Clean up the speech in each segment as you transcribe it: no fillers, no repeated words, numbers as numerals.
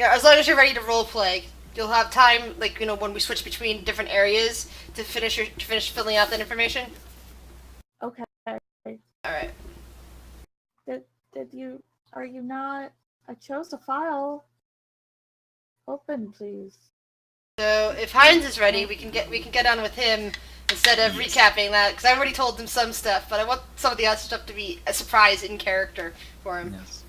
Yeah, as long as you're ready to roleplay, you'll have time, like, when we switch between different areas to finish filling out that information. Okay. Alright. Are you not? I chose a file. Open, please. So if Heinz is ready, we can get on with him instead of recapping that, because I already told him some stuff, but I want some of the other stuff to be a surprise in character for him. Yes.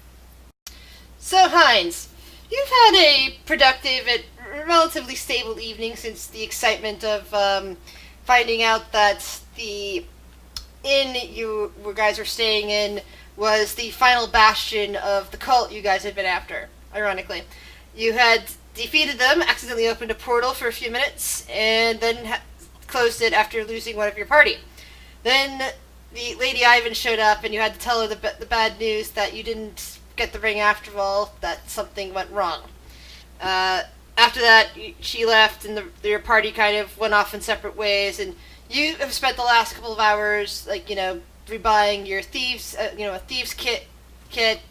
So Heinz, you've had a productive and relatively stable evening since the excitement of finding out that the inn you guys were staying in was the final bastion of the cult you guys had been after, ironically. You had defeated them, accidentally opened a portal for a few minutes, and then closed it after losing one of your party. Then the Lady Ivan showed up, and you had to tell her the bad news that you didn't get the ring after all, that something went wrong. After that, she left, and your party kind of went off in separate ways, and you have spent the last couple of hours, rebuying your thieves, a thieves kit,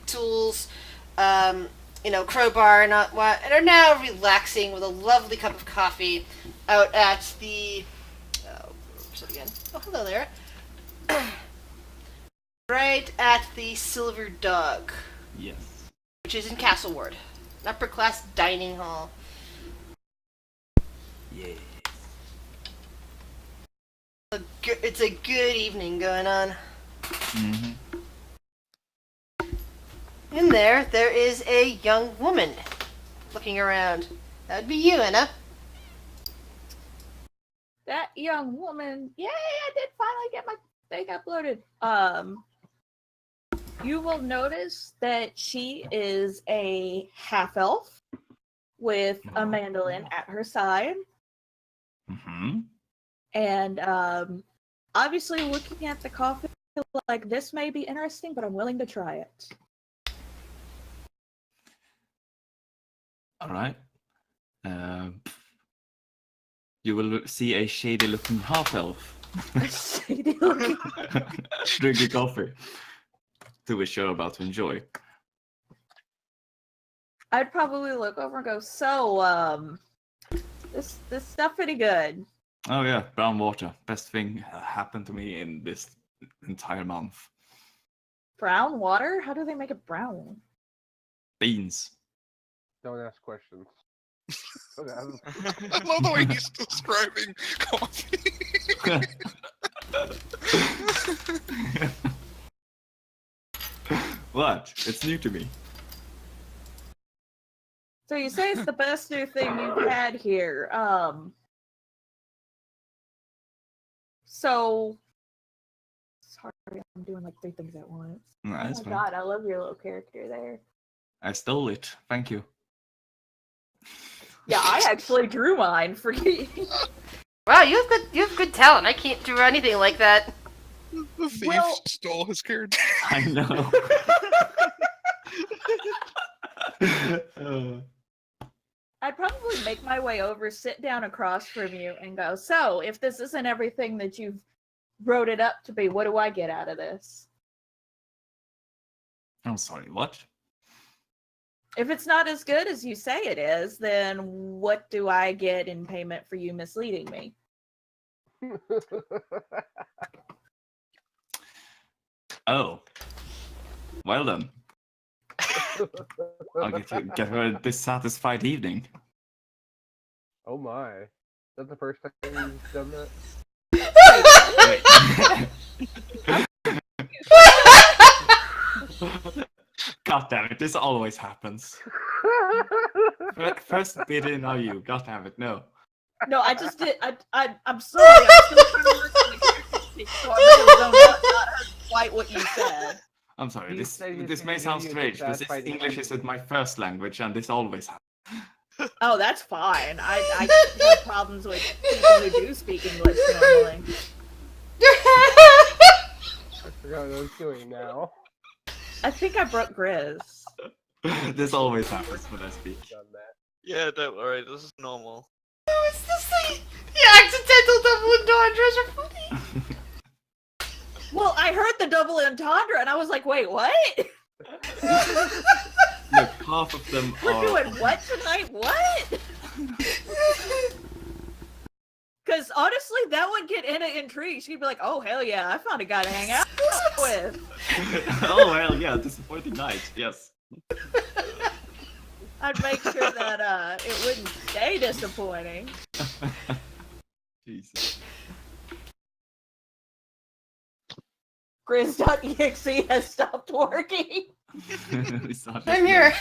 tools, crowbar, and are now relaxing with a lovely cup of coffee out at the. Oh, hello there. Right at the Silver Dog. Yes. Which is in Castle Ward, an upper class dining hall. Yes. It's a good evening going on. Mm-hmm. In there is a young woman looking around. That would be you, Anna. That young woman. Yay! I did finally get my thing uploaded. You will notice that she is a half elf with a mandolin at her side. Mm-hmm. And obviously looking at the coffee, like this may be interesting, but I'm willing to try it. All right. You will see a shady-looking half-elf. Shady-looking. Drinking coffee. To which you're about to enjoy. I'd probably look over and go, so, this stuff pretty good. Oh yeah, brown water. Best thing happened to me in this entire month. Brown water? How do they make it brown? Beans. Don't ask questions. I love the way he's describing coffee. What? It's new to me. So you say it's the best new thing you've had here. So sorry, I'm doing like 3 things at once. No, Oh that's my fine. god, I love your little character there. I stole it. Thank you. Yeah, I actually drew mine for you. Wow, you have good talent. I can't do anything like that. The thief Well- stole his character. I know. I'd probably make my way over, sit down across from you, and go, so, if this isn't everything that you've wrote it up to be, what do I get out of this? I'm sorry, what? If it's not as good as you say it is, then what do I get in payment for you misleading me? Oh. Well then. I'll get her a dissatisfied evening. Oh my. Is that the first time you've done that? God damn it, this always happens. First bidder, now you. God damn it, no. No, I just did. I'm sorry. I'm still trying to work on the character sheet, so I may have not heard quite what you said. I'm sorry, You this say you may can sound use strange, but dissatisfied English evening. isn't my first language, and this always happens. Oh, that's fine. I have problems with people who do speak English normally. I forgot what I was doing now. I think I broke Grizz. This always happens when I speak. Done that. Yeah, don't worry, this is normal. Oh, it's the accidental double entendres are funny. Well, I heard the double entendre and I was like, wait, what? Look, half of them We're are. doing what tonight? What? Because honestly, that would get Anna intrigued. She'd be like, "Oh hell yeah, I found a guy to hang out with." Oh well, yeah, disappointing night. Yes. I'd make sure that it wouldn't stay disappointing. Jesus. Grizz.exe has stopped working. I'm here.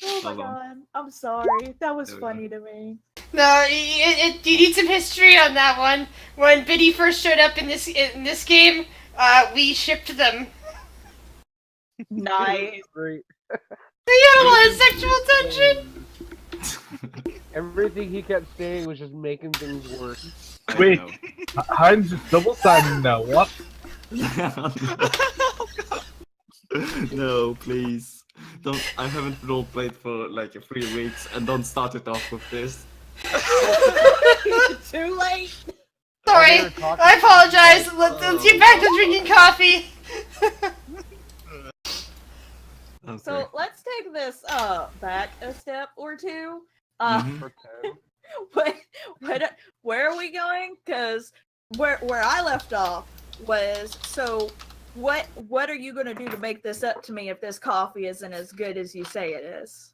Oh my Hold on. god, I'm sorry. That was There we go. funny to me. No, you need some history on that one. When Biddy first showed up in this game, we shipped them. Nice. Great. They had a lot of sexual tension. Everything he kept saying was just making things worse. I Wait. know. Heinz is double sided now. What? No, please. Don't. I haven't roleplayed for like 3 weeks, and don't start it off with this. Too late. Sorry, They were talking I apologize. about- Let's get back to drinking coffee. Okay. So let's take this back a step or two. Mhm. Pretend. Where are we going? Because where I left off was, so what are you gonna do to make this up to me if this coffee isn't as good as you say it is?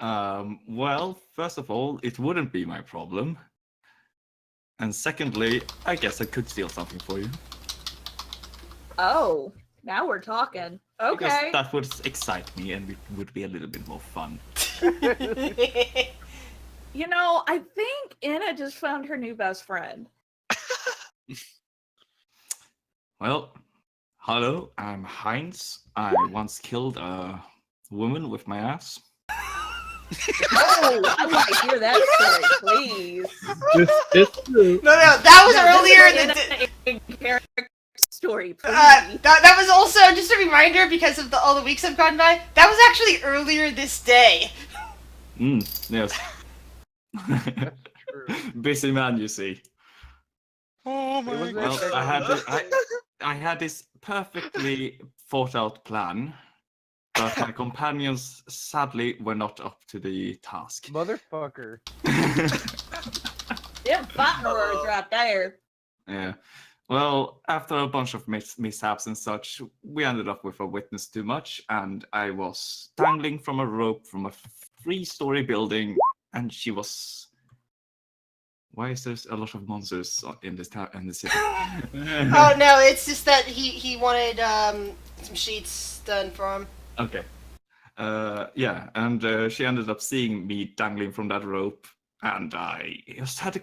Well, first of all, it wouldn't be my problem. And secondly, I guess I could steal something for you. Oh, now we're talking. Because Okay. that would excite me and it would be a little bit more fun. You know, I think Anna just found her new best friend. Well, hello, I'm Heinz. I once killed a woman with my ass. Oh, I want to hear that story, please. This is true. No, that was No, earlier. this is Than, an character story, please. that was also just a reminder because of all the weeks have gone by. That was actually earlier this day. Yes. That's true. Busy man, you see. Oh It my was Well, actually- I had this perfectly thought out plan, but my companions sadly were not up to the task. Motherfucker. Them fighting words right there. Yeah. Well, after a bunch of mishaps and such, we ended up with a witness too much, and I was dangling from a rope from a 3-story building, and she was. Why is there a lot of monsters in this in the city? Oh no, it's just that he wanted some sheets done for him. Okay. Yeah, and she ended up seeing me dangling from that rope, and I just had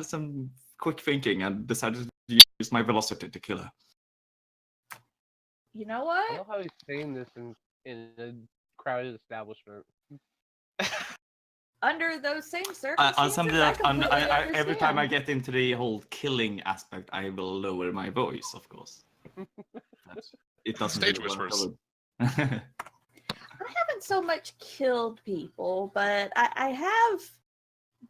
some quick thinking and decided to use my velocity to kill her. You know I what? love how he's saying this in a crowded establishment. Under those same I circumstances, something that completely every time I understand. get into the whole killing aspect, I will lower my voice, of course. It doesn't Stage really work whispers. over- I haven't so much killed people, but I have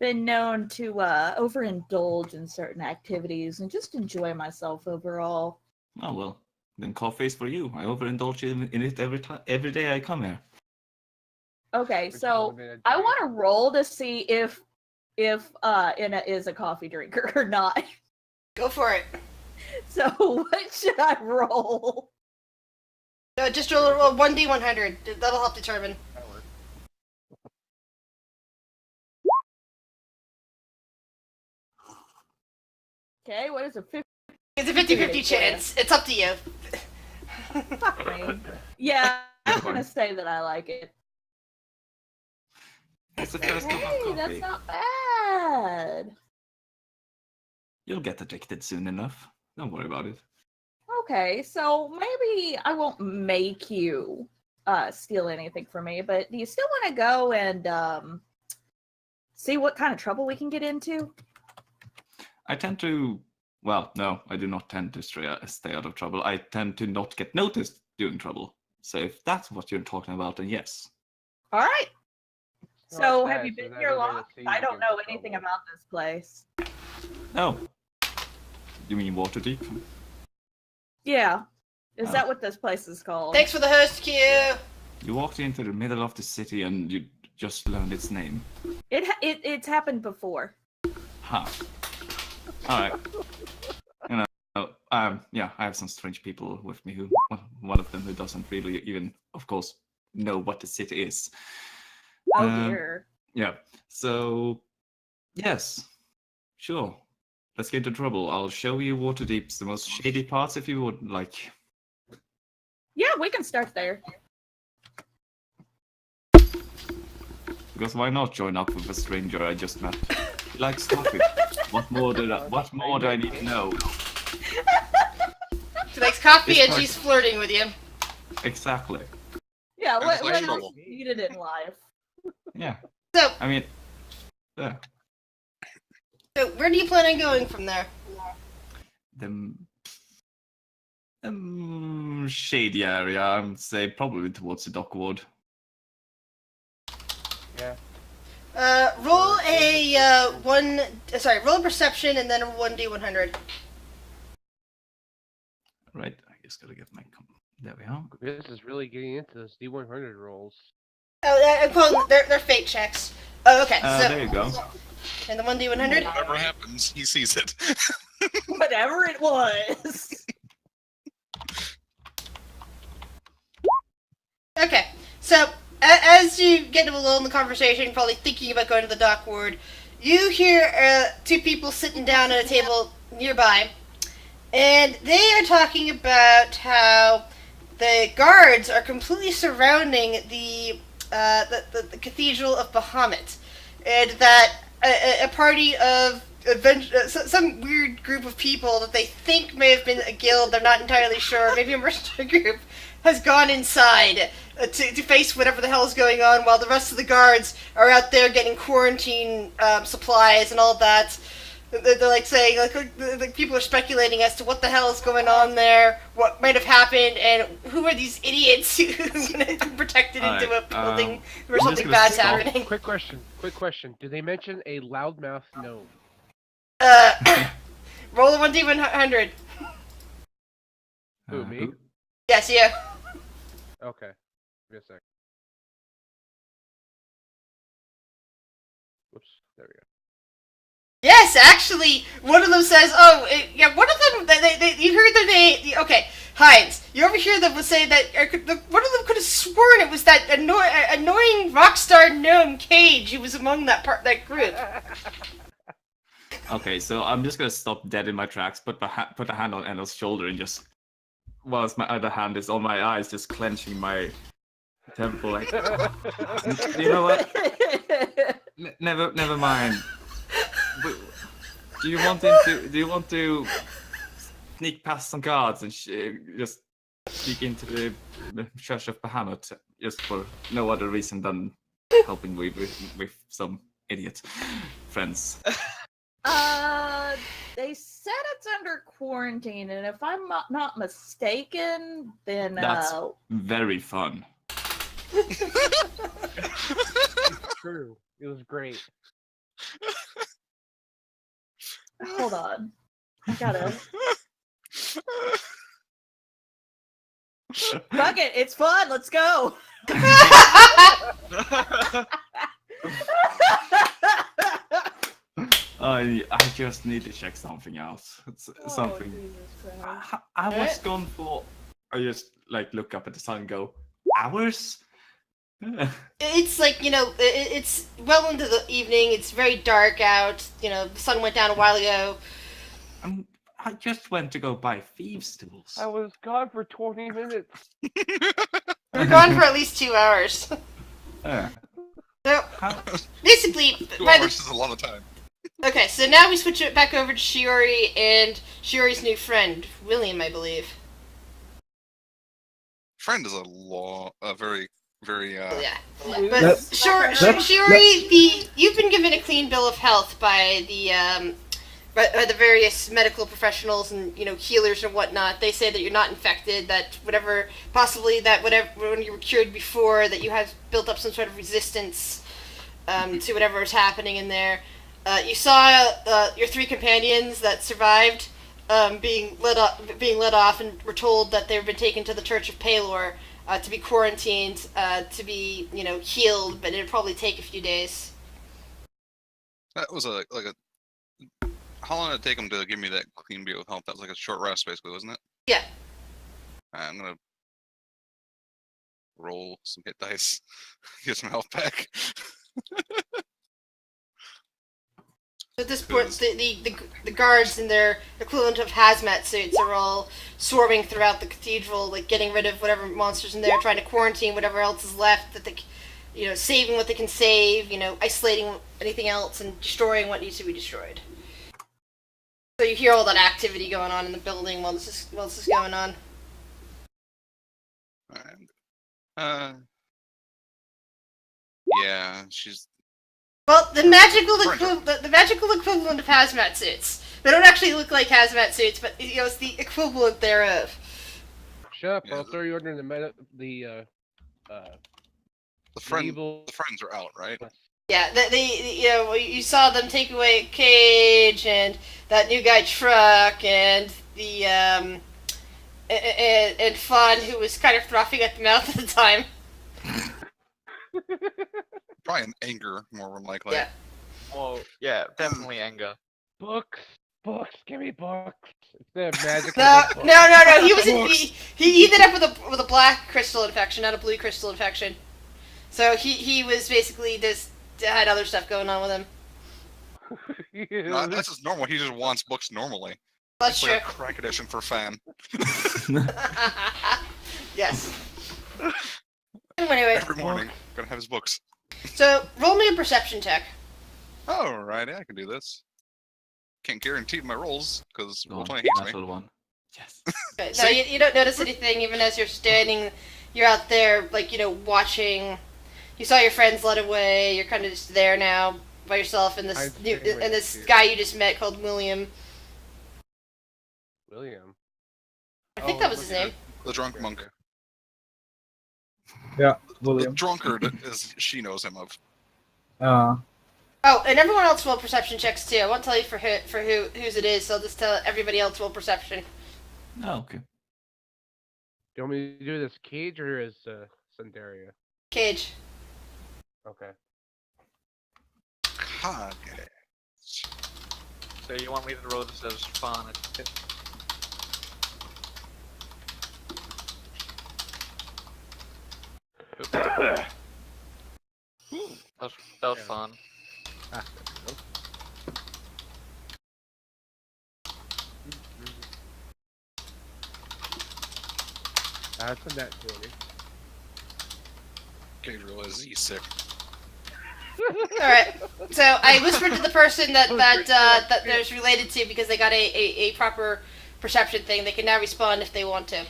been known to overindulge in certain activities and just enjoy myself overall. Oh well, then coffee is for you. I overindulge in it every day I come here. Okay, Which is so what made it I great. want to roll to see if Inna is a coffee drinker or not. Go for it. So what should I roll? No, just roll a 1d100. That'll help determine. That works. Okay, what is a 50? It's a 50-50 chance. It's up to you. Fuck me. Yeah, I'm gonna say that I like it. It's the first cup of Hey, coffee. that's not bad. You'll get addicted soon enough. Don't worry about it. Okay, so maybe I won't make you steal anything from me, but do you still want to go and see what kind of trouble we can get into? I tend to. Well, no, I do not tend to stay out of trouble. I tend to not get noticed doing trouble. So if that's what you're talking about, then yes. All right. Well, So it's have you bad, so been that here everybody long? will see I you don't get know into anything trouble. about this place. Oh. You mean Waterdeep? Yeah. Is that what this place is called? Thanks for the host, Q. You walked into the middle of the city and you just learned its name. It's happened before. Huh. Alright. Yeah, I have some strange people with me who, one of them who doesn't really even, of course, know what the city is. Oh dear. Yeah, so, yes, sure. Let's get into trouble. I'll show you Waterdeep's the most shady parts if you would like. Yeah, we can start there. Because why not join up with a stranger I just met? He likes coffee. What more do I need to know? She likes coffee This and she's flirting with you. Exactly. Yeah, what like else trouble. needed in life? Yeah. So, I mean, yeah. so where do you plan on going from there? The shady area, I would say probably towards the dockward. Yeah. Roll a roll a perception and then a 1d100. Right, I just gotta get my. There we are. This is really getting into those D100 rolls. Oh, I'm calling they're fake checks. Oh, okay. So There you go. and the 1d100. Whatever happens, he sees it. Whatever it was. Okay, so as you get along in the conversation, probably thinking about going to the dock ward, you hear two people sitting down at a table nearby, and they are talking about how the guards are completely surrounding the Cathedral of Bahamut, and that a party of some weird group of people that they think may have been a guild, they're not entirely sure, maybe a mercenary group, has gone inside to face whatever the hell is going on, while the rest of the guards are out there getting quarantine supplies and all that. They're like saying, like people are speculating as to what the hell is going on there, what might have happened, and who are these idiots who are protected into a building where I'm just something gonna bad's stop. happening. Quick question. Did they mention a loudmouth gnome? Roll a 1d100. Who, me? Yes, you. Okay. Give me a sec. Whoops. There we go. Yes, actually, one of them says, one of them, they you heard their name, okay, Heinz, you overhear them say that, one of them could have sworn it was that annoying rockstar gnome Cage who was among that group. Okay, so I'm just gonna stop dead in my tracks, put a hand on Enel's shoulder, and just, whilst my other hand is on my eyes, just clenching my temple, like, you know what? Never mind. Do you want to sneak past some guards and just sneak into the Church of Bahamut just for no other reason than helping with some idiot friends? They said it's under quarantine, and if I'm not mistaken, then That's very fun. It's true. It was great. hold on. I gotta. Fuck it, it's fun. Let's go. I just need to check something else. It's something. I was gone for. I just look up at the sun and go, hours? It's it's well into the evening, it's very dark out, the sun went down a while ago. I just went to go buy thieves' tools. I was gone for 20 minutes. We're gone for at least 2 hours. So, basically, 2 hours is a lot of time. Okay, so now we switch it back over to Shiori and Shiori's new friend, William, I believe. Friend is a very, very, Yeah. But Shiori, you've been given a clean bill of health by the various medical professionals and healers and whatnot. They say that you're not infected. That whatever when you were cured before, that you have built up some sort of resistance to whatever is happening in there. You saw your 3 companions that survived. being let off, and were told that they've been taken to the Church of Palor to be quarantined, to be healed, but it'd probably take a few days. That was how long did it take them to give me that clean beat with health? That was like a short rest, basically, wasn't it? Yeah. I'm gonna roll some hit dice, get some health back. At this point, the guards in their equivalent of hazmat suits are all swarming throughout the cathedral, like getting rid of whatever monsters in there, trying to quarantine whatever else is left, that they, saving what they can save, isolating anything else, and destroying what needs to be destroyed. So you hear all that activity going on in the building while this is going on. Alright. Yeah, she's. Well, the magical equivalent of hazmat suits. They don't actually look like hazmat suits, but it's the equivalent thereof. Shut up! Yeah. I'll throw you under the friends are out, right? Yeah, you saw them take away Cage and that new guy Truck and the and Fun, who was kind of frothing at the mouth at the time. Probably in anger, more than likely. Yeah. Oh, yeah, definitely anger. Books, give me books. Instead of magic. No. He was he ended up with a black crystal infection, not a blue crystal infection. So he was basically just had other stuff going on with him. No, that's just normal. He just wants books normally. That's It's like true. a crack edition for fan. Yes. Anyway, Every morning, gonna have his books. so roll me a perception check. Alright, I can do this. Can't guarantee my rolls because Go on, Roll20 hates me. natural one. Yes. Okay, no, you don't notice anything even as you're standing. You're out there, like watching. You saw your friends led away. You're kind of just there now by yourself, and this guy you just met called William. William. I think that was his name. The drunk monk. Yeah, The William. drunkard, as she knows him of. Oh, and everyone else roll perception checks too. I won't tell you for whose it is, so I'll just tell everybody else roll perception. Oh, okay. Do you want me to do this Cage or is Sundaria? Cage. Okay. Kage. So you want me to roll this as fun? That was fun. That's a net 20. Gabriel is he's sick. Alright, so I whispered to the person that there's related to because they got a proper perception thing. They can now respond if they want to.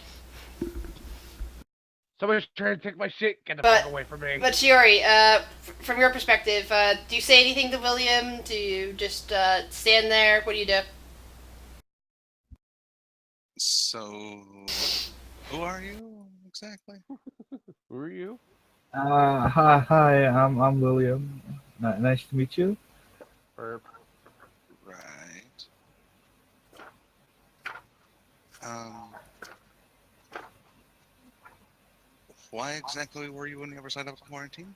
Someone's trying to take my shit. Get the But- fuck away from me. But Shiori, from your perspective, do you say anything to William? Do you just stand there? What do you do? So, who are you exactly? Who are you? Hi, I'm William. Nice to meet you. Or Right. Why exactly were you on the other side of the quarantine?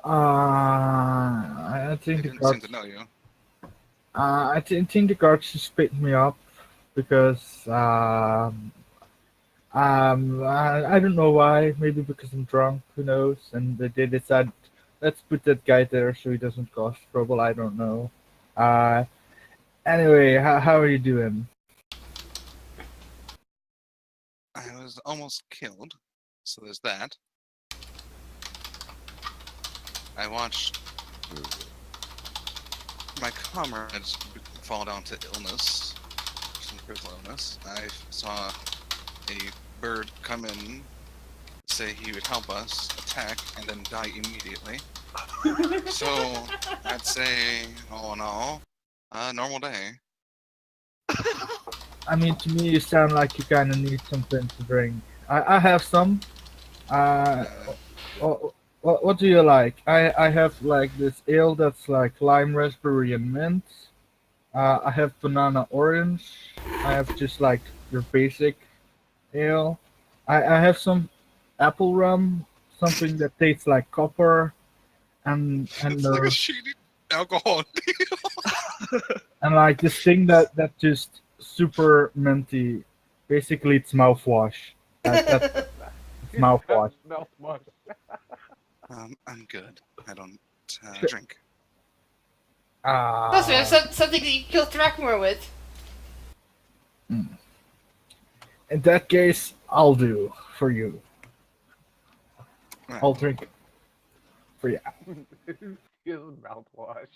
I I think the didn't seem guards. to know you. I think the guards just picked me up because I don't know why. Maybe because I'm drunk. Who knows? And they decided let's put that guy there so he doesn't cause trouble. I don't know. Anyway, how are you doing? I was almost killed, so there's that. I watched my comrades fall down to illness, some critical illness. I saw a bird come in, say he would help us, attack, and then die immediately. So, I'd say, all in all, normal day. I mean, to me, you sound like you kind of need something to drink. I have some. What do you like? I have like this ale that's like lime, raspberry, and mint. I have banana orange. I have just like your basic ale. I have some apple rum, something that tastes like copper, and It's like a there's shady alcohol. and like this thing that just super minty. Basically, it's mouthwash. That's it's mouthwash. Mouthwash. I'm good. I don't Sure. drink. Plus, we have Ah, something that you can kill Thrackmore with. in that case, I'll do for you. Right. I'll drink for you. His mouthwash.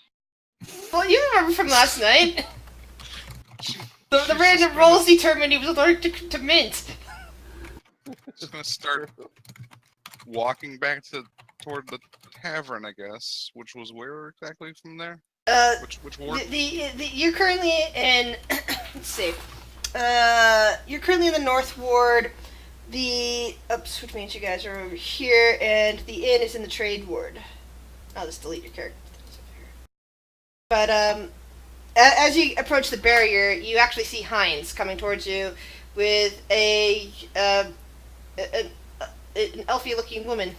Well, you remember from last night. The She's random just rolls determined he was allergic to mint. Just gonna start walking back toward the tavern, I guess. Which was where exactly from there? Uh, Which ward? you're currently in. Let's see. You're currently in the North Ward. Which means you guys are over here, and the inn is in the Trade Ward. I'll just delete your character. But as you approach the barrier, you actually see Heinz coming towards you with an elfy-looking woman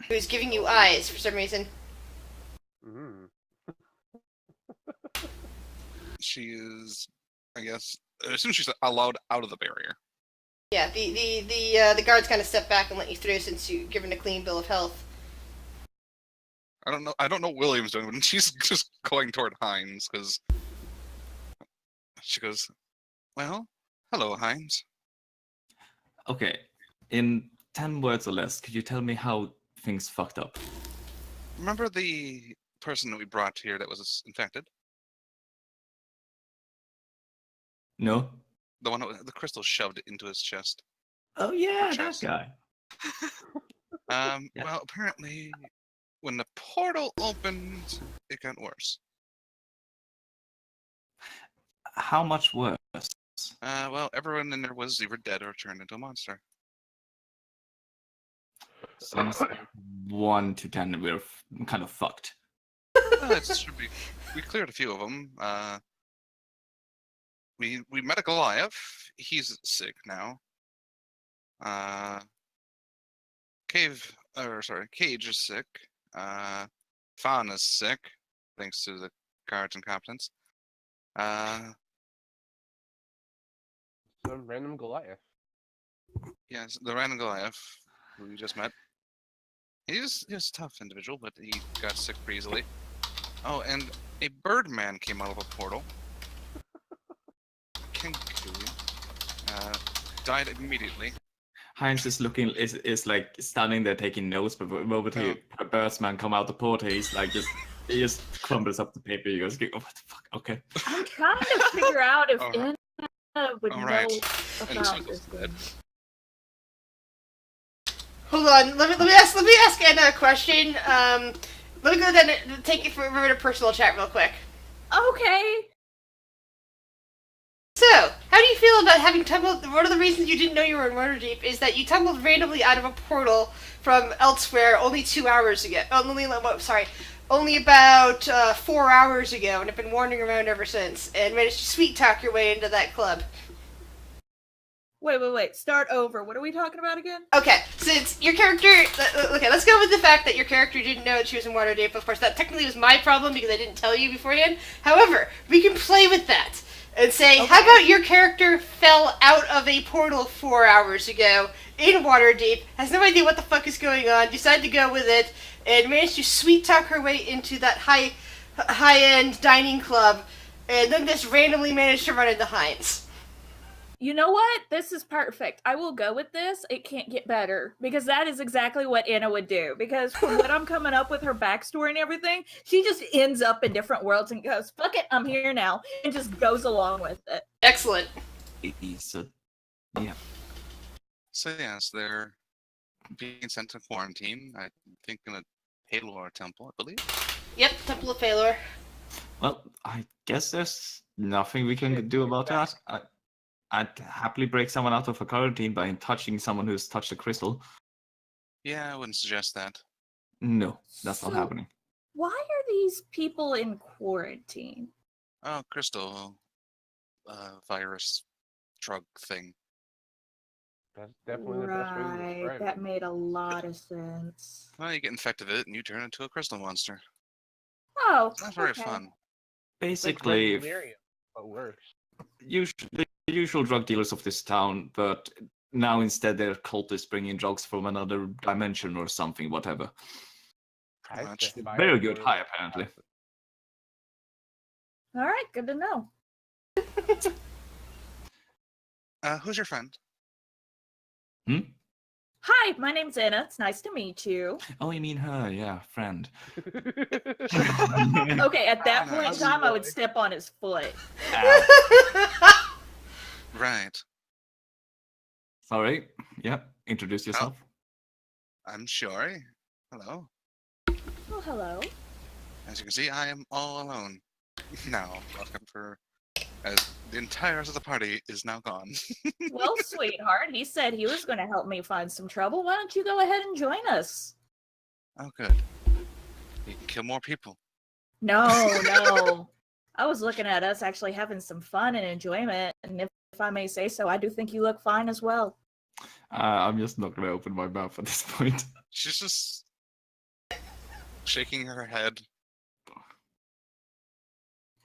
who's giving you eyes for some reason. Mm. She is, I guess. As soon as she's allowed out of the barrier. Yeah, the guards kind of step back and let you through since you're given a clean bill of health. I don't know what William's doing, but she's just going toward Heinz because she goes, "Well, hello, Heinz." Okay, in 10 words or less, could you tell me how things fucked up? Remember the person that we brought here that was infected? No? The one that the crystal shoved into his chest. Oh yeah, that chest. guy. Yeah. Well, apparently, when the portal opened, it got worse. How much worse? Well, everyone in there was either dead or turned into a monster. Since 1 to 10, we're kind of fucked. It should be. We cleared a few of them. We met a Goliath. He's sick now. Cage is sick. Fawn is sick, thanks to the guards' incompetence. Some random Goliath. Yes, the random Goliath, who we just met. He's a tough individual, but he got sick pretty easily. Oh, and a Birdman came out of a portal. Kenku died immediately. Heinz is looking is like standing there taking notes, but the moment a Birdsman come out the portal, he's like he just crumbles up the paper. He goes, "Oh, what the fuck?" Okay. I'm trying to figure out if Alright. Anna would Alright. know And about Tootle's this dead. game. Hold on, let me ask Anna a question. Let me go then and take it for a personal chat real quick. Okay. So, how do you feel about having tumbled? One of the reasons you didn't know you were in Waterdeep is that you tumbled randomly out of a portal from elsewhere only 2 hours ago. Only about 4 hours ago, and have been wandering around ever since, and managed to sweet talk your way into that club. Wait. Start over. What are we talking about again? Okay, since your character... Okay, let's go with the fact that your character didn't know that she was in Waterdeep. Of course, that technically was my problem because I didn't tell you beforehand. However, we can play with that and say, Okay. how about your character fell out of a portal 4 hours ago in Waterdeep, has no idea what the fuck is going on, decided to go with it, and managed to sweet talk her way into that high-end dining club, and then just randomly managed to run into Heinz. You know what? This is perfect. I will go with this. It can't get better. Because that is exactly what Anna would do. Because from what I'm coming up with her backstory and everything, she just ends up in different worlds and goes, fuck it, I'm here now. And just goes along with it. Excellent. So, yeah. So yes, they're being sent to quarantine. I think in a Halor temple, I believe. Yep, Temple of Phalor. Well, I guess there's nothing we can do about that. I'd happily break someone out of a quarantine by touching someone who's touched a crystal. Yeah, I wouldn't suggest that. No, that's not So- happening. Why are these people in quarantine? Oh, crystal virus drug thing. That's definitely the best way to Right, describe that it. made a lot of sense. Well, you get infected with it and you turn into a crystal monster. Oh, It's not very okay. fun. It's like Basically, red delirium, but worse. the usual drug dealers of this town, but now instead they're cultists bringing drugs from another dimension or something, whatever. Pretty much. It's a Very good biohazard. high, apparently. All right, good to know. Who's your friend? Hmm? Hi, my name's Anna. It's nice to meet you. Oh, you mean her? Yeah, friend. Okay, at that Oh, point in nice. time, I would step on his foot. Ow. Right. Sorry. Yeah, introduce yourself. I'm Shiori. Hello. Oh, hello. As you can see, I am all alone. Now, welcome for... As the entire rest of the party is now gone. Well, sweetheart, he said he was going to help me find some trouble. Why don't you go ahead and join us? Oh, good. You can kill more people. No, no. I was looking at us actually having some fun and enjoyment, and if I may say so, I do think you look fine as well. I'm just not gonna open my mouth at this point. She's just shaking her head.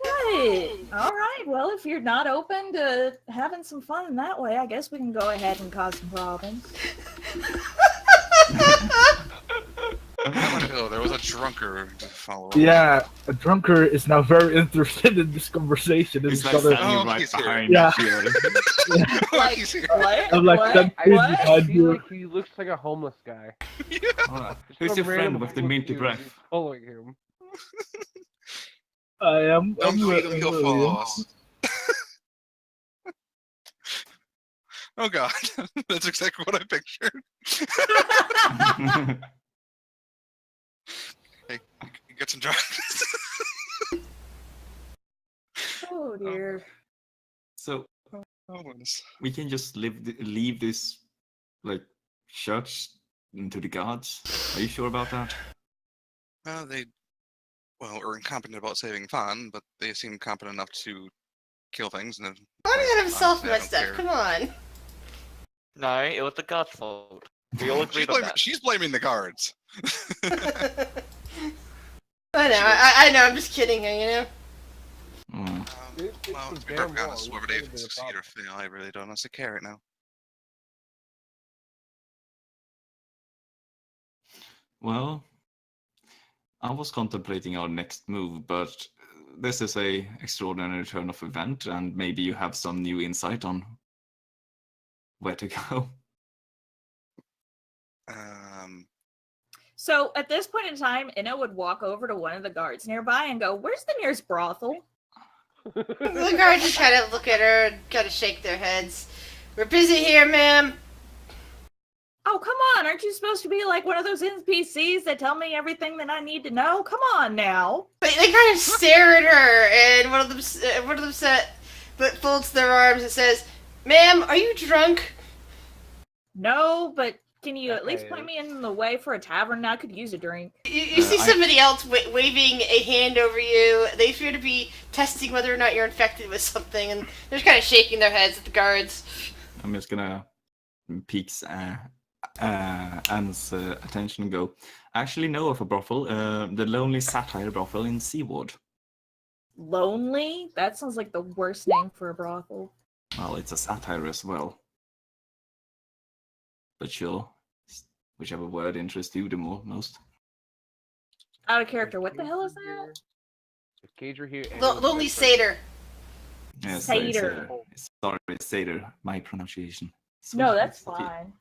Right. All right. Well, if you're not open to having some fun in that way, I guess we can go ahead and cause some problems. There was a drunkard to follow up. Yeah, a drunkard is now very interested in this conversation. And He's he's like gonna, standing Oh, right he's here. behind Yeah. Shiori. Like, He's here. what? I'm like, What? that I, kid What? behind I feel you. like he looks like a homeless guy. Alright. Just Who's some your friend random with the homeless minty dude breath? is following him. I am. Don't feed him, he'll follow William. us. Oh god, that's exactly what I pictured. Hey, you get some drugs. Oh dear. So Oh, goodness. we can just leave this like church to the gods. Are you sure about that? Well, they were incompetent about saving Fawn, but they seem competent enough to kill things. And Bonnie got himself honestly, I messed don't up. care. Come on. No, it was the god's fault. We all agreed on that. She's blaming the guards. I know. I know. I'm just kidding. You know. Mm. It's Well, the to be damn perfectly honest, wall. whether It's they gonna be a succeed or problem. fail, I really don't honestly care right now. Well, I was contemplating our next move, but this is a extraordinary turn of event, and maybe you have some new insight on where to go. So at this point in time, Inna would walk over to one of the guards nearby and go, "Where's the nearest brothel?" The guards just kind of look at her and kind of shake their heads. We're busy here, ma'am. Oh, come on. Aren't you supposed to be like one of those NPCs that tell me everything that I need to know? Come on now. They kind of stare at her, and one of them but folds their arms and says, "Ma'am, are you drunk?" No, but can you at Okay. least point me in the way for a tavern? I could use a drink. You see somebody else waving a hand over you. They appear to be testing whether or not you're infected with something, and they're just kind of shaking their heads at the guards. I'm just gonna pique Anne's attention and go, I actually know of a brothel, the Lonely Satire Brothel in Seaward. Lonely? That sounds like the worst name for a brothel. Well, it's a satire as well. But sure, whichever word interests you the most. Out of character, what the hell is that? If Gage were here, Lonely Satyr. Yes, Satyr. Sorry, Satyr, my pronunciation. No, that's Okay. fine.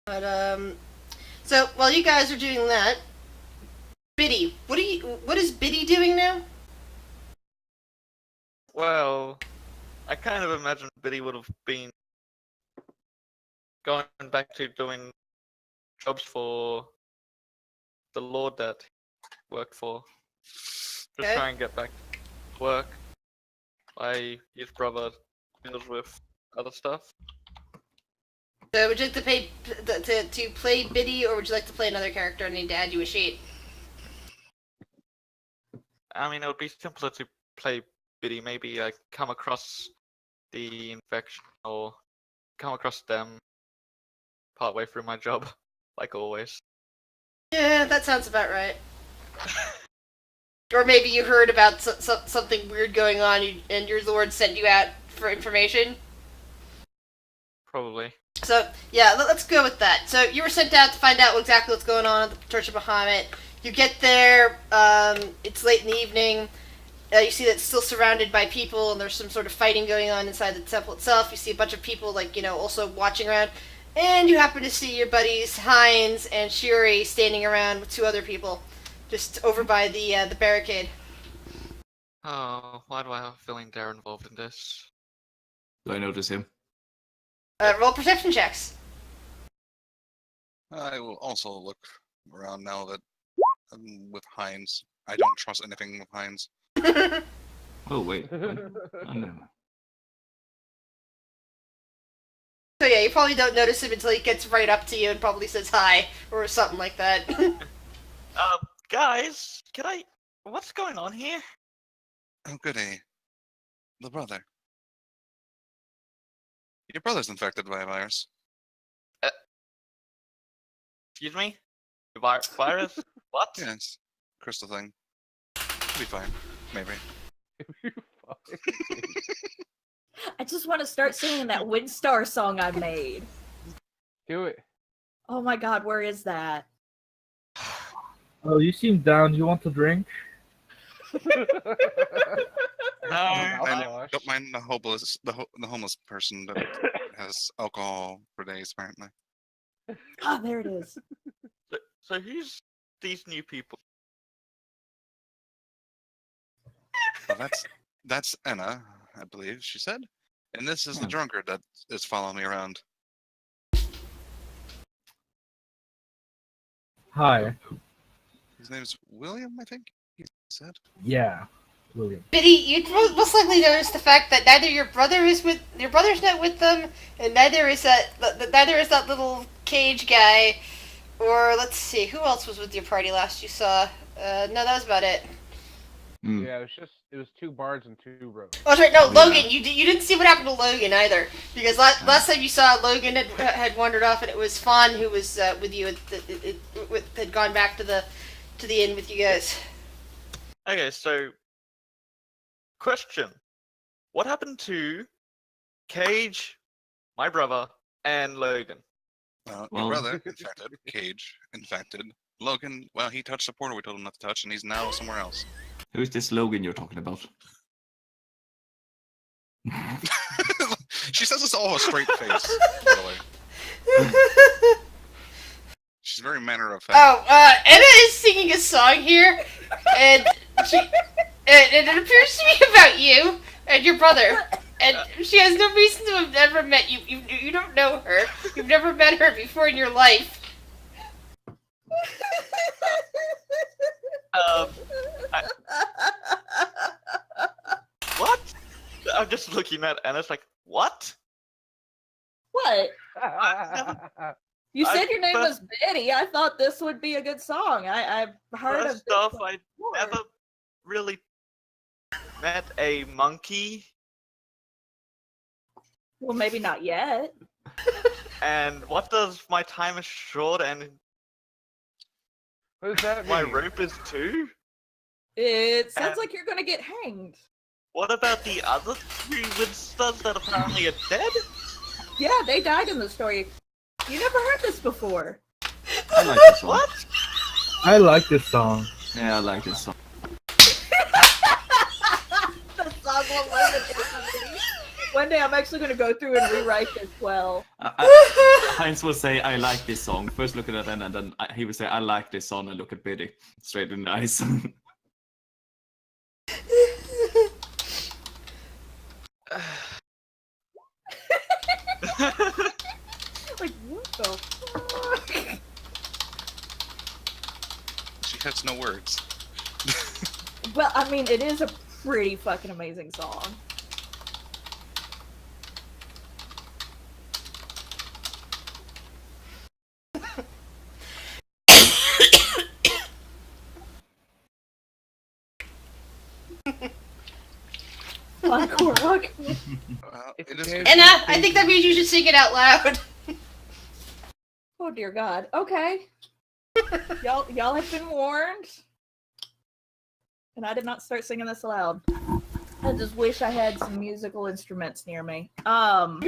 But so while you guys are doing that, Biddy, what is Biddy doing now? Well, I kind of imagined Biddy would have been going back to doing jobs for the lord that he worked for. Just Okay. try and get back to work. His brother deals with other stuff. So would you like to play Biddy, or would you like to play another character? I need to add you a sheet. I mean, it would be simpler to play Biddy. Maybe I come across the infection or come across them partway through my job, like always. Yeah, that sounds about right. Or maybe you heard about something weird going on, and your lord sent you out for information. Probably. So, yeah, let's go with that. So, you were sent out to find out exactly what's going on at the Church of Bahamut. You get there, it's late in the evening. You see that it's still surrounded by people, and there's some sort of fighting going on inside the temple itself. You see a bunch of people, like, also watching around. And you happen to see your buddies, Heinz and Shuri, standing around with 2 other people, just over by the barricade. Oh, why do I have a feeling they're involved in this? Do I notice him? Roll perception checks. I will also look around now that I'm with Heinz. I don't trust anything with Heinz. Oh, wait. What? Oh, no. So yeah, you probably don't notice him until he gets right up to you and probably says hi, or something like that. Guys, what's going on here? Oh, goody. The brother. Your brother's infected by a virus. Excuse me? Virus? What? Yes. Crystal thing. It'll be fine. Maybe. I just want to start singing that Windstar song I made. Do it. Oh my god, where is that? Oh, you seem down. You want to drink? No. Don't mind the homeless person that has alcohol for days, apparently. Ah, there it is. So who's these new people? Well, that's Anna, I believe she said. And this is the drunkard that is following me around. Hi. His name is William, I think he said. Yeah, William. Biddy, you most likely notice the fact that neither your brother's not with them, and neither is that little cage guy, or let's see, who else was with your party last you saw? No, that was about it. Yeah, it was 2 bards and 2 rogues. Oh, sorry, no, Logan. You didn't see what happened to Logan either, because last time you saw Logan had wandered off, and it was Fawn who was with you. Had gone back to the inn with you guys. Okay, so question. What happened to Cage, my brother, and Logan? Your Well- brother infected, Cage infected, Logan. Well, he touched the portal we told him not to touch, and he's now somewhere else. Who's this Logan you're talking about? She says this all with a straight face, by the way. She's very matter of fact. Oh, Anna is singing a song here, and it appears to be about you and your brother. And she has no reason to have ever met you. You don't know her. You've never met her before in your life. What? I'm just looking at Anna's like, what? What? You said I- your name but- was Betty. I thought this would be a good song. I've heard of First this off, song I before. never really met a monkey, Well, maybe not yet. and what does my time is short and What does that mean? my rope is 2? It sounds like you're gonna get hanged. What about the other 3 Winsters that apparently are dead? Yeah, they died in the story. You never heard this before. I like this song. What? I like this song. Yeah, I like this song. The song will live in infamy. One day I'm actually gonna go through and rewrite this well. Heinz will say, I like this song. First look at it, and then he will say, I like this song, and look at Biddy. Straight in the eyes. Like, what the fuck? She has no words. Well, I mean, it is a pretty fucking amazing song. encore. Okay. It It's is okay. good. Anna, I think that means you should sing it out loud. Oh dear God. Okay. Y'all have been warned. And I did not start singing this aloud. I just wish I had some musical instruments near me. I'm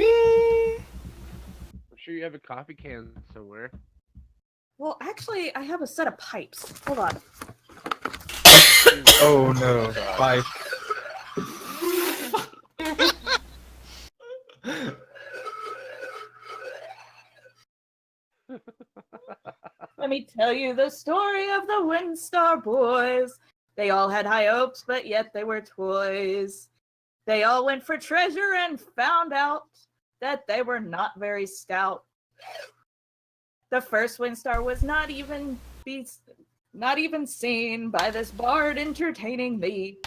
sure you have a coffee can somewhere. Well, actually, I have a set of pipes. Hold on. Oh no, five. Let me tell you the story of the Windstar boys. They all had high hopes, but yet they were toys. They all went for treasure and found out that they were not very stout. The first Windstar was not even seen by this bard entertaining me.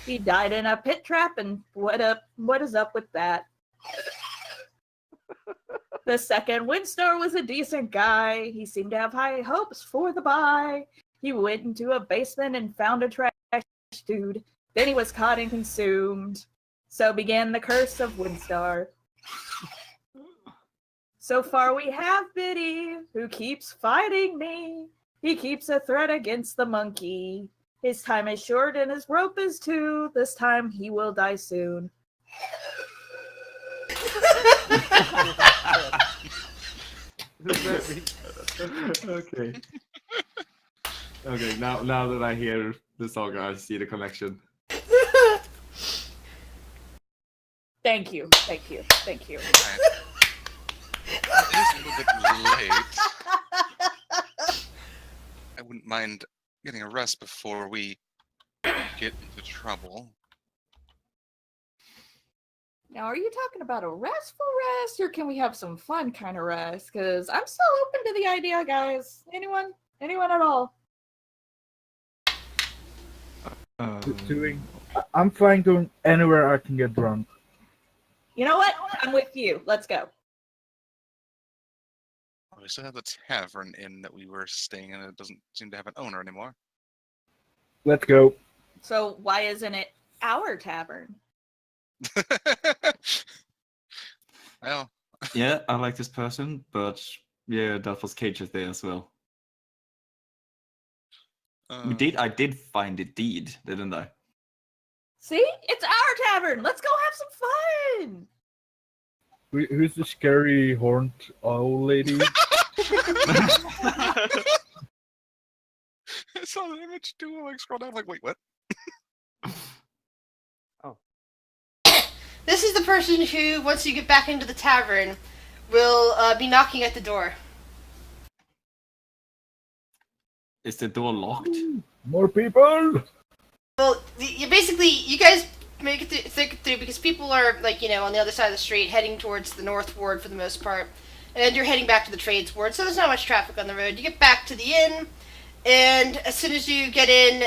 He died in a pit trap, and what is up with that? The second Windstar was a decent guy. He seemed to have high hopes for the buy. He went into a basement and found a trash dude. Then he was caught and consumed. So began the curse of Windstar. So far we have Biddy, who keeps fighting me. He keeps a threat against the monkey. His time is short and his rope is too. This time he will die soon. Okay. Okay, now that I hear the song, I see the connection. Thank you. Alright. It is a little bit late. I wouldn't mind getting a rest before we get into trouble. Now, are you talking about a restful rest, or can we have some fun kind of rest? Because I'm still open to the idea, guys. Anyone at all? I'm fine going anywhere I can get drunk. You know what? I'm with you. Let's go. We still have the tavern inn that we were staying in. It doesn't seem to have an owner anymore. Let's go. So why isn't it our tavern? Well, Yeah, I like this person, but yeah, that was Cage's there as well. I did find a deed, didn't I? See? It's our tavern. Let's go have some fun. Who's the scary horned owl lady? I saw the image too. I like scrolled down, like, wait, what? This is the person who, once you get back into the tavern, will be knocking at the door. Is the door locked? More people! Well, you guys make it through because people are, like, on the other side of the street, heading towards the North Ward for the most part. And you're heading back to the Trades Ward, so there's not much traffic on the road. You get back to the inn, and as soon as you get in,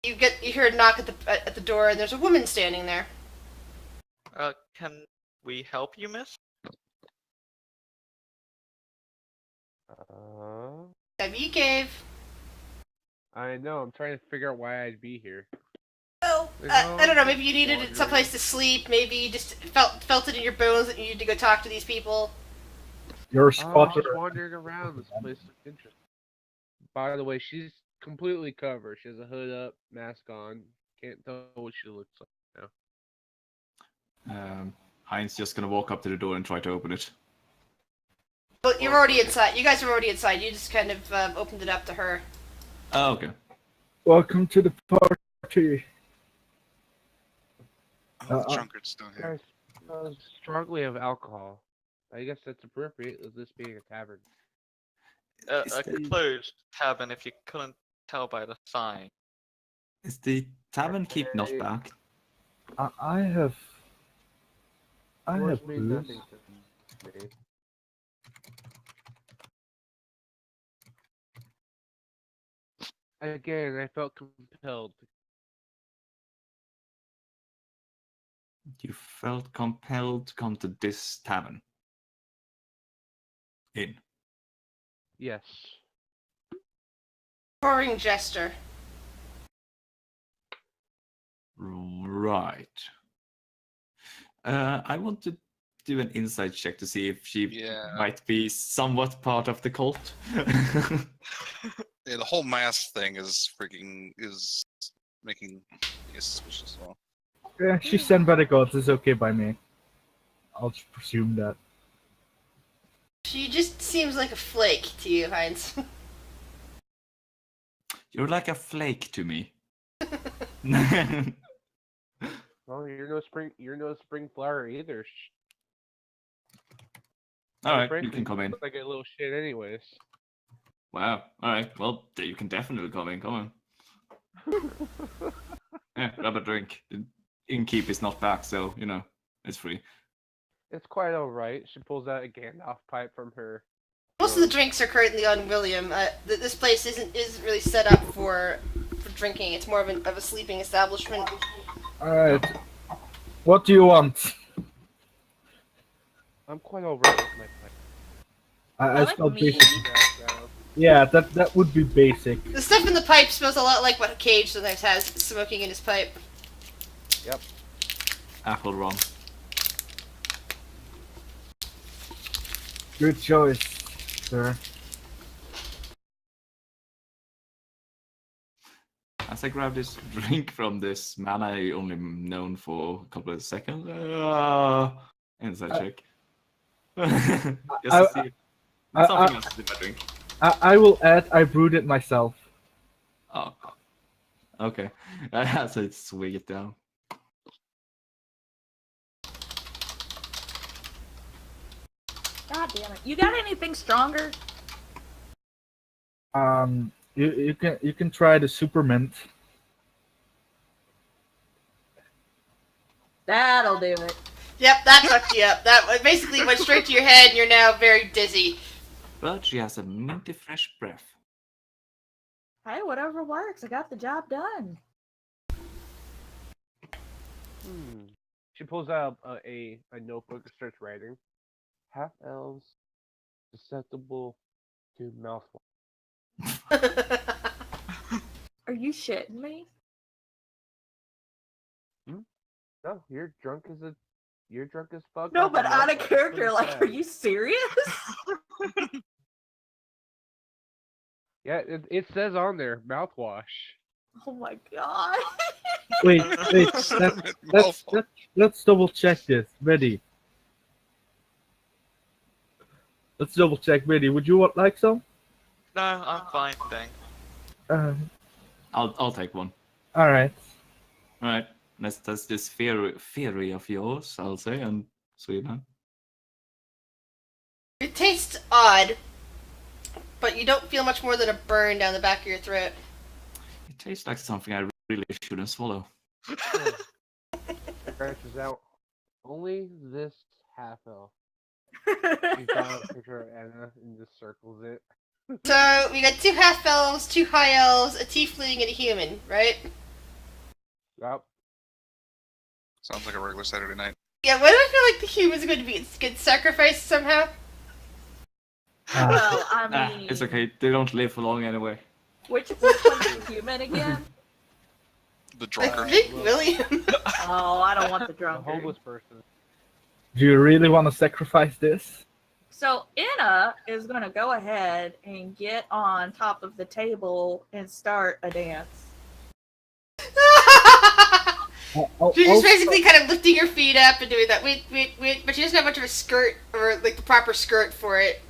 you hear a knock at the door, and there's a woman standing there. Can we help you, miss? W Cave. I know. I'm trying to figure out why I'd be here. Oh, I don't know. Maybe you needed someplace to sleep. Maybe you just felt it in your bones that you needed to go talk to these people. You're a I'm spotter. just wandering around. This place looks interesting. By the way, she's completely covered. She has a hood up, mask on. Can't tell what she looks like now. Heinz just gonna walk up to the door and try to open it. But you're already inside. You guys are already inside. You just kind of opened it up to her. Oh, okay. Welcome to the party. Oh, the drunkard's still here. I smell strongly of alcohol. I guess that's appropriate with this being a tavern. A closed tavern, if you couldn't tell by the sign. Is the tavern keeping us back? I have Words mean booze. nothing to me. Again, I felt compelled. You felt compelled to come to this tavern. Inn. Yes. Roaring Jester. Right. I want to do an insight check to see if she Yeah. might be somewhat part of the cult. Yeah, the whole mask thing is making me suspicious as well. Yeah, she's sent by the gods. It's okay by me. I'll just presume that. She just seems like a flake to you, Heinz. You're like a flake to me. Well, you're no spring flower either. All right, you Frankly, can come in. look like a little shit, anyways. Wow. All right. Well, you can definitely come in. Come on. Yeah, grab a drink. The innkeep is not back, so it's free. It's quite alright. She pulls out a Gandalf pipe from her. Most of the drinks are currently on William. This place isn't really set up for drinking. It's more of a sleeping establishment. Alright. What do you want? I'm quite alright with my pipe. I like spelled mead. basic. Yeah, that would be basic. The stuff in the pipe smells a lot like what Cage sometimes has smoking in his pipe. Yep. Apple rum. Good choice, sir. As I grab this drink from this man I only known for a couple of seconds, inside check. Just to see. Something else in my drink. I will add, I brewed it myself. Oh, okay. So swig it down. God damn it! You got anything stronger? You can try the super mint. That'll do it. Yep, that fucked you up. That basically went straight to your head, and you're now very dizzy. But she has a minty fresh breath. Hey, whatever works. I got the job done. She pulls out a notebook and starts writing. Half elves susceptible to mouthwash. Are you shitting me? No, you're drunk as fuck. No, off but of out of mouthwash. character. What Like, is are that? you serious? Yeah, it says on there mouthwash. Oh my god. Wait, let's double check this. Ready? Let's double check. Ready? Would you like some? No, I'm fine, thanks. I'll take one. All right. All right. Let's test this theory of yours, I'll say, and Sweden. It tastes odd, but you don't feel much more than a burn down the back of your throat. It tastes like something I really shouldn't swallow. Scratches out. Only this half elf. She got a picture of Anna and just circles it. So we got 2 half elves, 2 high elves, a tiefling, and a human, right? Yep. Sounds like a regular Saturday night. Yeah. Why do I feel like the human's going to get sacrificed somehow? Well, I mean, It's okay. They don't live for long anyway. which one's the human again? The I drunkard. think William. Oh, I don't want the The drunkard. homeless person. Do you really want to sacrifice this? So Anna is gonna go ahead and get on top of the table and start a dance. She's just basically kind of lifting her feet up and doing that. Wait, but she doesn't have much of a skirt or like the proper skirt for it,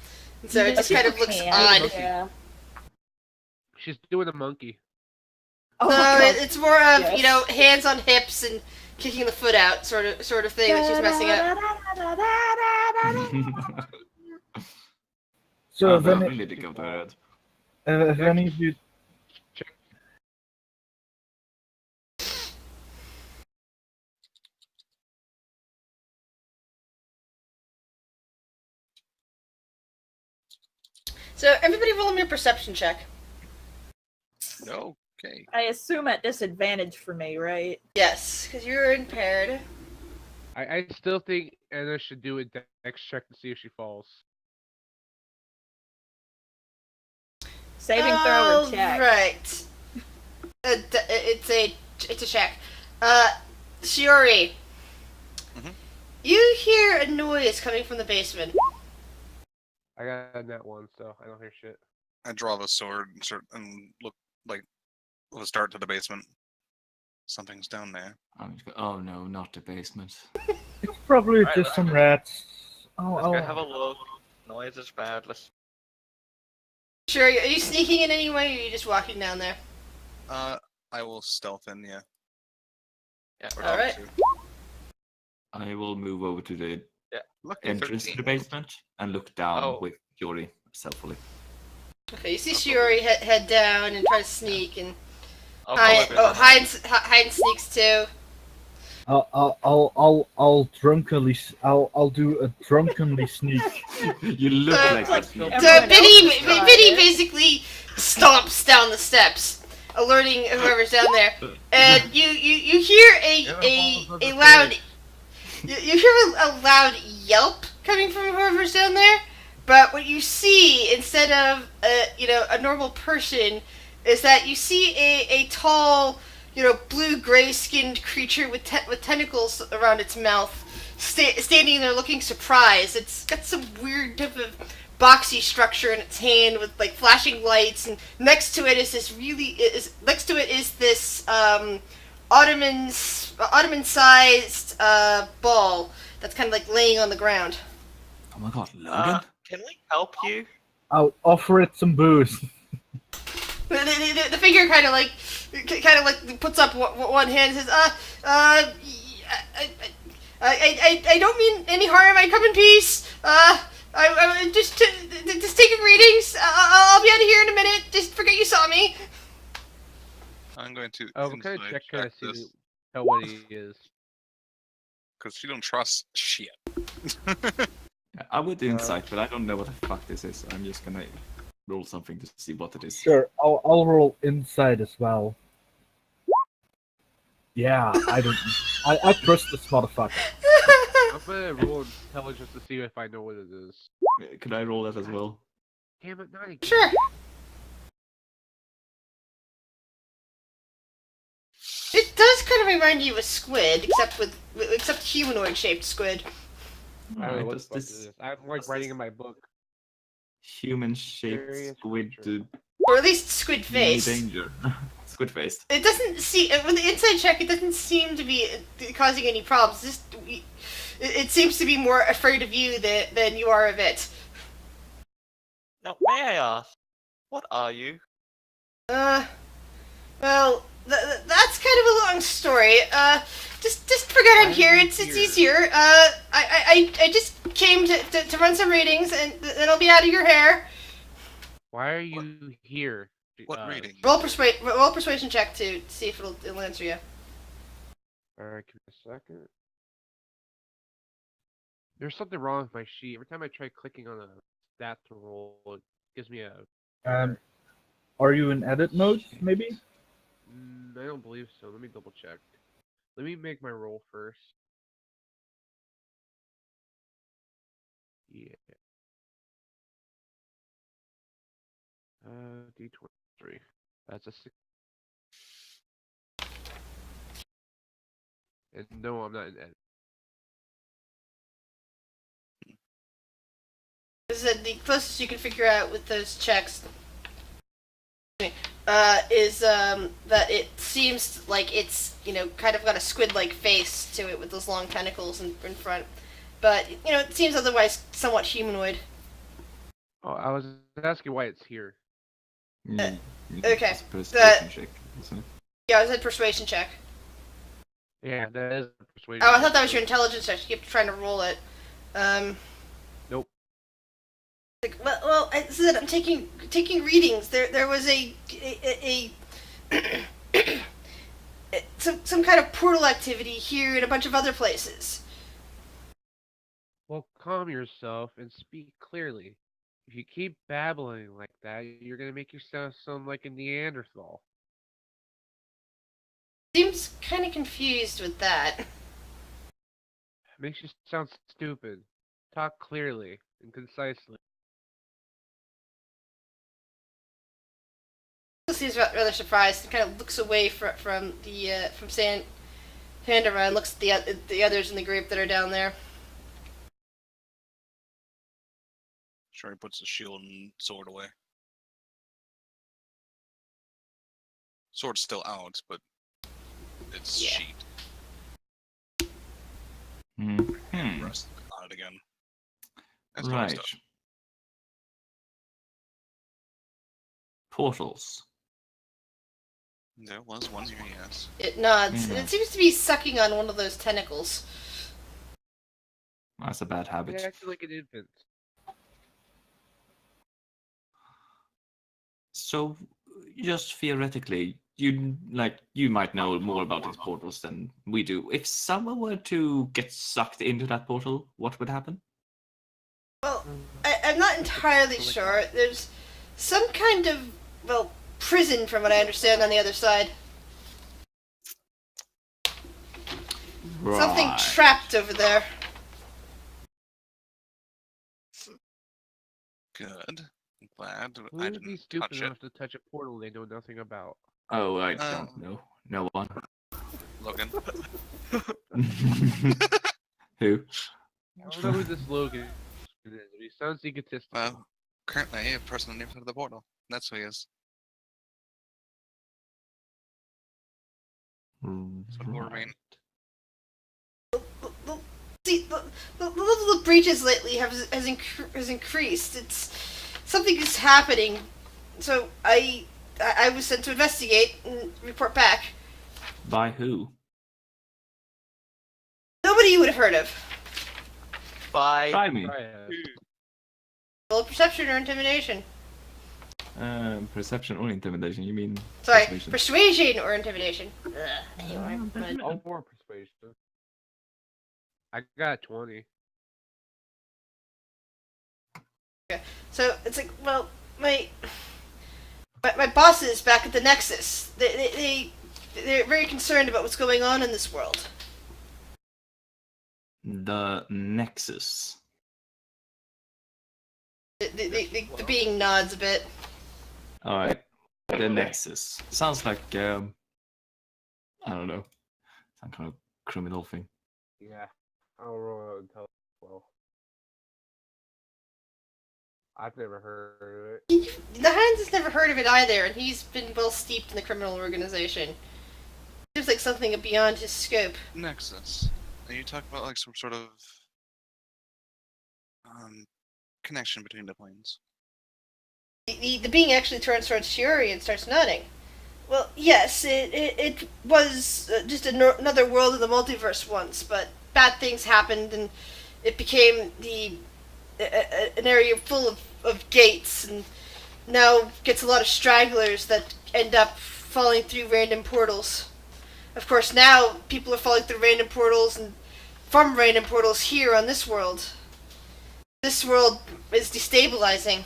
and so it just kind of looks odd. Yeah. She's doing a monkey. Oh So my God. it's more of Yes. hands on hips and kicking the foot out, sort of thing that she's messing up. So if no, any, we need to go to that. if any of you, So everybody roll me a perception check. Okay. I assume at disadvantage for me, right? Yes, because you're impaired. I still think Anna should do a dex check to see if she falls. Saving throw or check? Right. It's a check. Shiori. Mhm. You hear a noise coming from the basement. I got a net one, so I don't hear shit. I draw the sword and look like let's start to the basement. Something's down there. Oh no, not the basement. It's probably Alright, just let's some go. rats. Let's go have a Oh, look. Noise is bad. Let's. Sure, are you sneaking in any way, or are you just walking down there? I will stealth in. Yeah. Yeah. Or All try right. to. I will move over to the Lucky entrance to 13. the basement and look down Oh. with Yuri stealthily. Okay, you see Shiori head down and try to sneak, and I'll follow behind. Hide sneaks too. I'll do a drunkenly sneak. You look Uh, like like a sneak. So Everyone Biddy, else is trying Biddy it. basically stomps down the steps, alerting whoever's down there. And you hear a loud you hear a loud yelp coming from whoever's down there. But what you see instead of a normal person is that you see a tall, blue gray skinned creature with tentacles around its mouth, standing there looking surprised. It's got some weird type of boxy structure in its hand with like flashing lights, and next to it is this Ottoman sized ball that's kind of like laying on the ground. Oh my god, Logan? Can we help you? I'll offer it some booze. The figure kind of like puts up one hand and says, I don't mean any harm. I come in peace. I just taking greetings. I'll be out of here in a minute. Just forget you saw me. I'm going to. Oh, what kind of inside check can I see this, to tell what he is? because she don't trust shit. I would insight, but I don't know what the fuck this is. I'm just gonna roll something to see what it is. Sure, I'll roll inside as well. Yeah, I trust this motherfucker. I'm gonna roll intelligence to see if I know what it is. Could I roll that as well? Damn it, not again. Sure. It does kind of remind you of a squid, except humanoid shaped squid. I don't know Alright, what does the fuck this it is. I'm like writing in my book. human-shaped Curious squid creature. Or at least squid be any face. danger? Squid faced. It doesn't see with the inside check. It doesn't seem to be causing any problems. It seems to be more afraid of you than you are of it. Now, may I ask, what are you? Well, that's kind of a long story. Just forget I'm here. It's easier. I just came to run some readings, and then I'll be out of your hair. Why are you here? What reading? Roll persuasion check to see if it'll answer you. Alright, give me a second. There's something wrong with my sheet. Every time I try clicking on a stat to roll, it gives me a. Are you in edit mode, maybe? I don't believe so. Let me double check. Let me make my roll first. Yeah. D23. That's a 6. And no, I'm not in edit. Is that the closest you can figure out with those checks? Is that it seems like it's kind of got a squid-like face to it with those long tentacles in front, but it seems otherwise somewhat humanoid. Oh, I was asking why it's here. Okay, It's a persuasion check, isn't it? Yeah, I said persuasion check. Yeah, that is a persuasion. Oh, I thought that was your intelligence check. You keep trying to roll it. Nope. Like, well, I said I'm taking readings. There was a some kind of portal activity here and a bunch of other places. Well, calm yourself and speak clearly. If you keep babbling like that, you're gonna make yourself sound like a Neanderthal. Seems kind of confused with that. Makes you sound stupid. Talk clearly and concisely. He seems rather surprised and kind of looks away from Sandra and looks at the others in the group that are down there. Sure, he puts his shield and sword away. Sword's still out, but it's Yeah. sheet. Hmm. Rest on it again. That's normal Right. stuff. Portals. There was one here, yes. It nods. Yeah. It seems to be sucking on one of those tentacles. That's a bad They habit. acted like an infant. So, just theoretically, you might know more about these portals than we do. If someone were to get sucked into that portal, what would happen? Well, I'm not entirely sure. There's some kind of, well, prison, from what I understand, on the other side. Something Right. trapped over there. Good. I'm glad Who I would be didn't stupid touch it. enough to touch a portal they know nothing about? Oh, I don't know. No one. Logan. Who? I don't know who this Logan is, but he sounds egotistical. Well, currently a person on the inside of the portal. That's who he is. So who remain? See, the level of breaches lately has increased. It's something is happening. So I was sent to investigate and report back. By who? Nobody you would have heard of. Bye. Try me. Try us. Roll perception or intimidation. Perception or intimidation? You mean Sorry, persuasion? persuasion or intimidation. Anyway, Oh, more persuasion. I got 20. so it's like, well, my bosses back at the Nexus, they're very concerned about what's going on in this world. The Nexus. The being nods a bit. Alright. The Nexus. Sounds like, I don't know. Some kind of criminal thing. Yeah. I'll roll until 12. I've never heard of it. The Heinz has never heard of it either, and he's been well steeped in the criminal organization. Seems like something beyond his scope. Nexus. Are you talking about like some sort of connection between the planes? The being actually turns towards Shiori and starts nodding. Well, yes, it was just another world of the multiverse once, but bad things happened, and it became an area full of gates, and now gets a lot of stragglers that end up falling through random portals. Of course, now people are falling through random portals and from random portals here on this world. This world is destabilizing.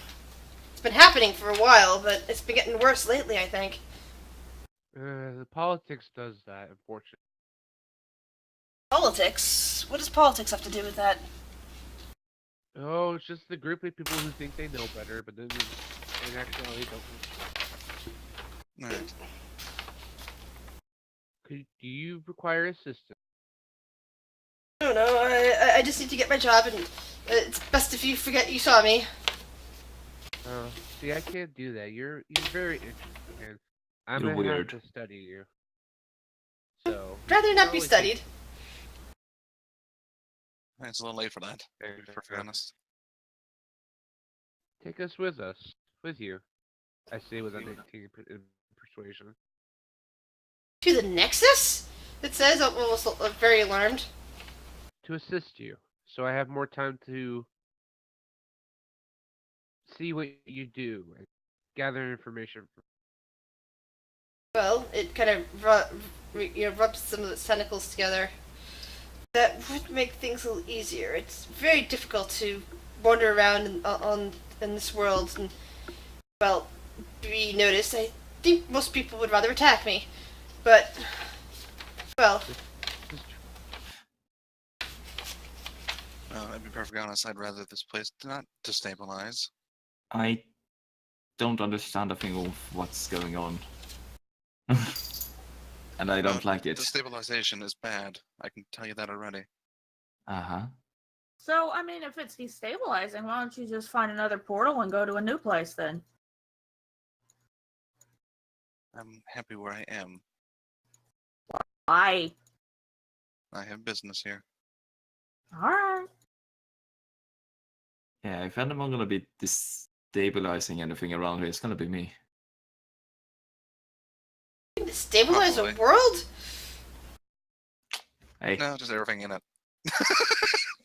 It's been happening for a while, but it's been getting worse lately, I think. The politics does that, unfortunately. Politics? What does politics have to do with that? Oh, it's just the group of people who think they know better, but then in actuality don't. Alright. Do you require assistance? I don't know. I just need to get my job, and it's best if you forget you saw me. See, I can't do that. You're very interesting, and I'm You're gonna weird. have to study you. So. Rather not be probably studied. It's a little late for that, to be perfectly honest. Take us, with you. I say with a 19 in persuasion. To the Nexus? It says, almost very alarmed. To assist you, so I have more time to see what you do and gather information. Well, it kind of rubs some of its tentacles together. That would make things a little easier. It's very difficult to wander around in this world and, well, be noticed. I think most people would rather attack me. But, well, Well, to be perfectly honest, I'd rather this place not destabilize. I don't understand a thing of what's going on. And I don't like it. Destabilization is bad. I can tell you that already. Uh-huh. So, I mean, if it's destabilizing, why don't you just find another portal and go to a new place then? I'm happy where I am. I. I have business here. Alright. Yeah, if anyone gonna be destabilizing anything around here, it's gonna be me. Stabilize a Probably. world? Hey, No, just everything in it.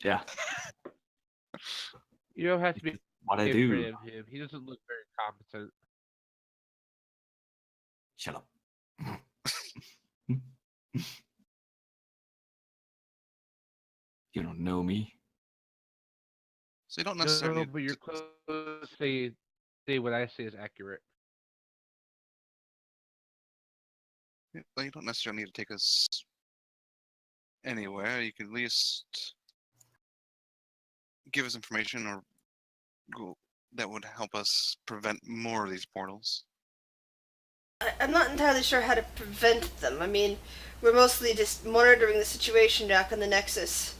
yeah, You don't have to be what I afraid do. of him. He doesn't look very competent. Shut up. You don't know me. So you don't necessarily No, but you're close to say what I say is accurate. well, you don't necessarily need to take us anywhere. You could at least give us information or that would help us prevent more of these portals. I'm not entirely sure how to prevent them. I mean, we're mostly just monitoring the situation back on the Nexus.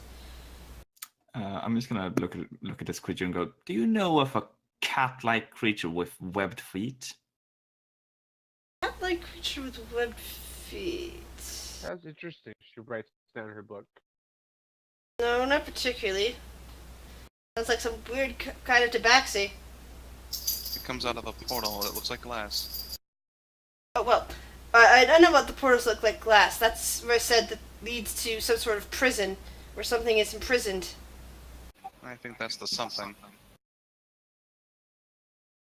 I'm just gonna look at this creature and go. Do you know of a cat-like creature with webbed feet? Cat-like creature with webbed feet. That's interesting. She writes down her book. No, not particularly. Sounds like some weird kind of tabaxi. It comes out of a portal that looks like glass. Oh, well, I know what the portals look like glass. That's where I said that leads to some sort of prison, where something is imprisoned. I think that's the something.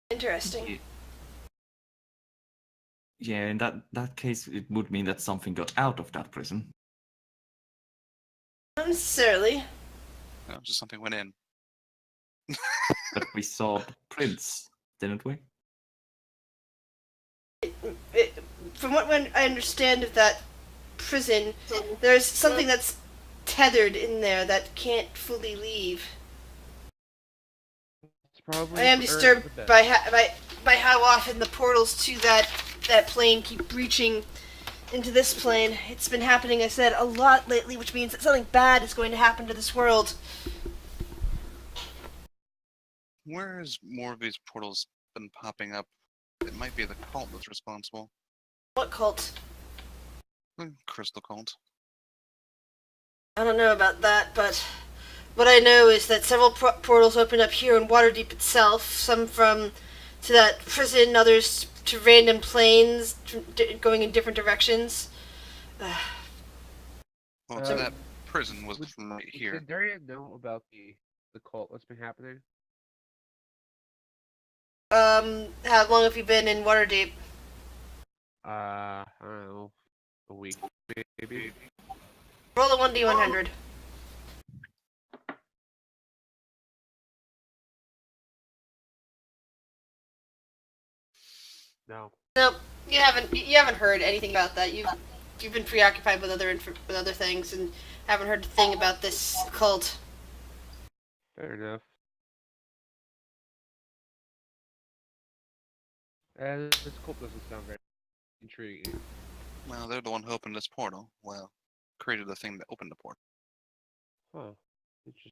Interesting. Yeah, in that case, it would mean that something got out of that prison. Not necessarily. No, just something went in. But we saw the prints, didn't we? From what I understand of that prison, there's something that's tethered in there that can't fully leave. It's probably I am for disturbed the best. by how often the portals to that plane keep breaching into this plane. It's been happening, I said, a lot lately, which means that something bad is going to happen to this world. Where has more of these portals been popping up? It might be the cult that's responsible. What cult? Crystal cult. I don't know about that, but what I know is that several portals open up here in Waterdeep itself. Some to that prison, others to random planes going in different directions. Well, so Um, that prison was Would- from right Did here. Darian know about the cult that's been happening? How long have you been in Waterdeep? I don't know, a week maybe. Roll a 1d100. No. Nope, you haven't heard anything about that. You've been preoccupied with other things and haven't heard a thing about this cult. Fair enough. This cult doesn't sound very intriguing. Well, they're the one who opened this portal. Well, created the thing that opened the portal. Huh. Interesting.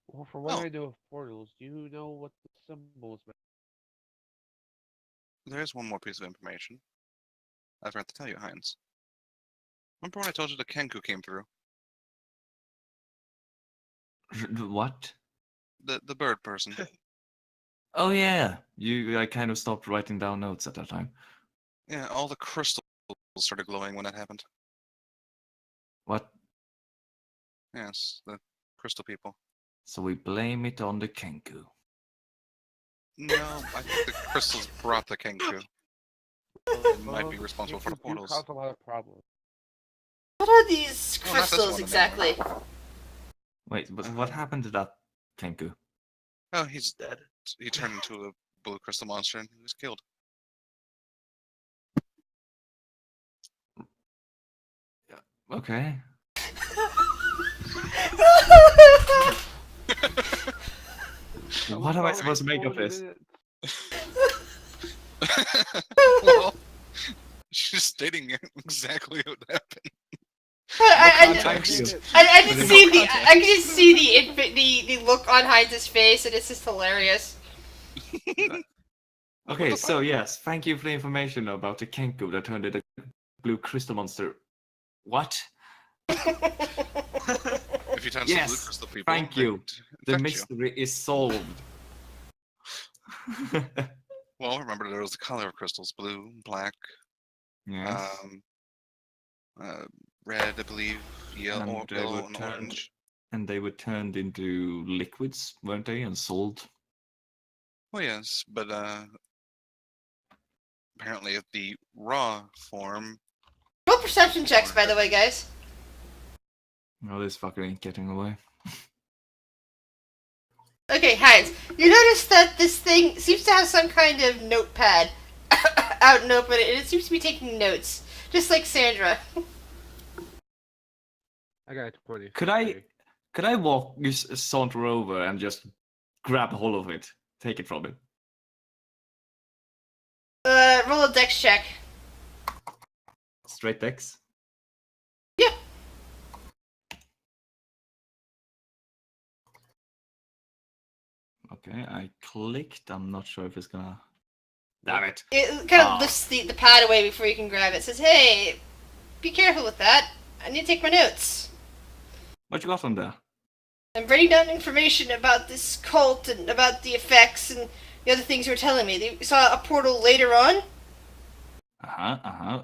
Well, from what Oh. I know of portals, do you know what the symbols meant? There's one more piece of information. I forgot to tell you, Heinz. Remember when I told you the Kenku came through? What? The bird person. Oh yeah, I kind of stopped writing down notes at that time. Yeah, all the crystals started glowing when that happened. What? Yes, the crystal people. So we blame it on the Kenku. No, I think the crystals brought the Kenku. It might be responsible for the Creatures do portals. cause a lot of problems. What are these Well, not this crystals one exactly? Wait, but what happened to that Kenku? Oh, he's dead. He turned into a blue crystal monster and he was killed. Okay. What am I supposed to make of this? Well, she's stating exactly what happened. Thank you. I But just in see no the context. I can just see the look on Heinz's face, and it's just hilarious. Okay, so yes, thank you for the information about the Kenku that turned into a blue crystal monster. What? If you turn some blue Yes, crystal people, thank they you. The infect you. mystery is solved. Well, remember there was the color of crystals: blue, black, Yes. red, I believe, yellow, And they were and turned- orange. And they were turned into liquids, weren't they, and sold? Well, yes, but apparently at the raw form, Roll perception checks, by the way, guys. No, this fucker ain't getting away. Okay, Heinz, you notice that this thing seems to have some kind of notepad out and open, and it seems to be taking notes, just like Sandra. I got a 20. Could I walk, just saunter over and just grab a hold of it, take it from it? Roll a dex check. Straight X? Yeah. Okay, I clicked. I'm not sure if it's gonna. Damn it! It kind of Ah. lifts the pad away before you can grab it. It says, hey, be careful with that. I need to take my notes. What you got on there? I'm writing down information about this cult and about the effects and the other things you were telling me. You saw a portal later on?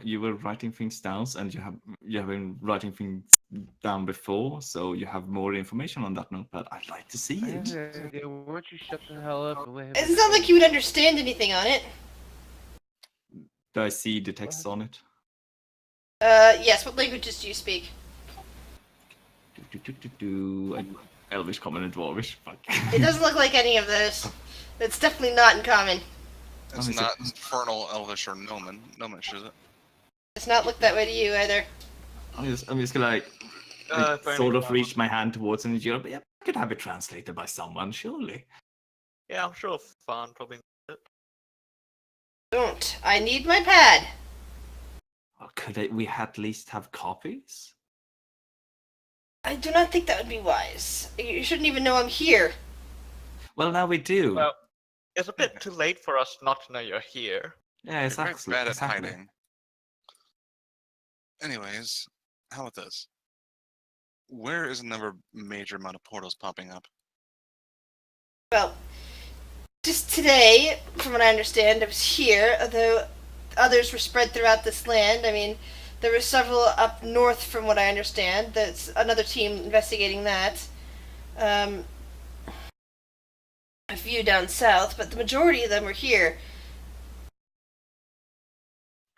You were writing things down, and you have been writing things down before, so you have more information on that notepad. I'd like to see I have it. an idea. Why don't you shut the hell up and let him It's not like you would understand anything on it. Do I see the text on it? Yes, what languages do you speak? Elvish, Common, and Dwarvish. Fuck. It doesn't look like any of those. It's definitely not in common. it's is it- not Infernal, Elvish, or Gnomish, is it? It's not look that way to you either. I'm just gonna like sort of reach my hand towards it, and you're like, yeah, I could have it translated by someone, surely. Yeah, I'm sure Fawn probably knows it. Don't. I need my pad. Or could we at least have copies? I do not think that would be wise. You shouldn't even know I'm here. Well, now we do. Well, it's a bit too late for us not to know you're here. yeah, You're it's very actually bad at exactly. hiding. Anyways, how about this? Where is another major amount of portals popping up? Well, just today, from what I understand, I was here, although others were spread throughout this land. I mean, there were several up north, from what I understand. That's another team investigating that. A few down south, but the majority of them were here.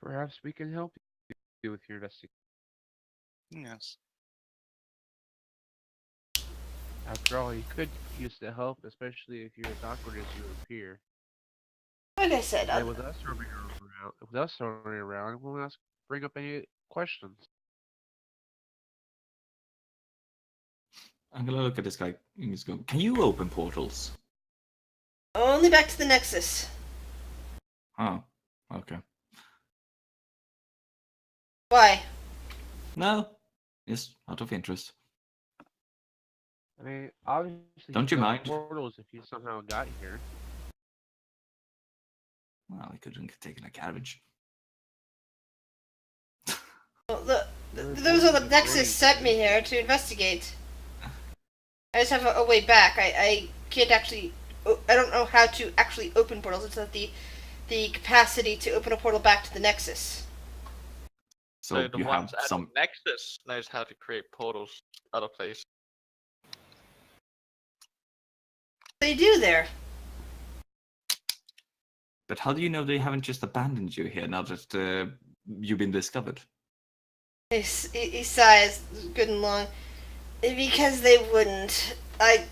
Perhaps we can help you with your investigation. Yes. After all, you could use the help, especially if you're as awkward as you appear. Like I said, And with us roaming around, we'll bring up any questions. I'm gonna look at this guy and he's going, can you open portals? only back to the Nexus. Oh, okay. Why? No, just out of interest. I mean, obviously, Don't you could mind? open portals if you somehow got here. Well, I couldn't have taken a cabbage. Well, those are the Nexus sent me here to investigate. I just have a way back. I can't actually. I don't know how to actually open portals. It's not the capacity to open a portal back to the Nexus. So the you ones have at some. Nexus knows how to create portals other places. They do there. But how do you know they haven't just abandoned you here now that you've been discovered? He sighs good and long. Because they wouldn't. I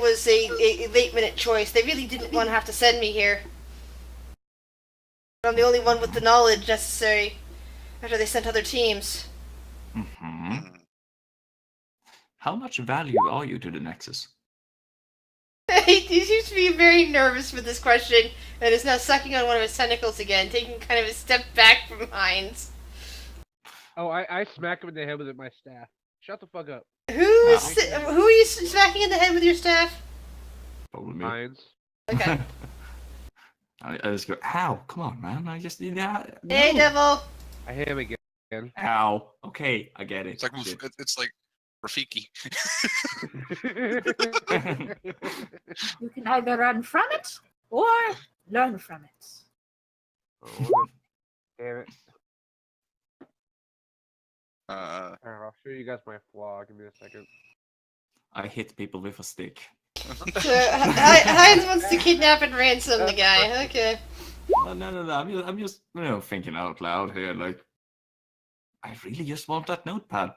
was a late minute choice. They really didn't want to have to send me here. I'm the only one with the knowledge necessary after they sent other teams. Mm-hmm. Hmm. How much value are you to the Nexus? He seems to be very nervous with this question and is now sucking on one of his tentacles again, taking kind of a step back from Heinz. Oh, I smack him in the head with my staff. Shut the fuck up. Who are you smacking in the head with your staff? Probably me. Hines. Okay. I just go, ow, come on, man. I just need that. Hey, devil. I hit him again. Ow. Okay, I get it. It's like Shit. it's like Rafiki. You can either run from it or learn from it. Oh, damn it. Uh, Alright, I'll show you guys my flaw. Give me a second. I hit people with a stick. So, Hines wants to kidnap and ransom the guy. Okay. No. I'm just thinking out loud here. Like, I really just want that notepad.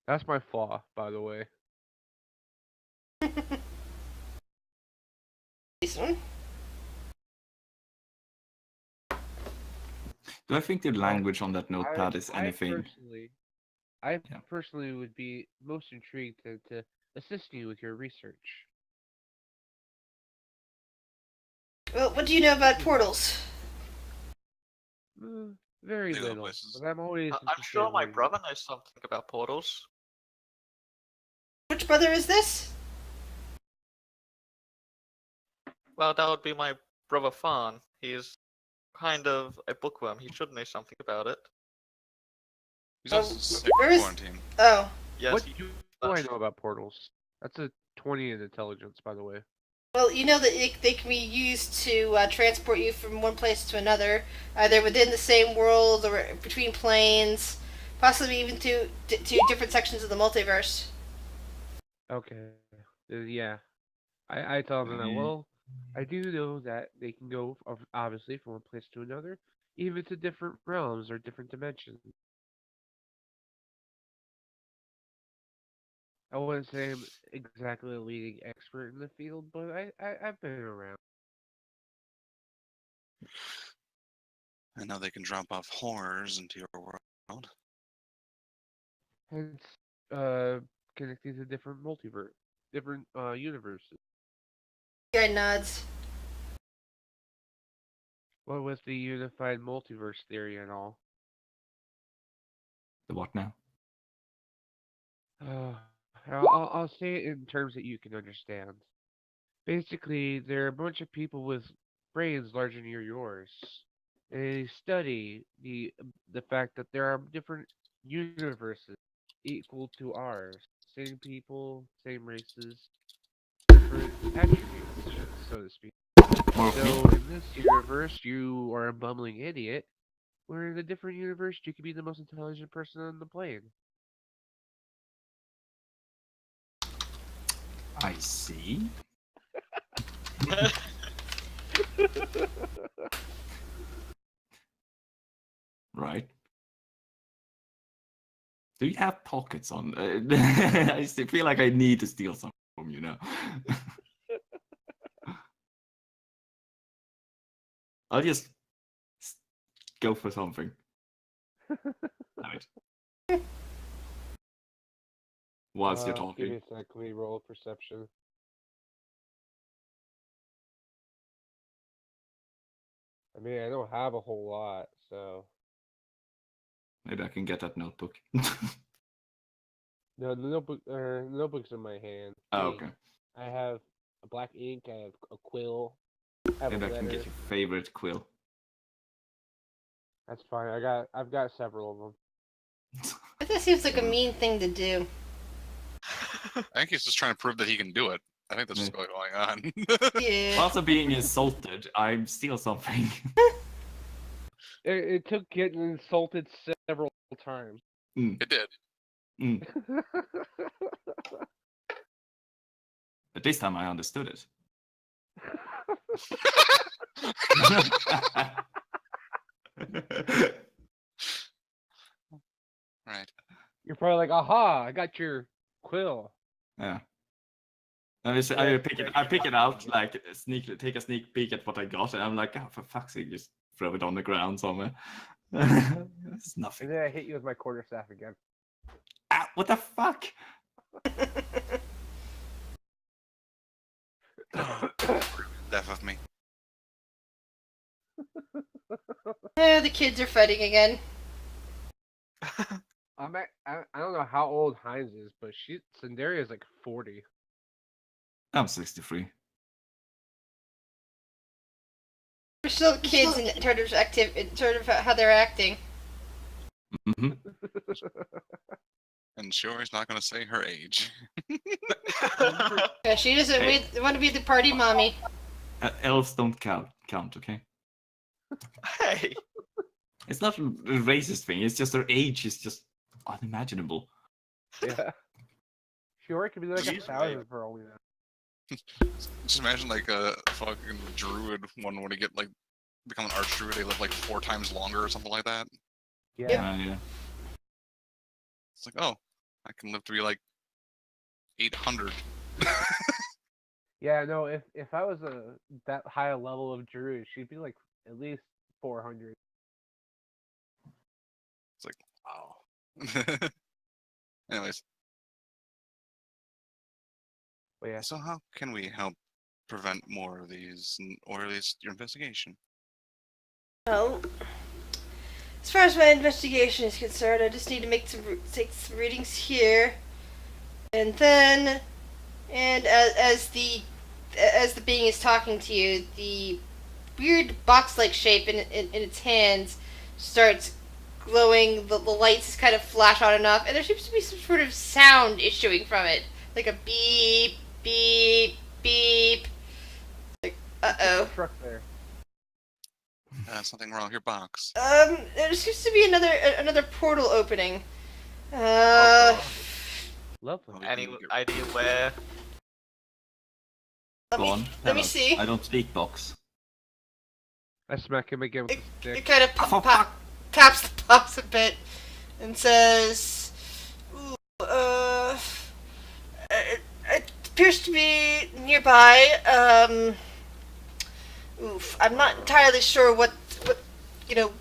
That's my flaw, by the way. This one. Do I think the language on that notepad is anything? I Yeah. personally would be most intrigued to assist you with your research. Well, what do you know about portals? Very They go little, places. but I'm always. I'm interested sure in my learning. brother knows something about portals. Which brother is this? Well, that would be my brother Fawn. He's kind of a bookworm. He should know something about it. he's also sick where in is- quarantine. Oh. Yes, What he do I know about portals? That's a 20 in intelligence, by the way. Well, you know that they can be used to transport you from one place to another, either within the same world or between planes, possibly even to different sections of the multiverse. Okay. Yeah. I tell them that, well, I do know that they can go, obviously, from one place to another, even to different realms or different dimensions. I wouldn't say I'm exactly a leading expert in the field, but I've been around. I know they can drop off horrors into your world. Hence, connecting to different different universes. Guy nods. What with the unified multiverse theory and all. The what now? I'll say it in terms that you can understand. Basically, there are a bunch of people with brains larger than yours. They study the fact that there are different universes equal to ours. Same people, same races, different attributes, so to speak. More So of me? in this universe, you are a bumbling idiot. Where in a different universe, you could be the most intelligent person on the plane. I see. Right. Do you have pockets on? I still feel like I need to steal some from you now. I'll just go for something. Right. Whilst you're Give talking. me a sec. Let me roll perception. I mean, I don't have a whole lot, so. Maybe I can get that notebook. No, the notebook's in my hand. Oh, See, okay. I have a black ink. I have a quill. I have Maybe a I can letter. get your favorite quill. That's fine. I've got several of them. That seems like a mean thing to do. I think he's just trying to prove that he can do it. I think that's just what's going on. Yeah. Also being insulted, I'm steal something. It took getting insulted several times. It did. But this time I understood it. Right. You're probably like, aha, I got your quill. Yeah. I pick it out, like take a sneak peek at what I got, and I'm like, oh, for fuck's sake, just throw it on the ground somewhere. It's nothing. And then I hit you with my quarterstaff again. Ah, what the fuck? Death of me. The kids are fighting again. I don't know how old Heinz is, but Cinderia is like 40. I'm 63. We're still kids in terms of in terms of how they're acting. Hmm. And Shiori's not gonna say her age. Yeah, she doesn't want to be the party mommy. Elves don't count, okay? Hey, It's not a racist thing. It's just their age is just unimaginable. Yeah. Shiori could be like She's 1,000 for all we know. Just imagine like a fucking druid one when they get like become an archdruid, they live like 4 times longer or something like that. Yeah. Yeah. It's like, oh, I can live to be like 800. Yeah, no, if I was that high a level of druid, she'd be like at least 400. It's like, wow. Anyways, But yeah. so how can we help prevent more of these, or at least your investigation? Well, as far as my investigation is concerned, I just need to take some readings here, and then, and as the being is talking to you, the weird box-like shape in its hands starts glowing. The lights kind of flash on and off, and there seems to be some sort of sound issuing from it, like a beep, beep, beep. Like, uh-oh. Truck there. Something wrong with your box. There seems to be another portal opening. Oh, Lovely. Oh, we any can get- idea where? let Go me on. let tell me us. see. I don't speak box. I smack him again with It, the it stick. kind of Oh, fuck. taps the box a bit and says, "Ooh, it appears to be nearby. I'm not entirely sure what you know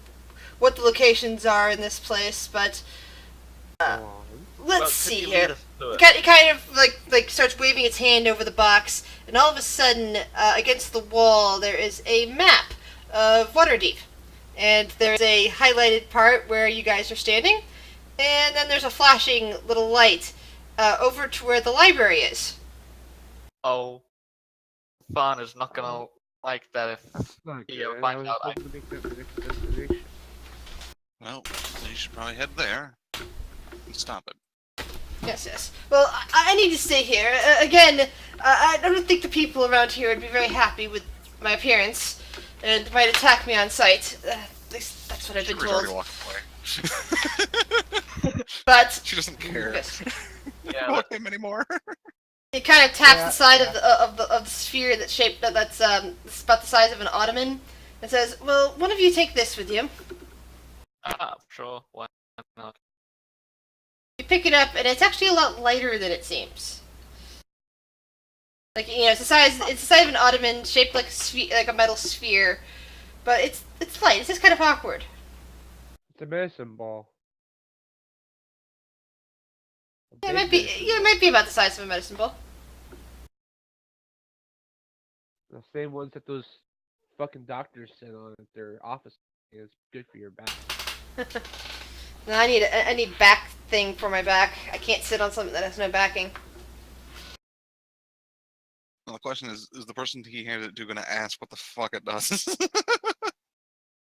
what the locations are in this place, but Go on. let's Well, see could you here." lead us to it? It kind of like starts waving its hand over the box, and all of a sudden, against the wall, there is a map of Waterdeep, and there's a highlighted part where you guys are standing, and then there's a flashing little light over to where the library is. Oh, Fawn is not gonna like that if That's not he good. I finds was out. hoping to make that my next destination. Well, then you should probably head there and stop it. Yes. Well, I need to stay here. Again, I don't think the people around here would be very happy with my appearance, and might attack me on sight. At least that's what I've been Shiori's already told. walked away. But She doesn't care yes. Yeah, about him anymore. It kind of taps Yeah, the side yeah. of the sphere that's shaped that's about the size of an ottoman, and says, "Well, one of you take this with you." sure, why not? You pick it up, and it's actually a lot lighter than it seems. Like, it's the size of an ottoman, shaped like like a metal sphere, but it's light. It's just kind of awkward. It's a medicine ball. A Yeah, it big might be medicine yeah, it ball. might be about the size of a medicine ball. The same ones that those fucking doctors sit on at their office. It's good for your back. No, I need back thing for my back. I can't sit on something that has no backing. Well, the question is the person he handed it to gonna ask what the fuck it does?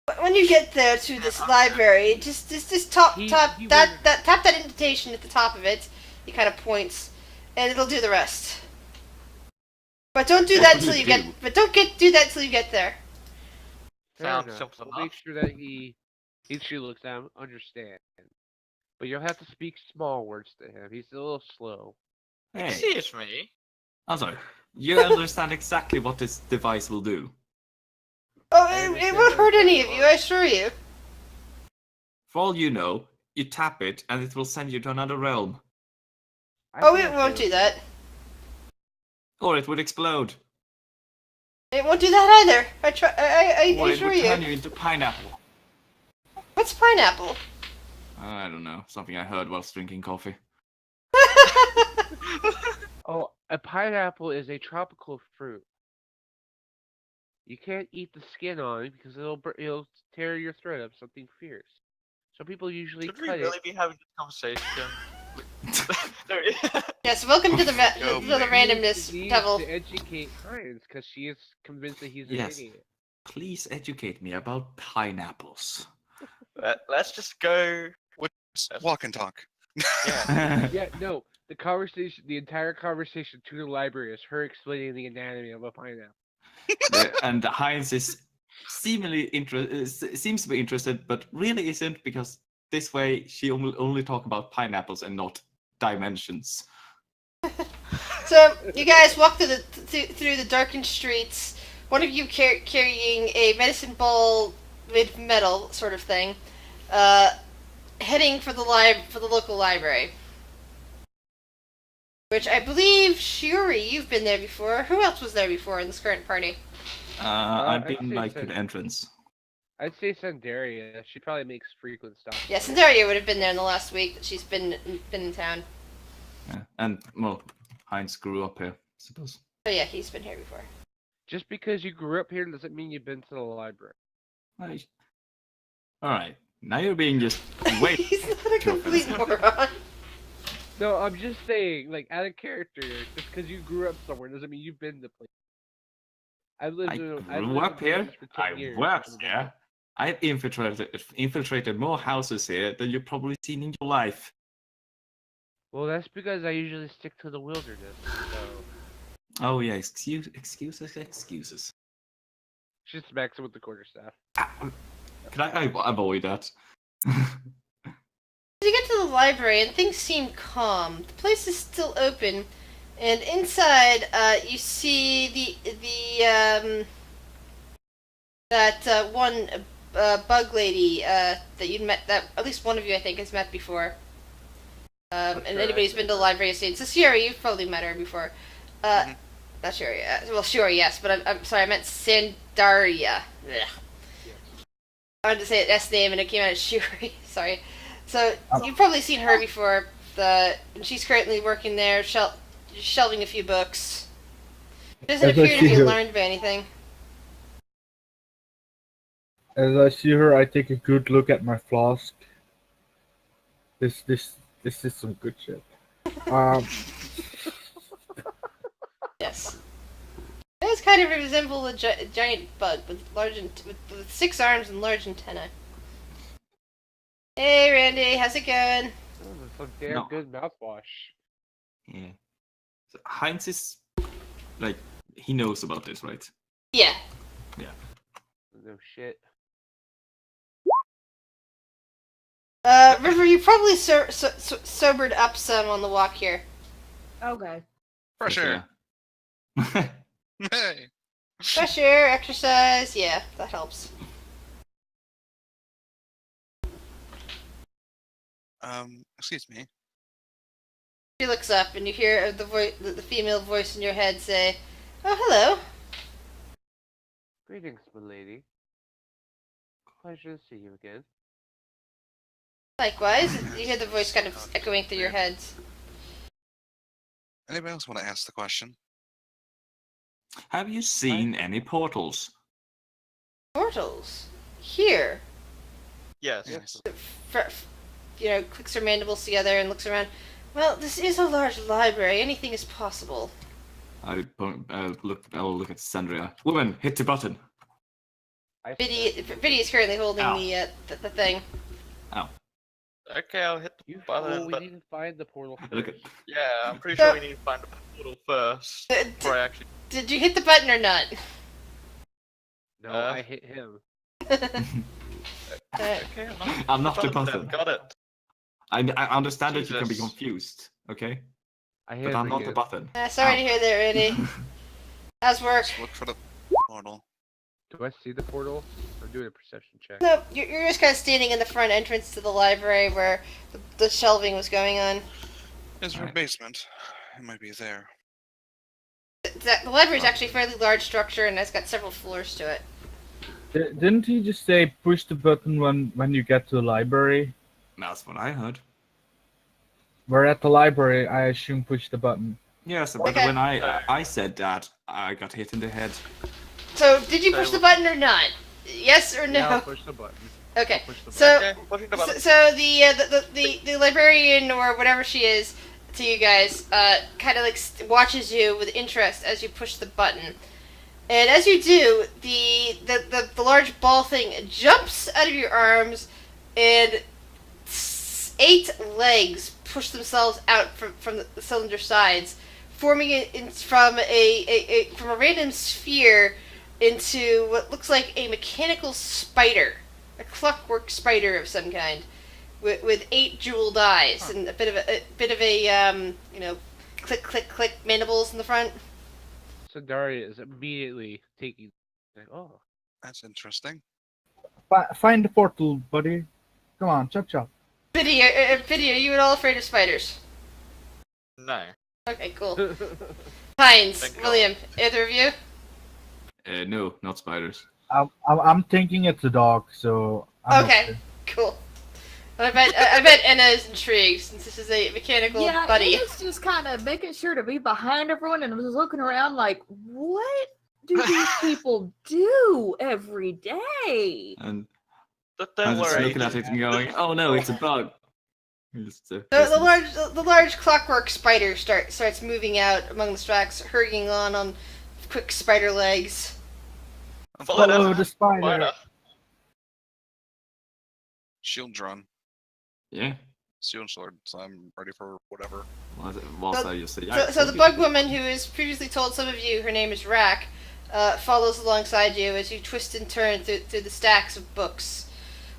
But when you get there to this library, just tap He that indentation at the top of it. He kind of points, and it'll do the rest. But don't do What that will till it you do? get. But don't do that till you get there. Fair Sounds enough. simple We'll make enough. sure that she looks at him, understand. But you'll have to speak small words to him. He's a little slow. Hey, Excuse me. I'm sorry. You understand exactly what this device will do. Oh, I it understand won't that hurt any of very you, I assure you. For all you know, you tap it and it will send you to another realm. I'd Oh, be it okay won't with do that. Or it would explode. It won't do that either. I Or it assure would turn you. you into pineapple. What's pineapple? I don't know. Something I heard whilst drinking coffee. Oh, a pineapple is a tropical fruit. You can't eat the skin on it because it'll tear your throat up. Something fierce. So people usually Should we cut really it. be having this conversation? Yes, welcome to the Go, to the please. randomness, Needs Devil. to educate Heinz because she is convinced that he's an Yes. idiot. Please educate me about pineapples. Let's just go. Walk and talk. Yeah. Yeah, no. The conversation, the entire conversation to the library is her explaining the anatomy of a pineapple. And Heinz is seems to be interested, but really isn't, because this way she will only talk about pineapples and not dimensions. So you guys walk through the darkened streets. One of you carrying a medicine ball made of metal, sort of thing, heading for the local library. Which I believe, Shuri, you've been there before. Who else was there before in this current party? I've I'd been say like so. to the entrance. I'd say Sandaria. She probably makes frequent stops. Yeah, there. Cinderia would have been there in the last week that she's been in town. Yeah. And well, Heinz grew up here, I suppose. So yeah, he's been here before. Just because you grew up here doesn't mean you've been to the library. All right, now you're being just way. He's not a complete moron. No, I'm just saying, like, out of character, just because you grew up somewhere doesn't mean you've been to places. I've lived I in I've grew lived up in here. places for 10 I years. worked here. I've infiltrated more houses here than you've probably seen in your life. Well, that's because I usually stick to the wilderness. So Oh yeah, excuses. she smacks him with the quarterstaff. Can I avoid that? You get to the library and things seem calm. The place is still open, and inside you see that one bug lady that you'd met, that at least one of you I think has met before. And sure, anybody who's been to the library has seen. So Shuri, you've probably met her before. Not Shuri. Well, Shuri, yes, but I'm sorry, I meant Sandaria. Ugh. I wanted to say an S name and it came out as Shuri. Sorry. So you've probably seen her before. And she's currently working there, shelving a few books. Doesn't As I appear to see be her- alarmed by anything. As I see her, I take a good look at my flask. This is some good shit. Yes. It does kind of resemble a giant bug with with 6 arms and large antennae. Hey Randy, how's it going? Oh, that's some damn No. good mouthwash. Yeah. So Heinz is like, he knows about this, right? Yeah. No shit. River, you probably sobered up some on the walk here. Okay. Fresh air. Yeah. Hey. Fresh air, exercise, yeah, that helps. Excuse me. She looks up and you hear the female voice in your head say, "Oh, hello." Greetings, milady. Pleasure to see you again. Likewise, you hear the voice kind of echoing through your heads. Anybody else want to ask the question? Have you seen any portals? Portals here. Yes. Yes. Clicks her mandibles together and looks around. Well, this is a large library. Anything is possible. I'll look at Sandria. Woman, hit the button. Biddy is currently holding Ow. the thing. Okay, I'll hit the You button. fool, we But need to find the portal Look at. first. yeah, I'm pretty sure we need to find the portal first before I actually. Did you hit the button or not? No, Uh, I hit him. Okay, I'm not the then. button. Got it. I understand that you can be Jesus. confused, okay? I hit But him I'm not the again. button. Sorry to hear that, Randy. How's work? Let's look for the portal. Do I see the portal? I'm doing a perception check. No, you're just kind of standing in the front entrance to the library where the shelving was going on. Is there a Alright. basement? It might be there. The library is actually a fairly large structure and has got several floors to it. Didn't he just say push the button when you get to the library? That's what I heard. We're at the library. I assume push the button. Yes, but Okay. when I said that, I got hit in the head. So, did you push the button or not? Yes or Yeah, I'll no? push the button. Okay. Push them So, back. Okay, pushing the so, button. so the librarian or whatever she is to you guys, kind of like watches you with interest as you push the button. And as you do, the large ball thing jumps out of your arms, and 8 legs push themselves out from the cylinder sides, forming it from from a random sphere into what looks like a mechanical spider, a clockwork spider of some kind, with 8 jeweled eyes and a bit of a click click click mandibles in the front. So Daria is immediately taking. Like, oh, That's interesting. Find the portal, buddy. Come on, chop chop. Video, are you at all afraid of spiders? No. Okay, cool. Heinz, Thank God. William, either of you? No, not spiders. I'm thinking it's a dog, so I'm Okay, okay. cool. I bet Enna is intrigued since this is a mechanical Yeah, buddy. Anna's just kind of making sure to be behind everyone and was looking around like, what do these people do every day? And Don't I'm just worry. looking at it and going, "Oh no, it's a bug." Just, The large clockwork spider starts moving out among the tracks, hurrying on quick spider legs. Follow the spider. Spider. Shield drawn. Yeah. Shield sword. So I'm ready for whatever. Whilst I just say, So the bug woman, who has previously told some of you her name is Rack, follows alongside you as you twist and turn through the stacks of books,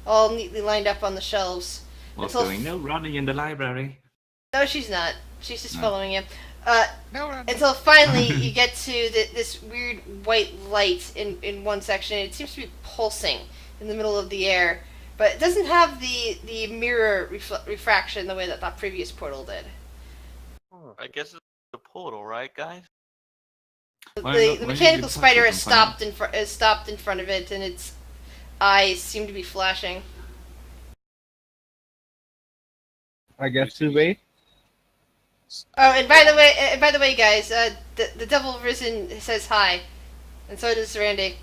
all neatly lined up on the shelves. What's Until going? No running in the library. No, she's not. She's just No. following you. No, run. Until finally you get to this weird white light in one section. It seems to be pulsing in the middle of the air, but it doesn't have the mirror refraction the way that previous portal did. I guess it's the portal, right, guys? The mechanical spider has stopped in front of it, and its eyes seem to be flashing. I guess to wait. Oh, and by the way, guys, the Devil Risen says hi, and so does Randy.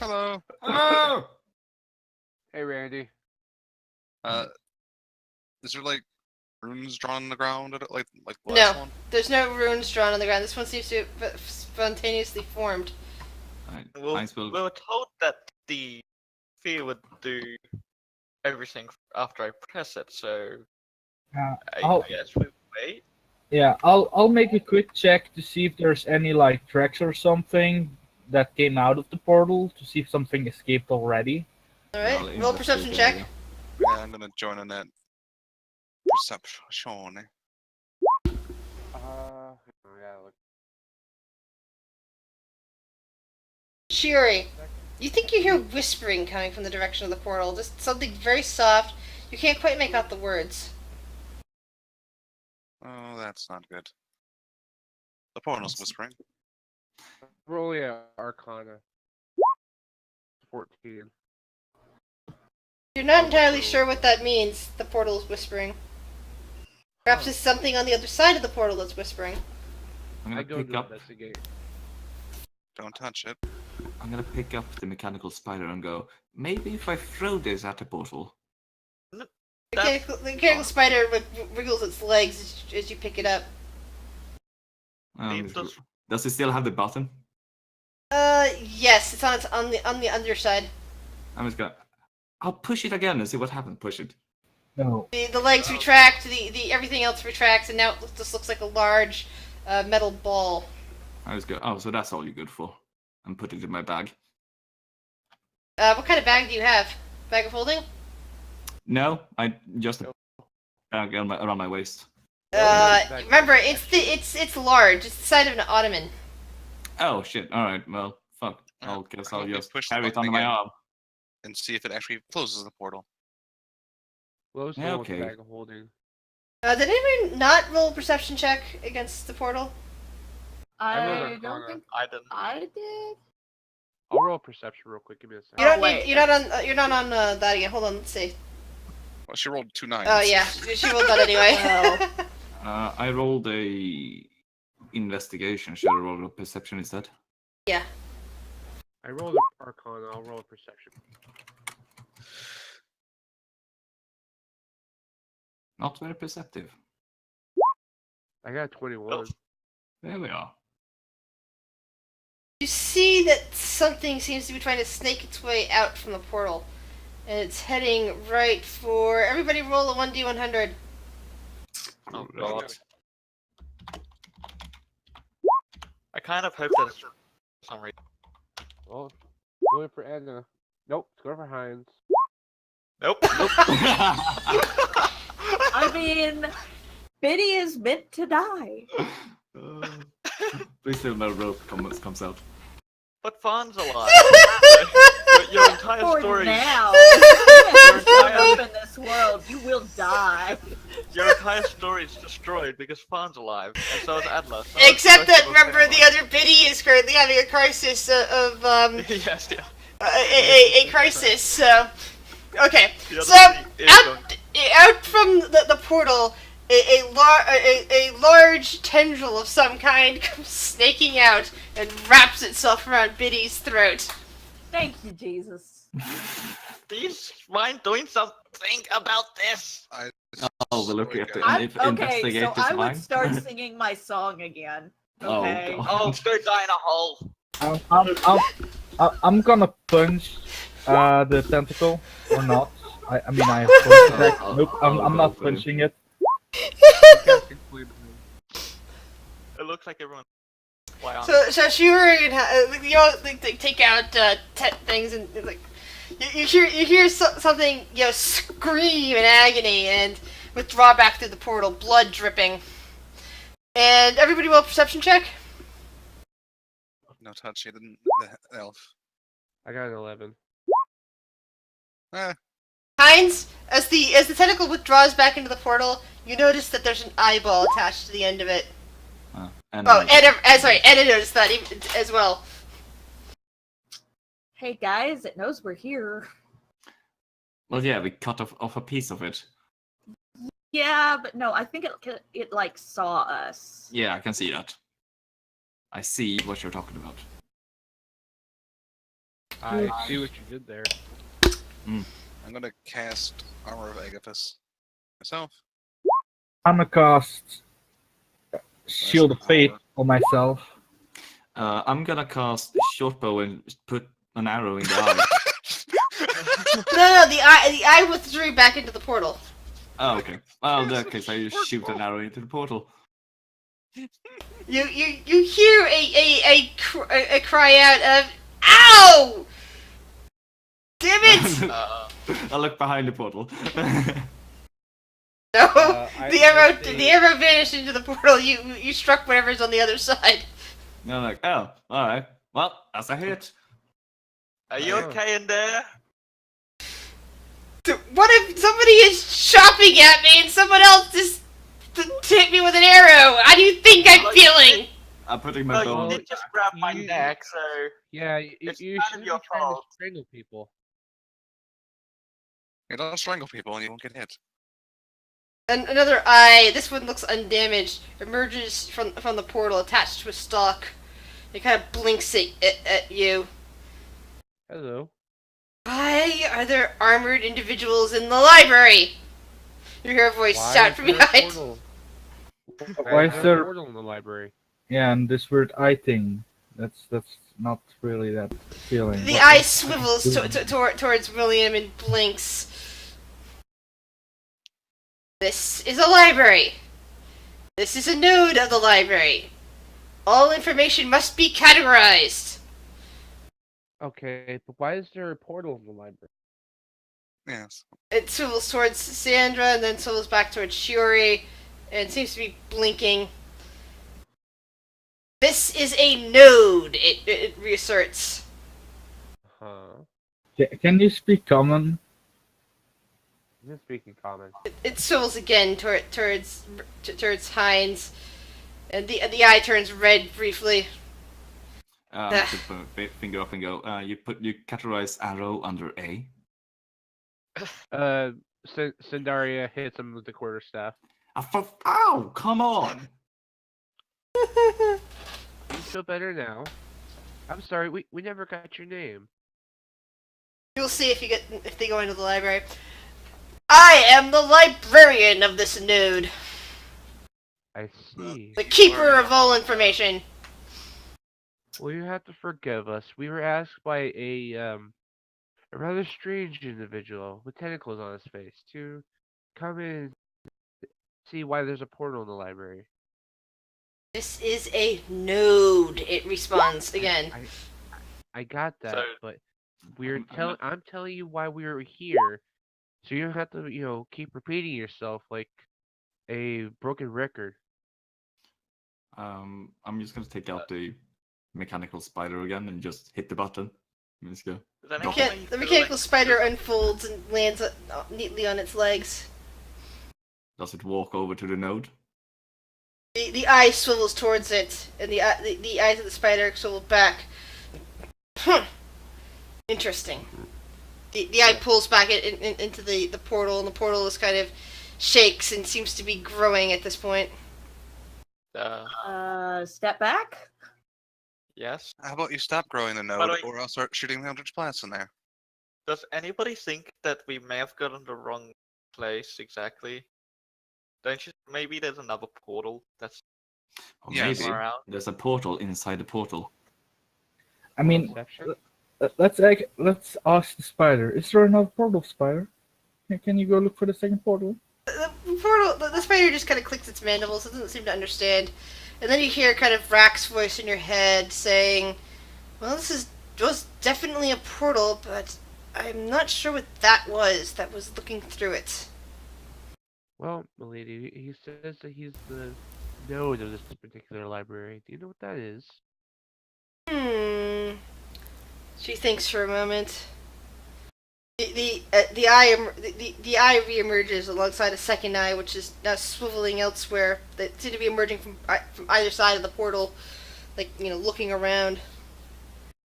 Hello. Hello. hey Randy. Is there like runes drawn on the ground like the No. last one? There's no runes drawn on the ground. This one seems to have spontaneously formed. We were told that the sphere would do everything after I press it, so I guess we wait. Yeah, I'll make a quick check to see if there's any like tracks or something that came out of the portal to see if something escaped already. All right, roll perception check. Yeah, I'm gonna join on that perception. Yeah, look. Shiri, you think you hear whispering coming from the direction of the portal? Just something very soft. You can't quite make out the words. Oh, that's not good. The portal's whispering. Roll Arcana. 14. You're not entirely sure what that means. The portal is whispering. Perhaps it's something on the other side of the portal that's whispering. I'm I gonna go pick to up. investigate. Don't touch it. I'm gonna pick up the mechanical spider and go. Maybe if I throw this at the portal. The mechanical spider wriggles its legs as you pick it up. Does it still have the button? Yes, it's on the underside. I'm just gonna. I'll push it again and see what happens. Push it. No. The legs retract, the everything else retracts, and now it just looks like a large metal ball. I just go. Oh, so that's all you're good for. And put it in my bag. What kind of bag do you have? Bag of holding? No, I just a bag around my waist. Remember, it's large. It's the size of an ottoman. Oh shit! All right. Well, fuck. I'll guess I'll just carry it under my arm. And see if it actually closes the portal. Lowest Yeah, roll okay. with bag of holding. Did anyone not roll a perception check against the portal? I rolled I Arcana. don't think I didn't. I did. I'll roll perception real quick. Give me a second. You don't wait. need. You're not on that again. Hold on. Let's see. Well, she rolled 2 9s. Oh yeah, she rolled that anyway. Oh. I rolled a investigation. Should I roll a perception instead? Yeah. I rolled a Arcana. I'll roll a perception. Not very perceptive. I got 21. There we are. You see that something seems to be trying to snake its way out from the portal. And it's heading right for... Everybody roll a 1d100. Oh god. I kind of hope that it's for some reason. Oh, going for Edna. Nope, it's going for Heinz. Nope. I mean, Biddy is meant to die. Please tell no rope comes out. But Fawn's alive. Your entire For story. now, you have shown up in this world, you will die. Your entire story is destroyed because Fawn's alive, and so is Adler. So Except that, both remember, alive. the other Biddy is currently having a crisis of Yes, yeah. a crisis, so... Okay, The other so, Biddy is going out from the portal, a large tendril of some kind comes snaking out and wraps itself around Biddy's throat. Thank you, Jesus. Please mind doing something about this. Oh, we're looking at the Okay, so investigate I this would mine. start singing my song again. Oh, Okay. God. Oh, go die in a hole. I'm gonna punch the tentacle or not. I mean I have punch attack. Nope, I'm not punching it. Casting Flame. It looks like everyone. Why on? So Shuri and you all take out things and like you hear something scream in agony and withdraw back through the portal, blood dripping. And everybody roll a perception check. No touch, the elf. I got an 11. Heinz, as the tentacle withdraws back into the portal, you notice that there's an eyeball attached to the end of it. And Edna noticed that as well. Hey guys, it knows we're here. well, yeah, we cut off a piece of it. Yeah, but no, I think it like saw us. Yeah, I can see that. I see what you're talking about. I see what you did there. I'm gonna cast Armor of Agathis myself. I'm gonna cast Shield of Fate on myself. I'm gonna cast Shortbow and put an arrow in the eye. No, the eye withdrew back into the portal. Oh, okay. Well, in that case, I just shoot an arrow into the portal. You hear a cry out of "Ow! Damn it!" I look behind the portal. No, I the arrow vanished into the portal. You struck whatever's on the other side. And I'm like, oh, alright. Well, that's a hit. Are you okay in there? What if somebody is chopping at me and someone else just hit me with an arrow? How do you think I'm feeling? I'm putting my bow No, on you the did just grab my you- neck, so Yeah, you It's shouldn't kind of be your trying to fault. strangle people. You don't strangle people and you won't get hit. And another eye, this one looks undamaged, emerges from the portal attached to a stalk. It kind of blinks at you. Hello. Why are there armored individuals in the library? You hear a voice Why shout is from there a behind. portal? Why is there- a portal in the library? Yeah, and this weird eye thing. That's not really that feeling. The What- eye swivels towards William and blinks. This is a library. This is a node of the library. All information must be categorized. Okay, but why is there a portal in the library? Yes. It swivels towards Sandra and then swivels back towards Shiori and seems to be blinking. This is a node, it reasserts. Huh. Can you speak common? Just speaking common. It swivels again towards Heinz, and the eye turns red briefly. I put my finger up and go, you categorize arrow under A. Cindaria hits him with the quarterstaff. Ow, come on! You feel better now? I'm sorry, we never got your name. You'll see if they go into the library. I am the librarian of this node, I see. the keeper of all information. Well, you have to forgive us. We were asked by a rather strange individual with tentacles on his face to come in and see why there's a portal in the library. This is a node, it responds again. I got that, So- but we're I'm telling. not- I'm telling you why we were here, so you don't have to, keep repeating yourself like a broken record. I'm just gonna take out the mechanical spider again and just hit the button. Let's go. Does The anybody feel mechanical like- spider unfolds and lands neatly on its legs. Does it walk over to the node? The eye swivels towards it, and the eyes of the spider swivel back. Interesting. The eye pulls back into the portal, and the portal is kind of shakes and seems to be growing at this point. Step back. Yes. How about you stop growing the By node, the way- or I'll start shooting the Eldritch Blasts in there. Does anybody think that we may have gotten the wrong place exactly? Don't you? Maybe there's another portal that's Or Yes. maybe somewhere out. there's a portal inside the portal. I mean, Perception? let's ask the spider. Is there another portal, spider? Can you go look for the second portal? The spider just kind of clicks its mandibles, doesn't seem to understand. And then you hear kind of Rack's voice in your head saying, well, was definitely a portal, but I'm not sure what that was looking through it. Well, milady, he says that he's the node of this particular library. Do you know what that is? She thinks for a moment. The eye reemerges alongside a second eye, which is now swiveling elsewhere. That seem to be emerging from either side of the portal, like looking around.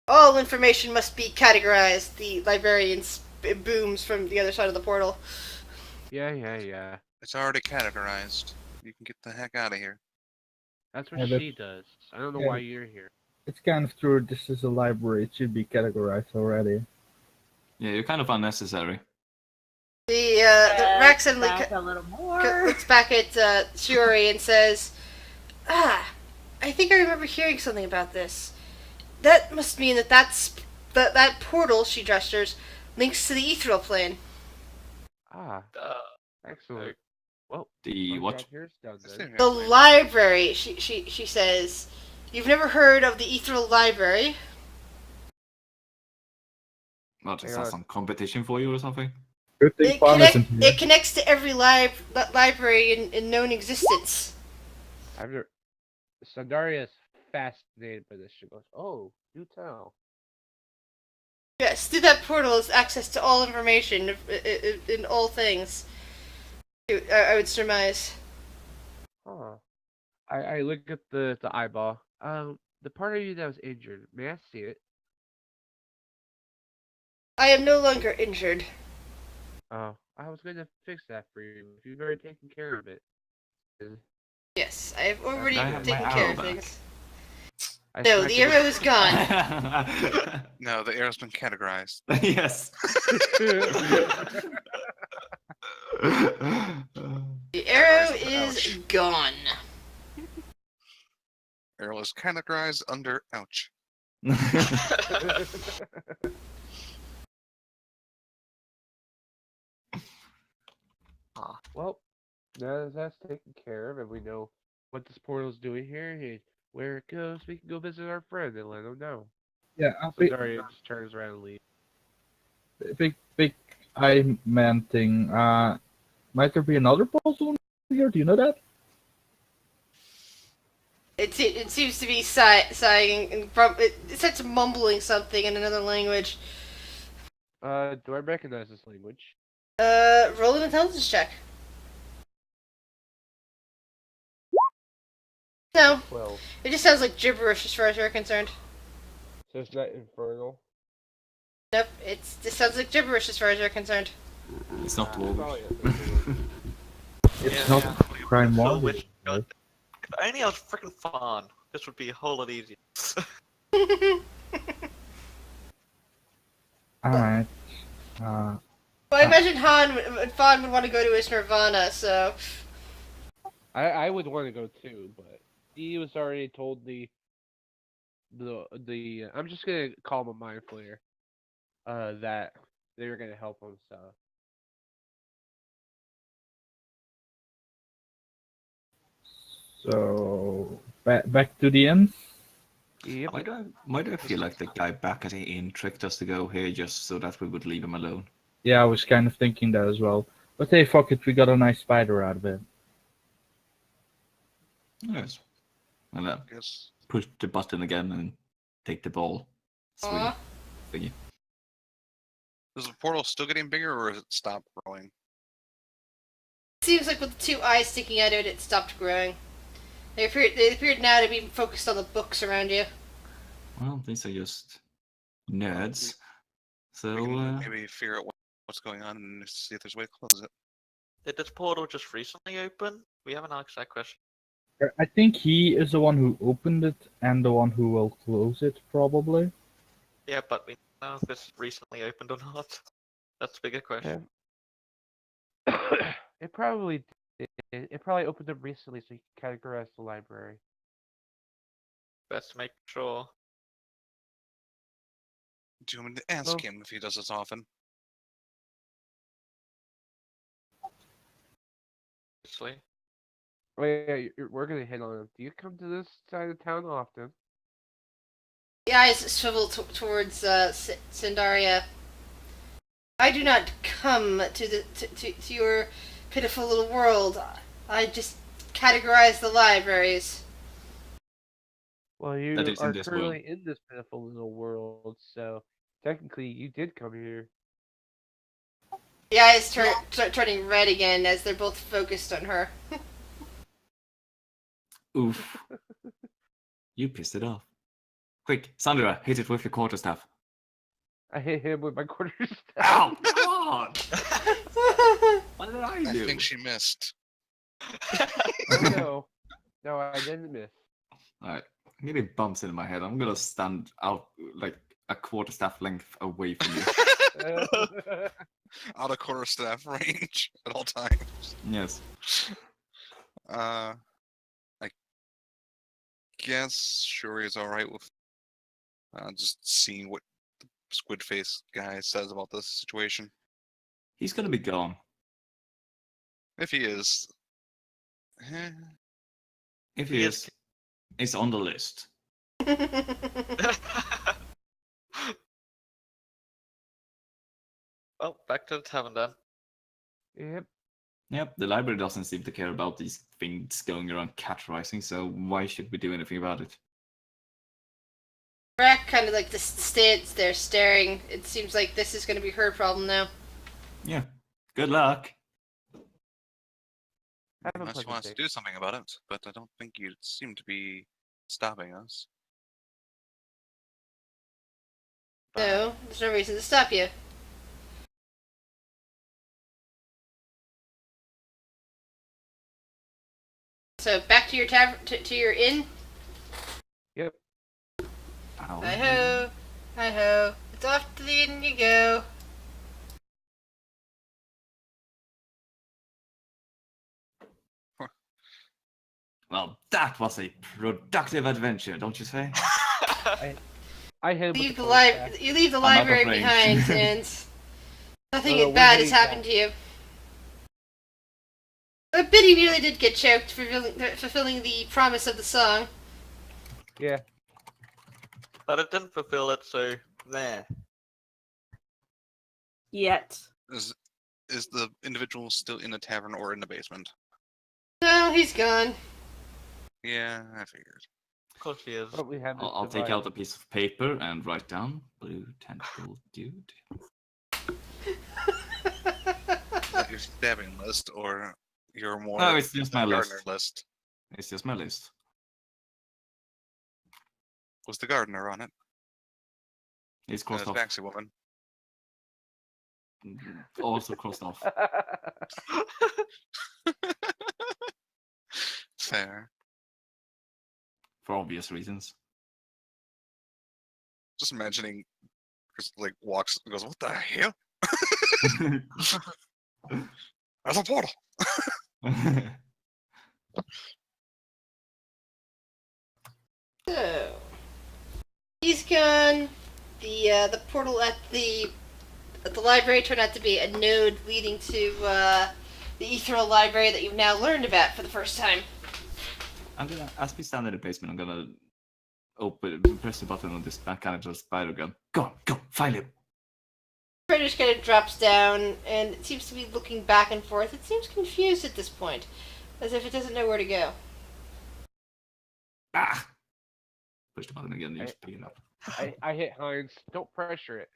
All information must be categorized. The librarian booms from the other side of the portal. Yeah. It's already categorized. You can get the heck out of here. That's what Yeah, but- she does. I don't know Yeah, why but- you're here. It's kind of true. This is a library. It should be categorized already. Yeah, you're kind of unnecessary. The Rack suddenly Back a little more. looks back at Shiori and says, I think I remember hearing something about this. That must mean that portal," she gestures, "links to the ethereal plane." Ah, excellent. Well, The our what? job here's done That's then. The interesting. library, she says. "You've never heard of the ethereal library?" What, is Hang that on. some competition for you or something? Good thing Fawn isn't here. It connects to every library in known existence. I've never. Sandaria is fascinated by this. She goes, "Oh, do tell." Yes, through that portal is access to all information in all things. I would surmise. Huh. I look at the eyeball. The part of you that was injured. May I see it? I am no longer injured. Oh, I was gonna fix that for you. If you've already taken care of it. Yes, I have already I have taken my care arrow of back. things. I No, smacked the it- arrow is gone. No, the arrow's been categorized. Yes. The arrow is gone. Arrow is categorized under ouch. Well, now that that's taken care of, and we know what this portal's doing here and where it goes, we can go visit our friend and let him know. Yeah, So Daria just turns around and leaves. big eye man thing. Might there be another portal here? Do you know that? It seems to be sighing and it starts mumbling something in another language. Do I recognize this language? Roll an intelligence check. No, 12. it just sounds like gibberish as far as you're concerned. So it's not infernal. Nope, it just sounds like gibberish as far as you're concerned. It's not Probably Dwarvish. a third. It's Yeah, not yeah. crime So mortgage. which- If only I was freaking Fawn, this would be a whole lot easier. Alright. Well, Well, I imagine Fawn would want to go to his Nirvana, so. I would want to go too, but he was already told the I'm just gonna call him a mind flayer. That they were gonna help him. So So back to the end. yep. Why do I feel like the guy back at the inn tricked us to go here just so that we would leave him alone? Yeah, I was kind of thinking that as well. But hey, fuck it, we got a nice spider out of it. Yes. And then Guess. push the button again and take the ball. Aw. Thingy. Is the portal still getting bigger, or has it stopped growing? Seems like with the two eyes sticking out of it, it stopped growing. They appeared now to be focused on the books around you. Well, these are just nerds. So, We can maybe figure out what's going on and see if there's a way to close it. Did this portal just recently open? We haven't asked that question. I think he is the one who opened it and the one who will close it, probably. Yeah, but we don't know if it's recently opened or not. That's the bigger question. It probably did. It probably opened up recently, so you can categorize the library. Best to make sure. Do you want me to ask him if he does this often? Obviously. Oh yeah, we're gonna hit on him. Do you come to this side of town often? The eyes swivel towards Sindaria. I do not come to your pitiful little world. I just categorize the libraries. Well, you That is in are this currently in this pitiful little world, so technically you did come here. The eyes start turning red again as they're both focused on her. oof. You pissed it off. Quick, Sandra, hit it with your quarterstaff. I hit him with my quarterstaff. Ow! Come on! What did I do? I think she missed. No, I didn't miss. Alright, I'm getting bumps in my head. I'm gonna stand out like a quarterstaff length away from you. Out of quarterstaff range at all times. Yes. I guess Shuri is alright with just seeing what the squid face guy says about this situation. He's gonna be gone. If he is. If he is, it's on the list. Well, back to the tavern then. Yep. Yep, the library doesn't seem to care about these things going around categorizing, so why should we do anything about it? Rack kind of like just stands there staring. It seems like this is going to be her problem now. Yeah. Good luck. Have a Unless you pleasant want us day. to do something about it, but I don't think you seem to be stopping us. No, there's no reason to stop you. So back to your tavern, to your inn. Yep. Ow. Hi ho, hi ho. It's off to the inn you go. Well, that was a productive adventure, don't you say? I hit him with Leave the the quarterstaff. You leave the I'm out of library range. behind, and nothing No, we're bad has getting happened to you. Biddy nearly did get choked for fulfilling the promise of the song. Yeah. But it didn't fulfill it, so there. Yet. Is the individual still in the tavern or in the basement? No, he's gone. Yeah, I figured. Of course he is. But we have this I'll take device. out a piece of paper and write down blue tentacle dude. Is that your stabbing list or your more No, it's just my gardener list. list? It's just my list. Was the gardener on it? It's And crossed the off. taxi woman. Also crossed off. Fair. For obvious reasons. Just imagining Chris like walks and goes, "What the hell?" There's a portal. So he's gone. The portal at the library turned out to be a node leading to the ethereal library that you've now learned about for the first time. I'm gonna, as we stand in the basement, I'm gonna press the button on this mechanical spider gun. Go, find him. Spider just kind of drops down, and it seems to be looking back and forth. It seems confused at this point, as if it doesn't know where to go. Ah! Push the button again. You just pick it up. I hit Heinz. Don't pressure it.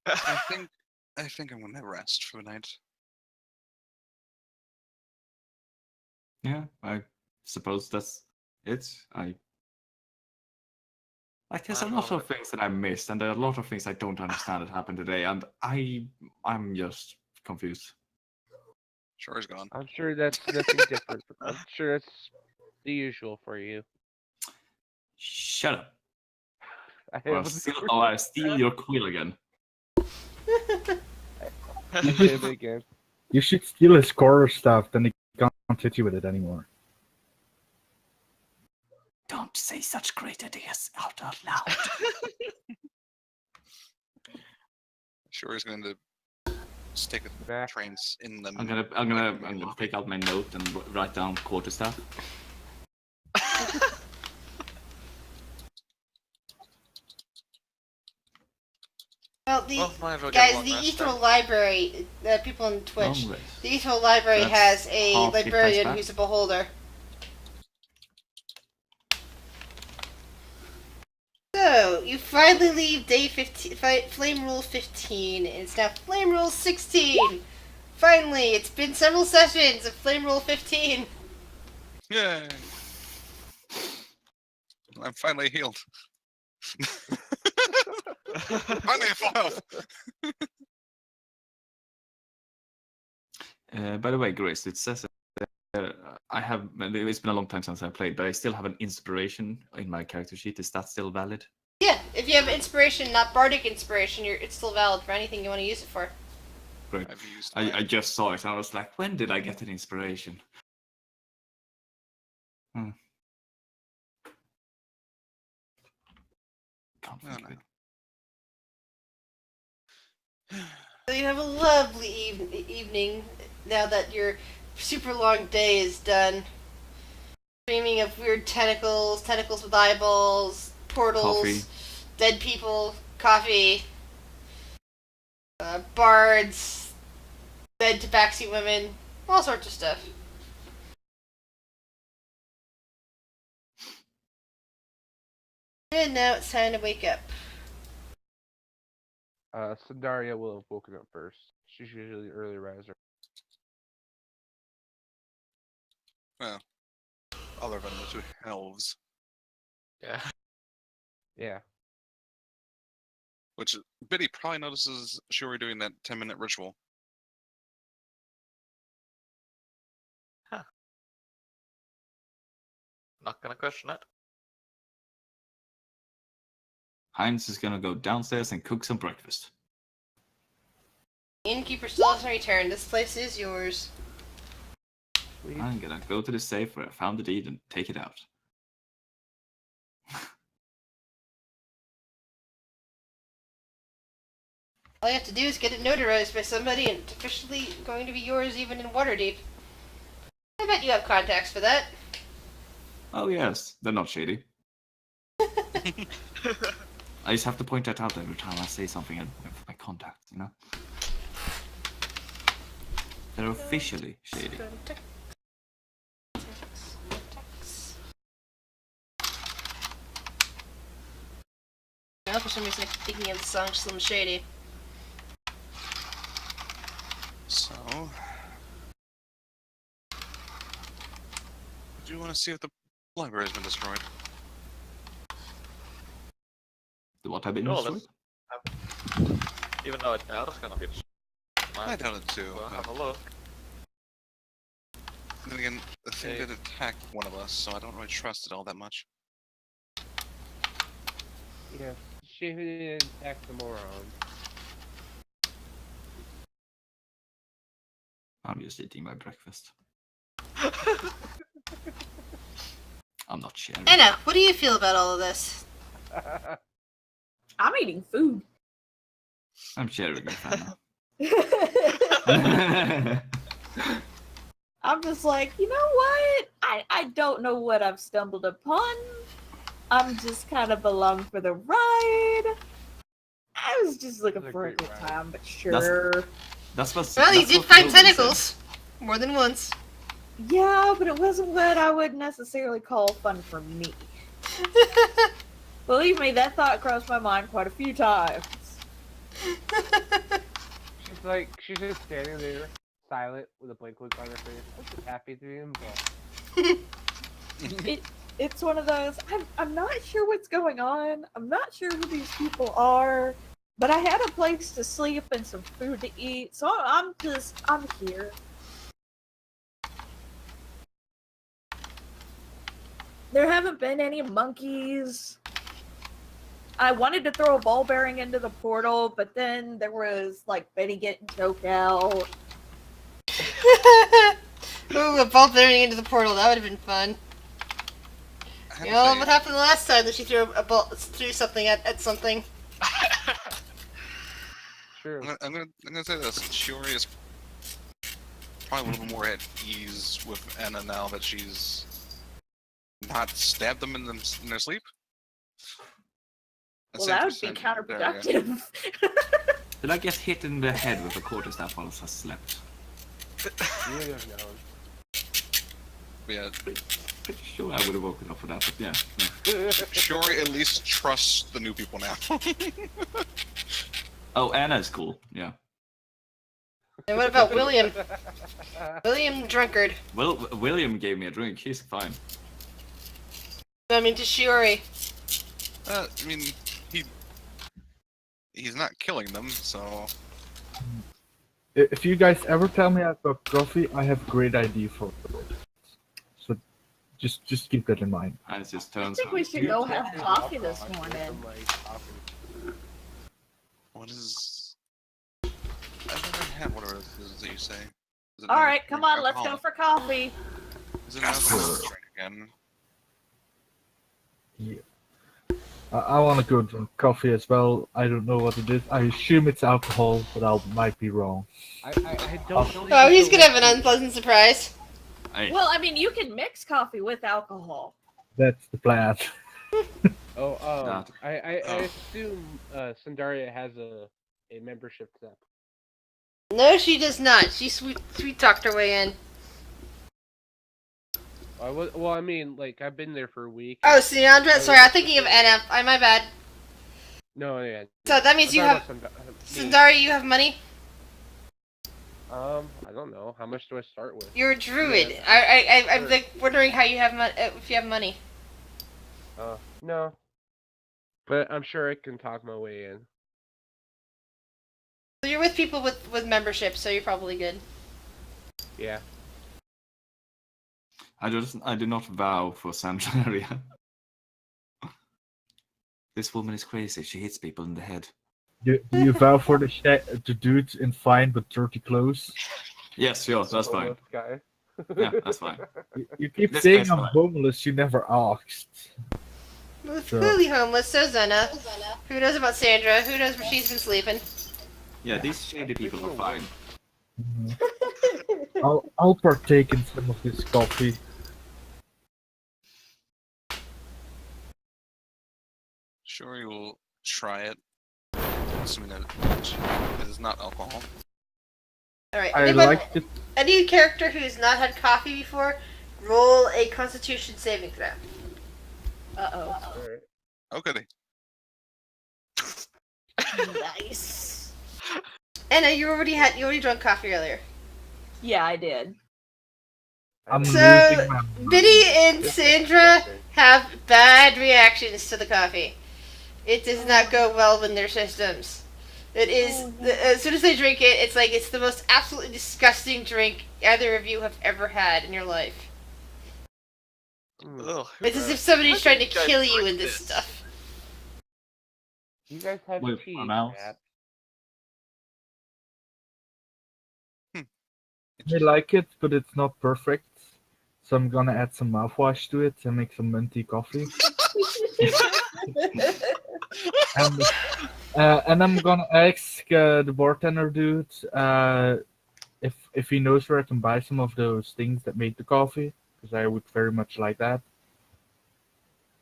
I think I'm gonna rest for the night. Yeah, I suppose that's it. Like, there's a lot of things that I missed, and there are a lot of things I don't understand that happened today, and I'm just confused. Sure is gone. I'm sure that's nothing different. I'm sure that's the usual for you. Shut up. I I'll steal your quill again. hit him again. You should steal his core stuff, then he can't hit you with it anymore. Don't say such great ideas out loud. Sure is going to stick with Back. trains in them. I'm gonna take out my note and write down quarterstaff. Well, guys, the ethereal library, people on Twitch, the ethereal library has a librarian who's a beholder. So, you finally leave day 15, Flame Rule 15, and it's now Flame Rule 16! Finally, it's been several sessions of Flame Rule 15! Yay! I'm finally healed. Finally at full health! By the way, Grace, it says it's been a long time since I played, but I still have an inspiration in my character sheet. Is that still valid? Yeah, if you have inspiration, not bardic inspiration, it's still valid for anything you want to use it for. Great. I just saw it and I was like, when did I get an inspiration? Can't think of it. So you have a lovely evening now that your super long day is done. Dreaming of weird tentacles with eyeballs, portals, Coffee. dead people, coffee, bards, dead tabaxi women, all sorts of stuff. And now it's time to wake up. Sandaria will have woken up first. She's usually the early riser. Well, other than the two elves. Yeah. Yeah. Which Biddy probably notices Shuri doing that 10-minute ritual. Not gonna question it. Heinz is gonna go downstairs and cook some breakfast. Innkeeper still hasn't returned. This place is yours. Sweet. I'm gonna go to the safe where I found the deed and take it out. All you have to do is get it notarized by somebody, and it's officially going to be yours even in Waterdeep. I bet you have contacts for that. Oh yes, they're not shady. I just have to point that out every time I say something with my contacts, you know? They're officially shady. Now for some reason I keep thinking of the song Slim Shady. So, do you want to see if the library's been destroyed? What have been No, destroyed? Even though I doubt it's gonna be destroyed. I doubt it too. Well, have But a look. then again, the thing Hey. did attack one of us, so I don't really trust it all that much. Yeah. She didn't attack the moron. I'm just eating my breakfast. I'm not sharing. Anna, what do you feel about all of this? I'm eating food. I'm sharing with Anna. I'm just like, you know what? I don't know what I've stumbled upon. I'm just kind of along for the ride. I was just looking It's a for a great good ride. time, but sure. That's what. Well, you that's did what find Logan said. tentacles. More than once. Yeah, but it wasn't what I would necessarily call fun for me. Believe me, that thought crossed my mind quite a few times. She's just standing there, silent, with a blank look on her face. I'm just happy to be involved. It's one of those, I'm not sure what's going on. I'm not sure who these people are. But I had a place to sleep and some food to eat, so I'm here. There haven't been any monkeys. I wanted to throw a ball bearing into the portal, but then there was, like, Betty getting choked out. Ooh, a ball bearing into the portal. That would have been fun. I have You to know say, what happened the last time that she threw something at something? True. I'm gonna say this. Shiori is probably a little more at ease with Anna now that she's not stabbed them in their sleep. Well, that would be 10% there, yeah. counterproductive. Did I get hit in the head with a quarterstaff while I slept? You would have known. But yeah, Pretty sure I would have woken up for that, but yeah. Shiori at least trusts the new people now. Oh, Anna's cool. Yeah. And what about William? William Drunkard. Well, William gave me a drink. He's fine. I mean, to Shiori. I mean, he's not killing them, so If you guys ever tell me about coffee, I have a great idea for it. So just keep that in mind. And it just I turns think we out. should go have coffee this morning. what is? I've never had whatever it is that you say. Is it All not right, come on, let's go alcoholic? for coffee. Is it not alcoholic drink again? Yeah. I want to go drink coffee as well. I don't know what it is. I assume it's alcohol, but I might be wrong. I don't believe Oh, it's he's a gonna have an liquid. unpleasant surprise. Well, I mean, you can mix coffee with alcohol. That's the plan. Oh, That- I Oh. assume Sandaria has a membership to that. No, she does not. She sweet talked her way in. Well, I mean, like, I've been there for a week. Oh, Siandra. Sorry, I'm thinking of Anna. My bad. No, yeah. So that means I'm you talking have about Sundari. You have money. I don't know. How much do I start with? You're a druid. Yeah, I'm sure. like wondering how you have if you have money. No. But I'm sure I can talk my way in. So you're with people with membership, so you're probably good. Yeah. I do not vow for Sandaria. This woman is crazy. She hits people in the head. Do you vow for the dudes in fine but dirty clothes? Yes, sure, that's fine. Homeless guy. Yeah, that's fine. You keep This saying guy's I'm fine. homeless. You never asked. Well, Sure. clearly homeless. So Zenna. Who knows about Sandra? Who knows where she's been sleeping? Yeah, these shady people are fine. Mhm. I'll partake in some of this coffee. Shiori will try it, assuming that it is not alcohol. All right. I Anybody, like it. any character who's not had coffee before, roll a Constitution saving throw. Uh-oh. Alright. Okay. Nice. Anna, you already drunk coffee earlier. Yeah, I did. I'm So, losing my Biddy and It's Sandra disgusting. have bad reactions to the coffee. It does not go well in their systems. It is as soon as they drink it, it's like it's the most absolutely disgusting drink either of you have ever had in your life. Ugh, It's as if how somebody's did trying to you guys kill you drink with this this? stuff. You guys have With tea, my mouse. Matt. I like it, but it's not perfect. So I'm gonna add some mouthwash to it and make some minty coffee. And and I'm gonna ask the bartender dude if he knows where I can buy some of those things that make the coffee, because I would very much like that.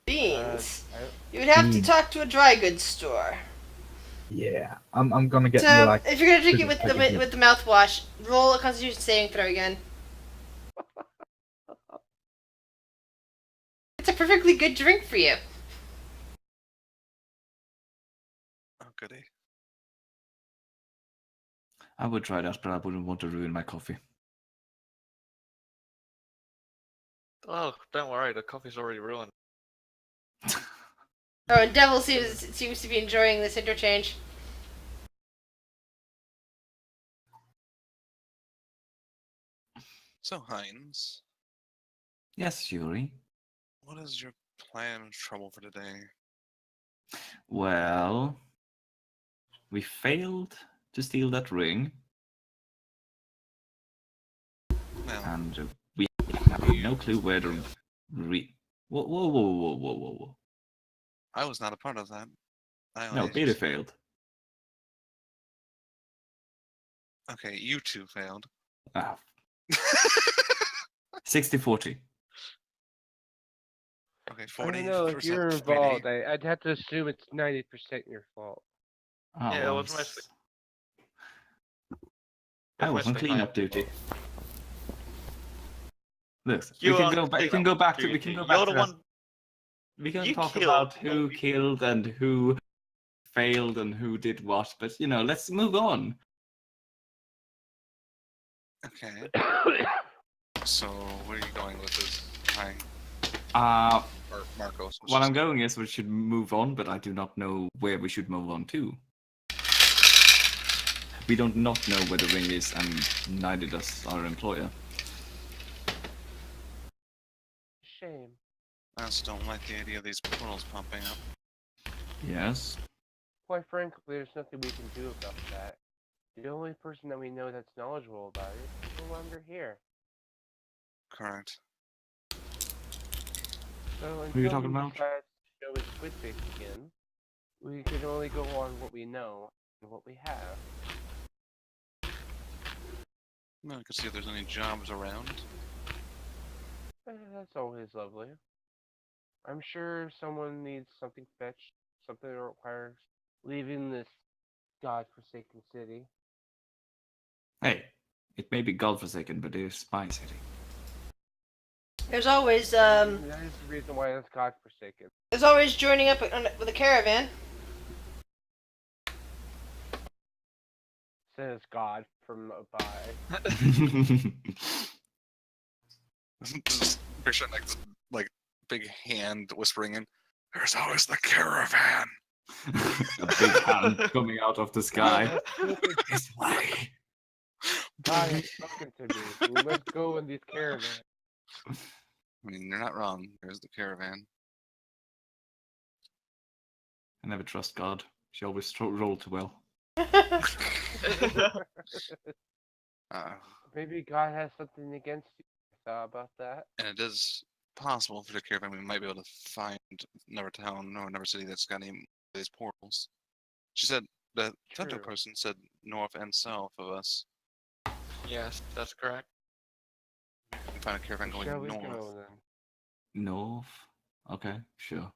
Beans. I, You would have to Beans. talk to a dry goods store. Yeah, I'm gonna get me So like if you're gonna drink it sugar with the package. with the mouthwash, roll a Constitution saving throw again. It's a perfectly good drink for you. Oh, goody. I would try that, but I wouldn't want to ruin my coffee. Oh, don't worry, the coffee's already ruined. Oh, and Devil seems to be enjoying this interchange. So, Heinz, Yes, Yuri. what is your plan of trouble for today? Well, we failed to steal that ring, Well, and we have no clue where the Whoa, whoa, whoa, whoa, whoa, whoa, whoa. I was not a part of that. No, Peter failed. Okay, you two failed. Ah, 60-40. Okay, I 40 don't know, if you're involved, I'd have to assume it's 90% your fault. Oh, Yeah, it well, was mostly. I was on cleanup duty. Look, You we can are go on back. We can cleanup go back to. We duty. can go You're back the to that. one. We can You talk killed about who nobody. killed and who failed and who did what, but let's move on. Okay, so where are you going with this? Hi, or Marcos? What I'm going is we should move on, but I do not know where we should move on to. We don't not know where the ring is, and neither does our employer. Shame. I also don't like the idea of these portals popping up. Yes. Quite frankly, there's nothing we can do about that. The only person that we know that's knowledgeable about it is no longer here. Correct. So Who are you until talking he about? decides to show his squid face again, we can only go on what we know and what we have. Well, I can see if there's any jobs around. That's always lovely. I'm sure someone needs something fetched, something that requires leaving this godforsaken city. Hey, it may be godforsaken, but it is my city. There's always That is the reason why it's godforsaken. joining up with a caravan. Says God from above. Just picture like big hand whispering in. There's always the caravan. A big hand coming out of the sky. This way. God has spoken to me. We must go in these caravans. I mean, you're not wrong. There's the caravan. I never trust God. She always rolled too well. Maybe God has something against you. I thought about that. And it is possible for the caravan we might be able to find another town or another city that's got any of these portals. She said the Tento True. person said north and south of us. Yes, that's correct. We can find a caravan going Shall we north. go then? North? Okay, sure.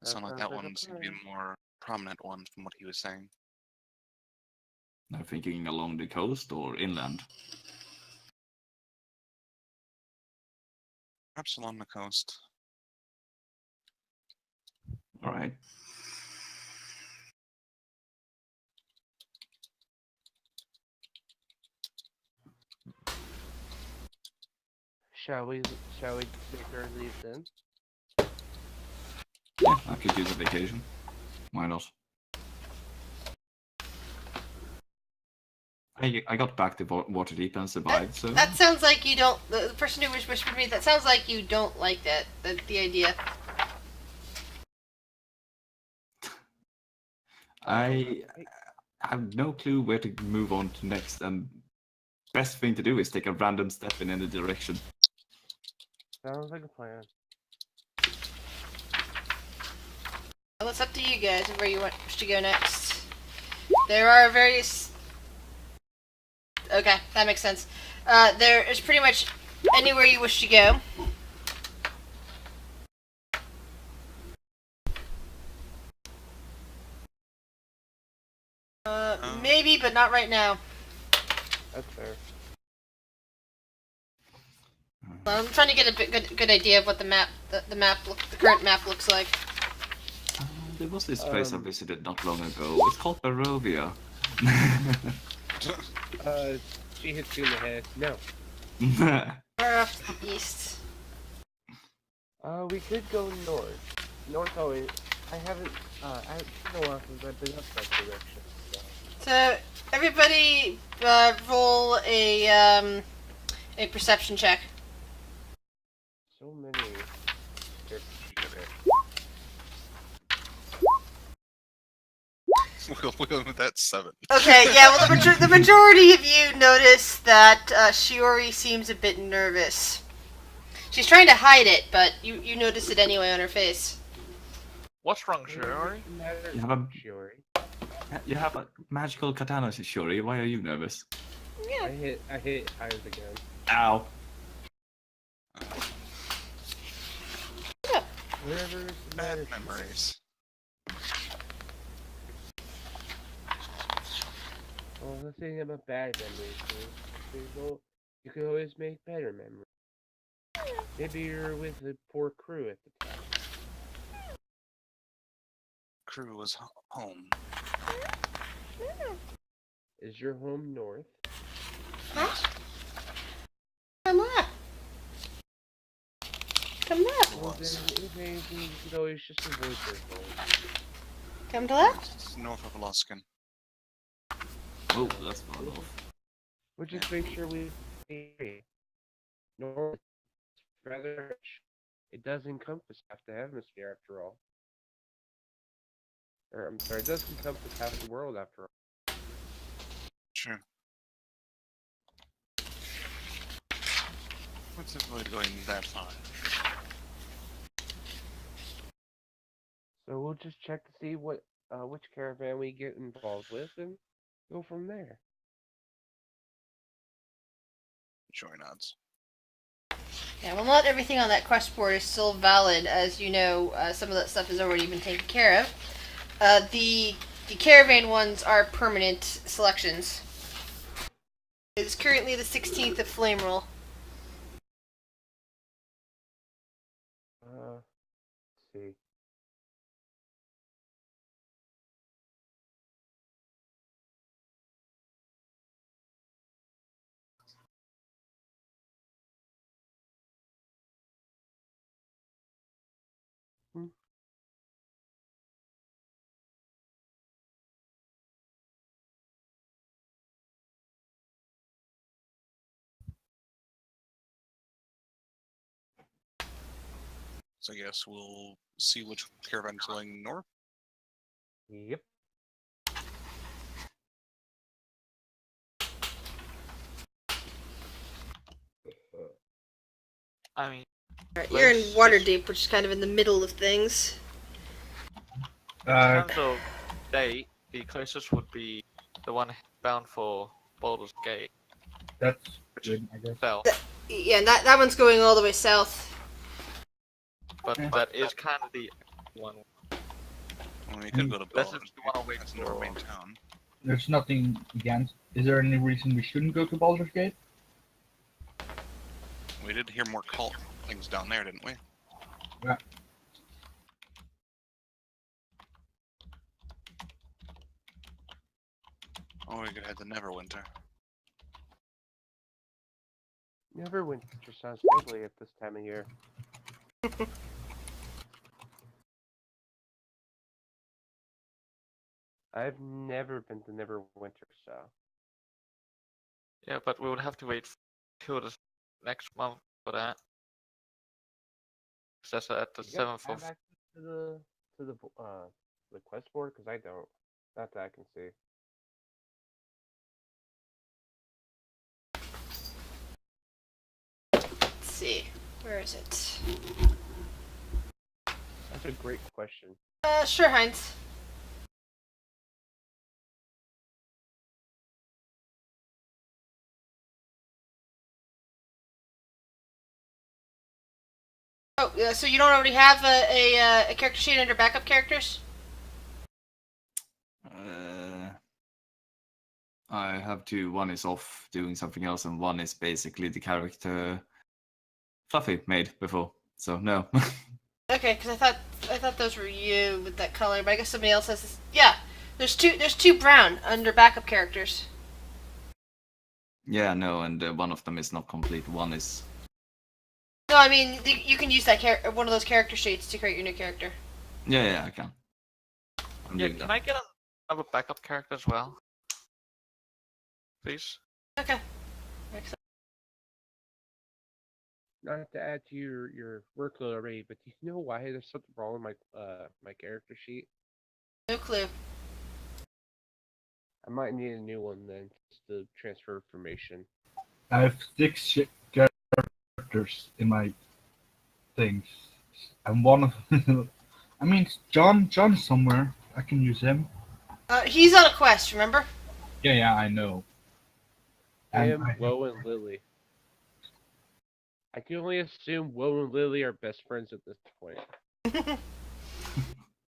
It sounded like that sounds like a one seemed to be plan. a more prominent one from what he was saying. I'm thinking along the coast or inland. Perhaps along the coast. All right. Shall we make our leave then? Yeah, I could use a vacation. Why not? I got back to Waterdeep and survived, so... That sounds like you don't. The person who whispered me. That sounds like you don't like that. The idea. I have no clue where to move on to next, and Best thing to do is take a random step in any direction. Sounds like a plan. Well, it's up to you guys where you wish to go next. There are various... Okay, that makes sense. There is pretty much anywhere you wish to go. Maybe, but not right now. That's fair. I'm trying to get a good idea of what the current map looks like. There was this place I visited not long ago. It's called Barovia. She hits you in the head. No. Far off to the east. We could go north. North always. I haven't. It's been a while since I've been up that direction. So everybody, roll a perception check. So many. We'll go with that 7. Okay, yeah. Well, the majority of you notice that Shiori seems a bit nervous. She's trying to hide it, but you notice it anyway on her face. What's wrong, Shiori? You have a magical katana, Shiori. Why are you nervous? Yeah. I hit hires again. Ow. Yeah. Whatever Bad memories. Well, the thing about bad memories is you can always make better memories. Maybe you're with a poor crew at the time. Crew was home. Is your home north? Huh? Come on. Come left. Well, then, if anything, you could always just avoid their home. Come to left. It's north of Alaskan. Oh, that's far off. We'll just make sure we stay north. Rather, it does encompass half the hemisphere after all. Or, I'm sorry, it does encompass half the world after all. Sure. What's the point going that far? So we'll just check to see what which caravan we get involved with and go from there. Sure nods. Yeah, well, not everything on that quest board is still valid, as you know. Some of that stuff has already been taken care of. The caravan ones are permanent selections. It is currently the 16th of Flame Roll. Let's see. So I guess we'll see which caravan's going north. Yep. I mean, Alright, you're in Let's Waterdeep, which is kind of in the middle of things. in terms of date, the closest would be the one bound for Baldur's Gate, That's which good, I guess. fell. Yeah, and that one's going all the way south. But that is kind of the one. Well, we could go to That's Baldur's if you wanna Gate. wait That's in our for- main town. There's nothing against. Is there any reason we shouldn't go to Baldur's Gate? We did hear more cult things down there, didn't we? Yeah. Or we could head to Neverwinter. Neverwinter sounds lovely at this time of year. I've never been to Neverwinter, so. Yeah, but we would have to wait till the next month for that. 'Cause that's at the You guys 7th have of. access to the quest board? Because I don't. Not that I can see. Where is it? That's a great question. Sure, Heinz. Oh, so you don't already have a character sheet under backup characters? I have two. One is off doing something else, and one is basically the character Fluffy made before. So no. Okay, because I thought those were you with that color, but I guess somebody else has this. Yeah, there's two brown under backup characters. Yeah, no, and one of them is not complete. One is. No, I mean you can use that one of those character sheets to create your new character. Yeah, I can. I'm Yeah, doing can that. I get another backup character as well? Please? Okay. Excellent. Not to add to your workload already, but do you know why there's something wrong with my character sheet? No clue. I might need a new one then, just to transfer information. I have 6 characters in my things, and one of I mean, John's somewhere. I can use him. He's on a quest, remember? Yeah, I know. And Him, Woe, and Lily. I can only assume Woe and Lily are best friends at this point.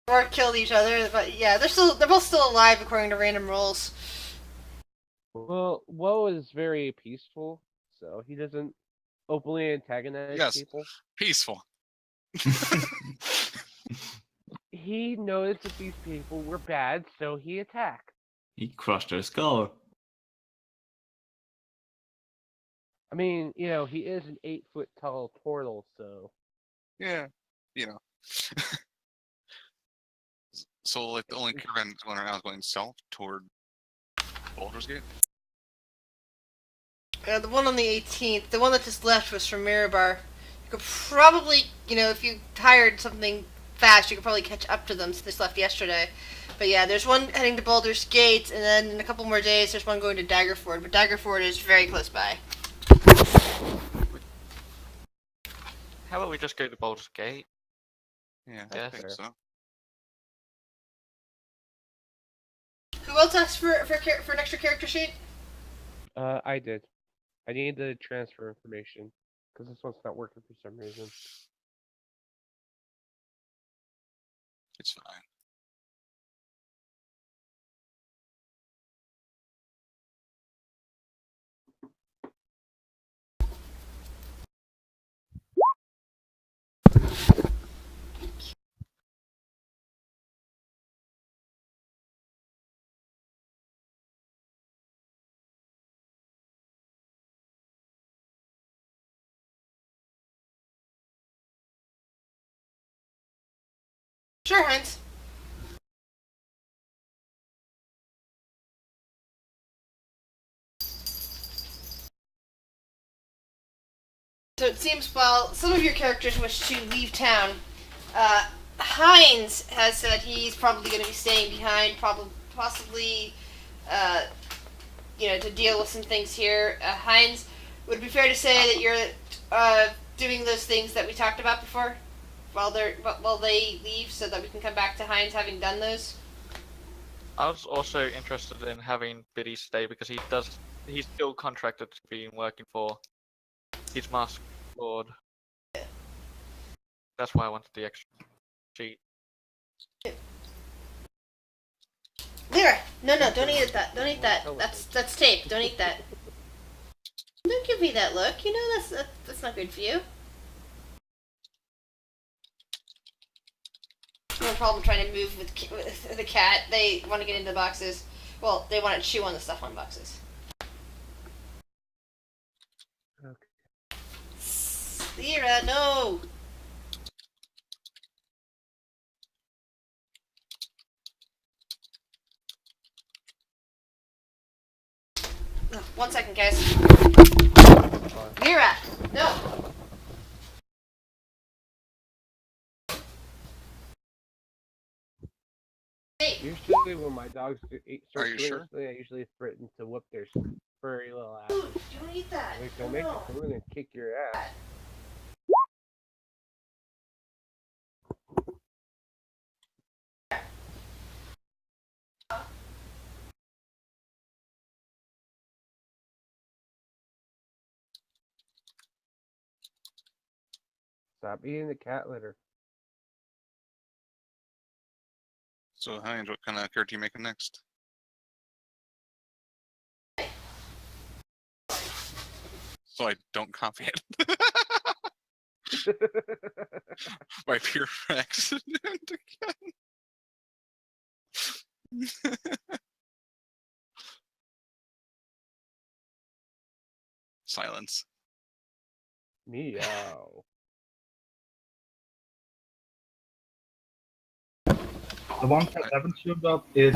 Or killed each other, but yeah, they're both still alive according to random rolls. Well, Woe is very peaceful, so he doesn't openly antagonize Yes. people. Peaceful. He noticed that these people were bad, so he attacked. He crushed her skull. I mean, he is an 8-foot tall portal, so Yeah, you know. So, like, the only caravan going right now is going south toward Baldur's Gate. The one on the 18th, the one that just left was from Mirabar. You could probably, if you hired something fast, you could probably catch up to them since they left yesterday. But yeah, there's one heading to Baldur's Gate, and then in a couple more days, there's one going to Daggerford. But Daggerford is very close by. How about we just go to Baldur's Gate? Yeah, Yeah, I think fair. so. Who else asked for an extra character sheet? I did. I need to transfer information because this one's not working for some reason. It's fine. Sure, Heinz. So it seems while some of your characters wish to leave town, Heinz has said he's probably going to be staying behind, possibly, to deal with some things here. Heinz, would it be fair to say that you're doing those things that we talked about before, while they leave, so that we can come back to Heinz having done those? I was also interested in having Biddy stay because he's still contracted to be working for his mask lord. That's why I wanted the extra sheet. Lyra, no, don't eat that. Don't eat that. That's tape. Don't eat that. Don't give me that look. You know that's not good for you. No problem trying to move with the cat. They want to get into the boxes. Well, they want to chew on the stuff on boxes. Okay. Lyra, no. Oh, 1 second, guys. Lyra, no. Hey. Usually when my dogs Are start you doing sure? something, I usually threaten to whoop their furry little ass. Dude, don't eat that. Like, don't Oh, make no. I'm gonna kick your ass. Stop eating the cat litter. So, Heinz, what kind of character you making next? So I don't copy it by pure accident again. Silence. Meow. The ones that haven't showed up is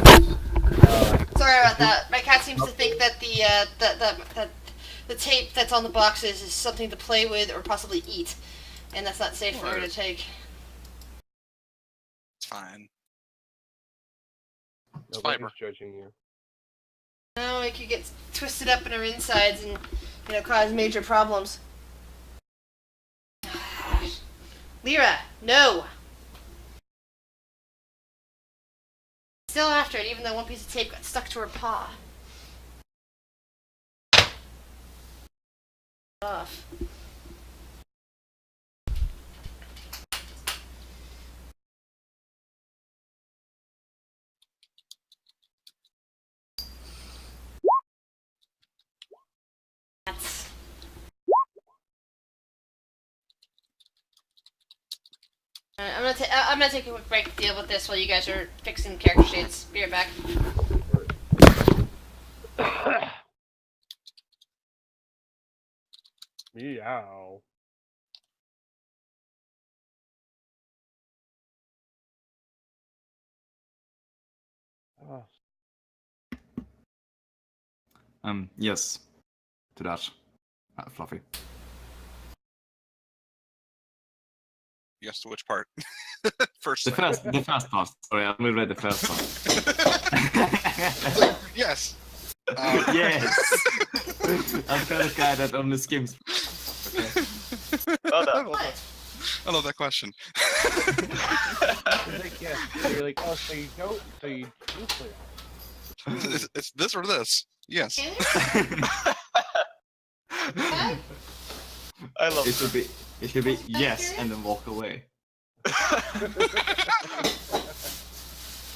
Sorry about that. My cat seems to think that the tape that's on the boxes is something to play with or possibly eat, and that's not safe for her to take. It's fine. It's Nobody's fiber. judging you. No, it could get twisted up in her insides and, cause major problems. Lyra, no! Still after it, even though one piece of tape got stuck to her paw. Off. That's... I'm gonna take a quick break to deal with this while you guys are fixing character sheets. Be right back. Meow. Oh, Yes. To that. Fluffy. Yes, to which part? First. The first part. Sorry, I only read the first part. Yes. Yes. I'm kind of guy that only skims. Okay. Oh, no. I love that question. it's like, yeah. So you're like, oh, so you don't, so you do play. It's this or this. Yes. I love It should be yes and then walk away.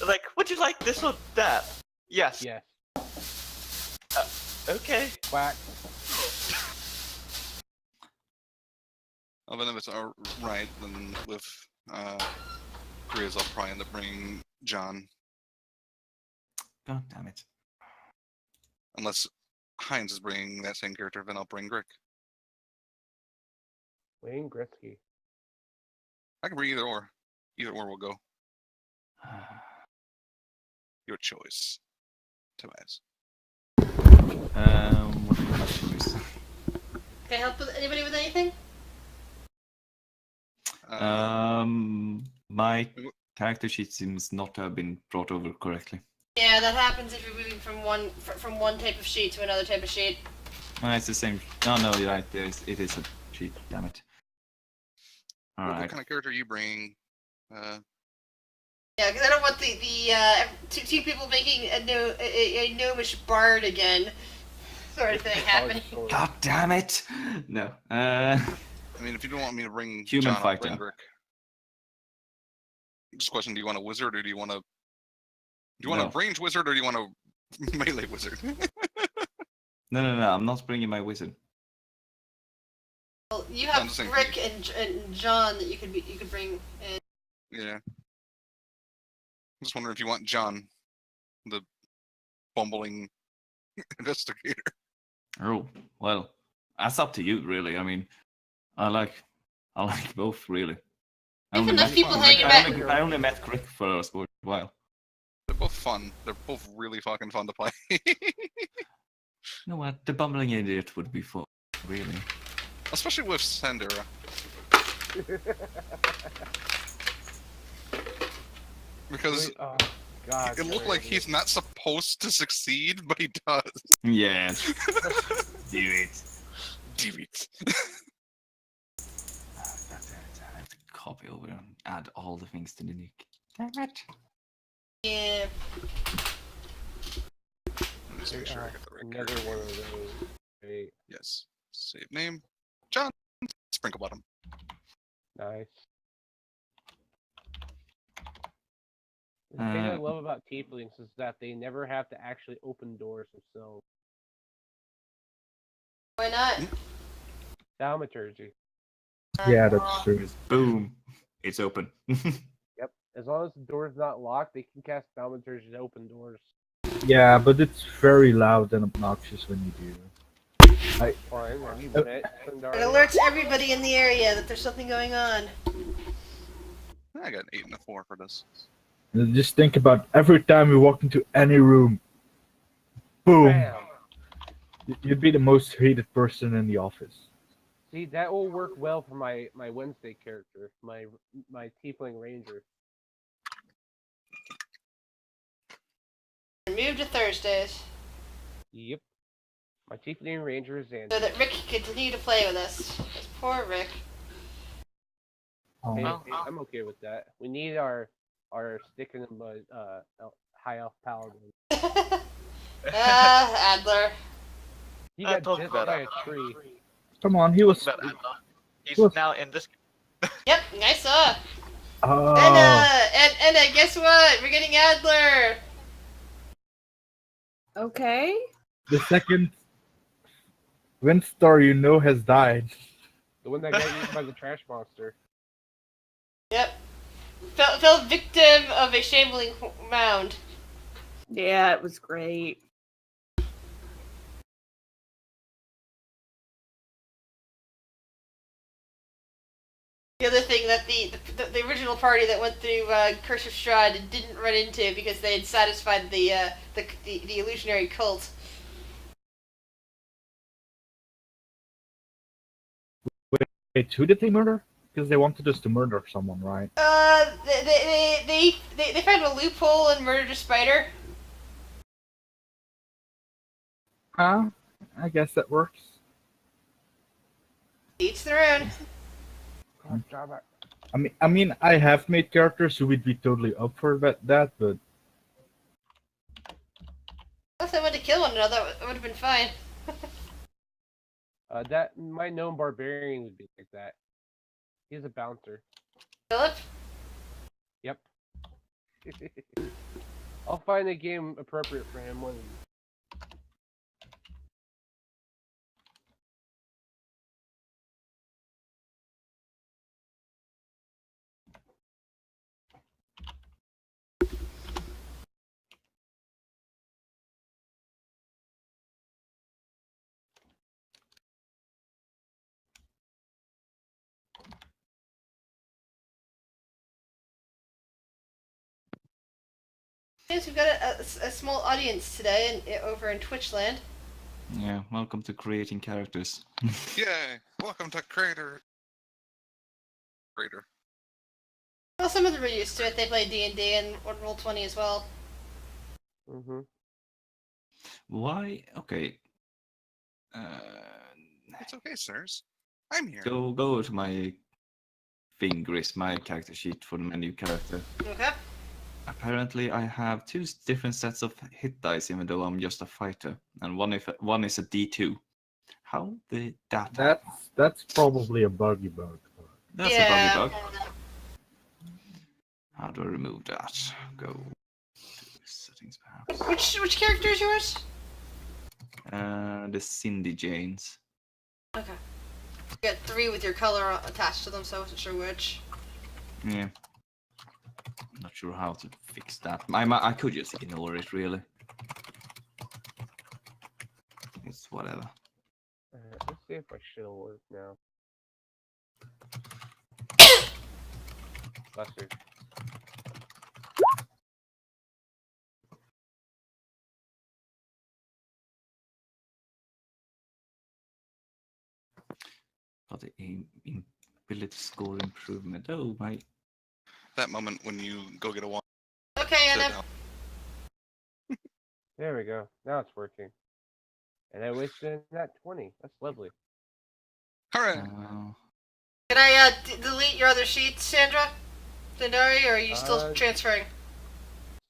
Like, would you like this or that? Yes. Yes. Okay. Quack. Well, then if it's alright, then with Grizz, I'll probably end up bringing John. God damn it. Unless Heinz is bringing that same character, then I'll bring Grick. Wayne Gretzky. I can bring either or. Either or will go. Your choice. Two eyes. What do I choose? Can I help with anybody with anything? My character sheet seems not to have been brought over correctly. Yeah, that happens if you're moving from one type of sheet to another type of sheet. It's the same. No, you're right. It is a sheet. Damn it. All What right. kind of character are you bringing? Yeah, because I don't want the two people making a gnomish bard again sort of thing happening. God damn it! No. I mean, if you don't want me to bring Human John, fighter. I'll bring Grick. Just a question: do you want a wizard or do you want a? Do you want No. a range wizard or do you want a melee wizard? No. I'm not bringing my wizard. Well, you have I'm just saying- Rick and John that you could bring in. Yeah. I'm just wondering if you want John, the bumbling investigator. Oh well, that's up to you, really. I mean, I like both, really. If enough people fun. hang Like, about. I only met Crick for a short while. They're both fun. They're both really fucking fun to play. You know what? The bumbling idiot would be fun, really. Especially with Sandera. Because Oh, God. it looked like he's not supposed to succeed, but he does. Yes. Do it. Do it. I have to copy over and add all the things to the nick. Damn it. Yeah. Let me just make sure I get the right Another character. one of those. Hey, Yes. Save name. John Sprinkle Bottom. Nice. The thing I love about tieflings is that they never have to actually open doors themselves. Why not? Thaumaturgy. Yeah, that's true. Boom. It's open. Yep. As long as the door's not locked, they can cast thaumaturgy to open doors. Yeah, but it's very loud and obnoxious when you do. Fine. Have you Uh, met It Sundari? alerts everybody in the area that there's something going on. I got an 8 and a 4 for this. Just think about every time you walk into any room, boom, Bam! you'd be the most hated person in the office. See, that will work well for my Wednesday character, my tiefling ranger. Move to Thursdays Yep. My tiefling ranger is so Xander. that Rick can continue to play with us. This poor Rick. Hey, Oh, I'm okay with that. We need our stick in the mud high elf paladin. Adler. He I got talked dissed about by it. a tree. come on, he was. But he's Well- now in this. Yep, I saw. Oh, And guess what? We're getting Adler. Okay. the second Windstar you know has died. The one that got eaten by the trash monster. Yep. Fell victim of a shambling mound. Yeah, it was great. The other thing that the original party that went through Curse of Strahd didn't run into because they had satisfied the illusionary cult. Wait, who did they murder? Because they wanted us to murder someone, right? They found a loophole and murdered a spider. Huh? I guess that works. Each their own. God damn it. I mean, I have made characters who would be totally up for that, but Unless they went to kill one another, it would have been fine. That my gnome barbarian would be like that. He's a bouncer. Philip? Yep. I'll find a game appropriate for him one. Yes, we've got a small audience today over in Twitchland. Yeah, welcome to creating characters. Yay! Welcome to Crater. Well, some of them are used to it. They play D&D and Roll20 as well. Mm-hmm. Why? Okay. It's okay, sirs. I'm here. Go to my fingers, my character sheet for the menu character. Okay. Apparently, I have two different sets of hit dice, even though I'm just a fighter, and one is a D2. How did that happen? that's probably a buggy bug. That's Yeah. a buggy bug. How do I remove that? Go to settings, perhaps. Which character is yours? The Cindy Janes. Okay. You got 3 with your color attached to them, so I wasn't sure which. Yeah. Not sure how to fix that. I could just ignore it, really. It's whatever. Let's see if my shit'll work now. Bless you. Got the ability score improvement. Oh my! That moment when you go get a water. Okay, sit Anna. down. There we go. Now it's working. And I wasted that 20. That's lovely. Hooray! Can I delete your other sheets, Sandra? Sandari, or are you still transferring?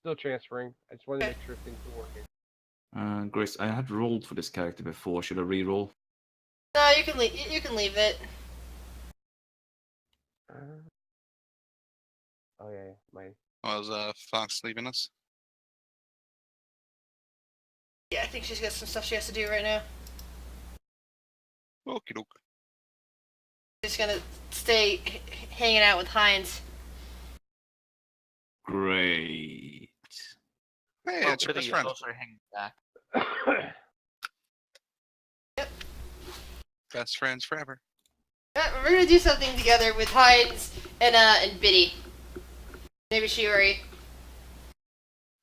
Still transferring. I just wanted to make sure things were working. Grace, I had rolled for this character before. Should I re-roll? No, you can leave it. Oh yeah, my Was Fox leaving us? Yeah, I think she's got some stuff she has to do right now. Okie doke. Just gonna stay hanging out with Heinz. Great. Hey, Well, it's your Biddy best is friend. also hanging back. Best friends forever. We're gonna do something together with Heinz and Biddy. Maybe Shiori.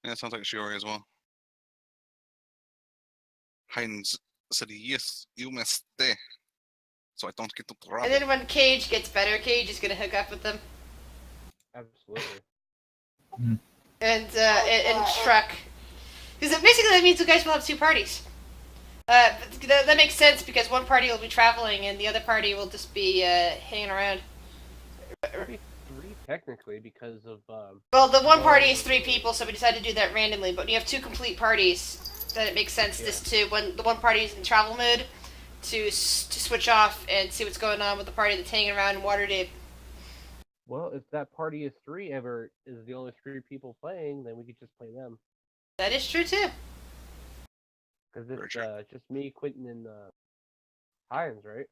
Yeah, it sounds like Shiori as well. Heinz said, yes, you must stay. So I don't get to trouble. And then when Cage gets better, Cage is gonna hook up with them. absolutely. And Shrek. Because basically that means you guys will have two parties. But that makes sense because one party will be traveling and the other party will just be hanging around. Maybe 3 technically because of Well, the one party is Well- 3 people, so we decided to do that randomly. But when you have 2 complete parties, then it makes sense just to, when the one party is in travel mode, to switch off and see what's going on with the party that's hanging around in Waterdeep. well, if that party is 3 ever is the only 3 people playing, then we could just play them. That is true too. Because Very it's true. just me, Quentin, and Hines, right?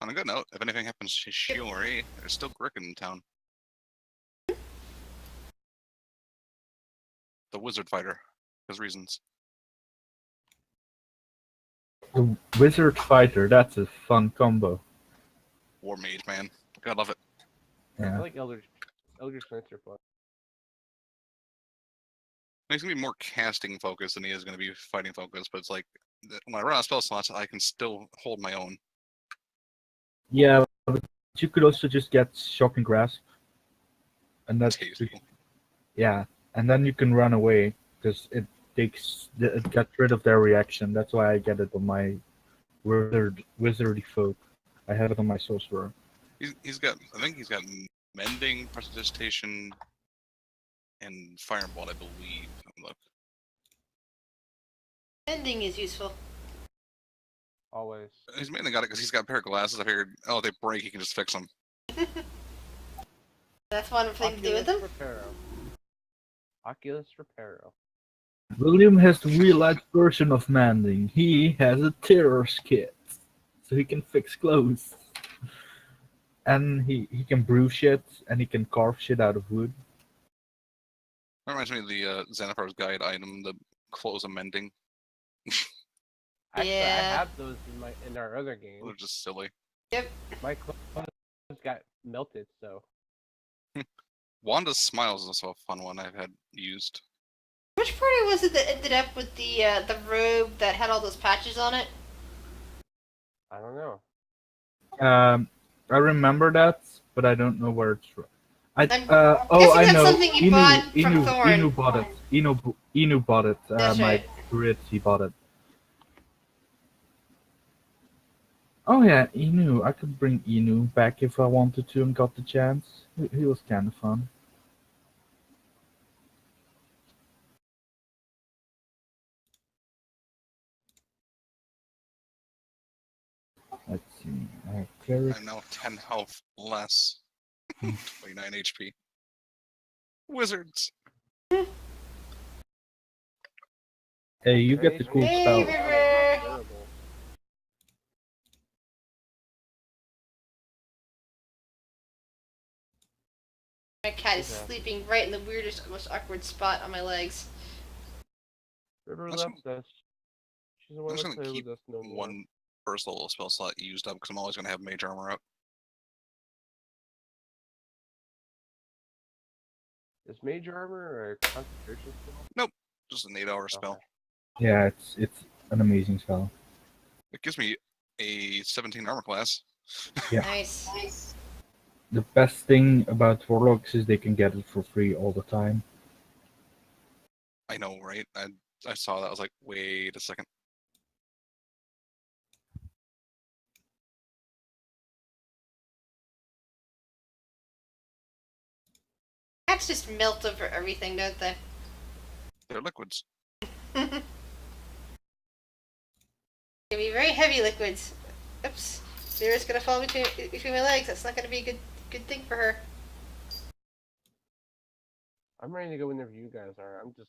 On a good note, if anything happens to Shiori, there's still Gricken in town. The wizard fighter. His reasons. The wizard fighter, that's a fun combo. War mage, man. Gotta love it. I Yeah. like Eldritch Knights are fun. He's gonna be more casting focused than he is gonna be fighting focused, but it's like when I run out of spell slots, I can still hold my own. Yeah, but you could also just get shock and grasp. And that's Tasty. yeah, and then you can run away because it gets rid of their reaction. That's why I get it on my wizardy folk. I have it on my sorcerer. He's got, I think he's got mending, prestidigitation, and firebolt, I believe. Look, Ending is useful. Always. he's mainly got it because he's got a pair of glasses. I figured, oh, they break, he can just fix them. That's one thing to do with them. Oculus Reparo. William has the real-life version of mending. He has a terror's kit, so he can fix clothes. And he can brew shit, and he can carve shit out of wood. That reminds me of the Xanathar's Guide item, the clothes of mending. Actually, I Yeah. have those in our other game. They're just silly. My clothes got melted, so Wanda's Smiles is also a fun one I've had used. Which party was it that ended up with the robe that had all those patches on it? I don't know. I remember that, but I don't know where it's from. I guessing I that's know. something you bought from Thorn. Inu bought it. Inu bought it. That's my right. druid, he bought it. Oh yeah, Inu. I could bring Inu back if I wanted to and got the chance. He was kind of fun. Let's see. Cleric. I'm now 10 health less. 29 HP. Wizards! Hey, you get the cool Hey, spell. River! Terrible. My cat is Yeah. sleeping right in the weirdest, most awkward spot on my legs. River That's left us. She's the one I'm just that gonna play keep with us no more. one first level spell slot used up because I'm always gonna have mage armor up. Is Mage Armor or Concentration spell? Just an 8-hour spell. Okay. Yeah, it's an amazing spell. It gives me a 17 armor class. Yeah. Nice. The best thing about warlocks is they can get it for free all the time. I know, right? I saw that. I was like, wait a second. Cats just melt over everything, don't they? They're liquids. Can be very heavy liquids. Oops. Zera's gonna fall between my legs. That's not gonna be good. Good thing for her. I'm ready to go whenever you guys are. I'm just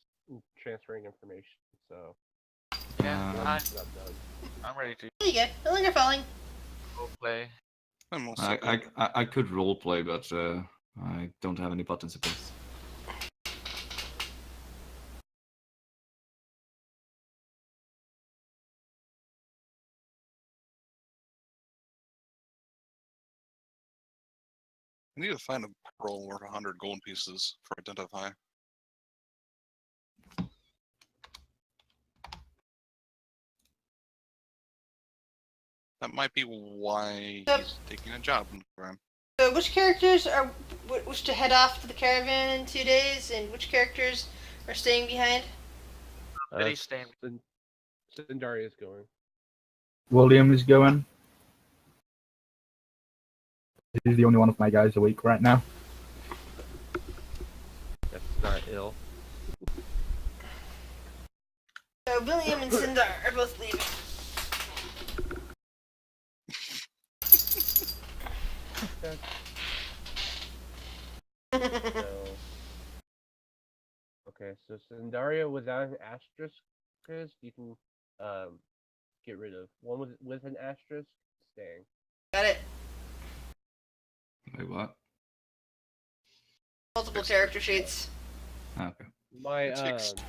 transferring information, so Yeah, Um, once I'm done. I'm ready to There you go. No longer falling. go play. I'm also I could roleplay, but I don't have any buttons to press. I need to find a pearl worth 100 gold pieces for identify. That might be why Yep. he's taking a job in the crime. So which characters are wish to head off to the caravan in 2 days, and which characters are staying behind? Biddy's staying. Zendaria's going. William is going. He's the only one of my guys awake right now. That's not ill. So William and Sindar are both leaving. So, okay, so Zandaria without an asterisk, you can get rid of. One with an asterisk, staying. Got it. Wait, what? Multiple character sheets. Okay. My It's fixed.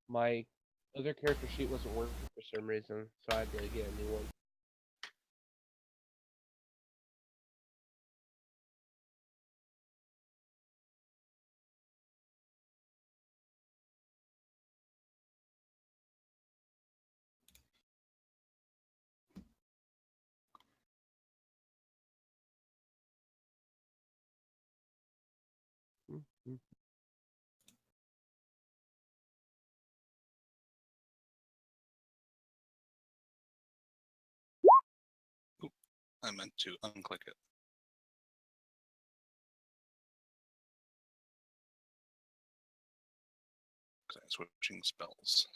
my other character sheet wasn't working for some reason, so I had to get a new one. I meant to unclick it. Because I'm switching spells.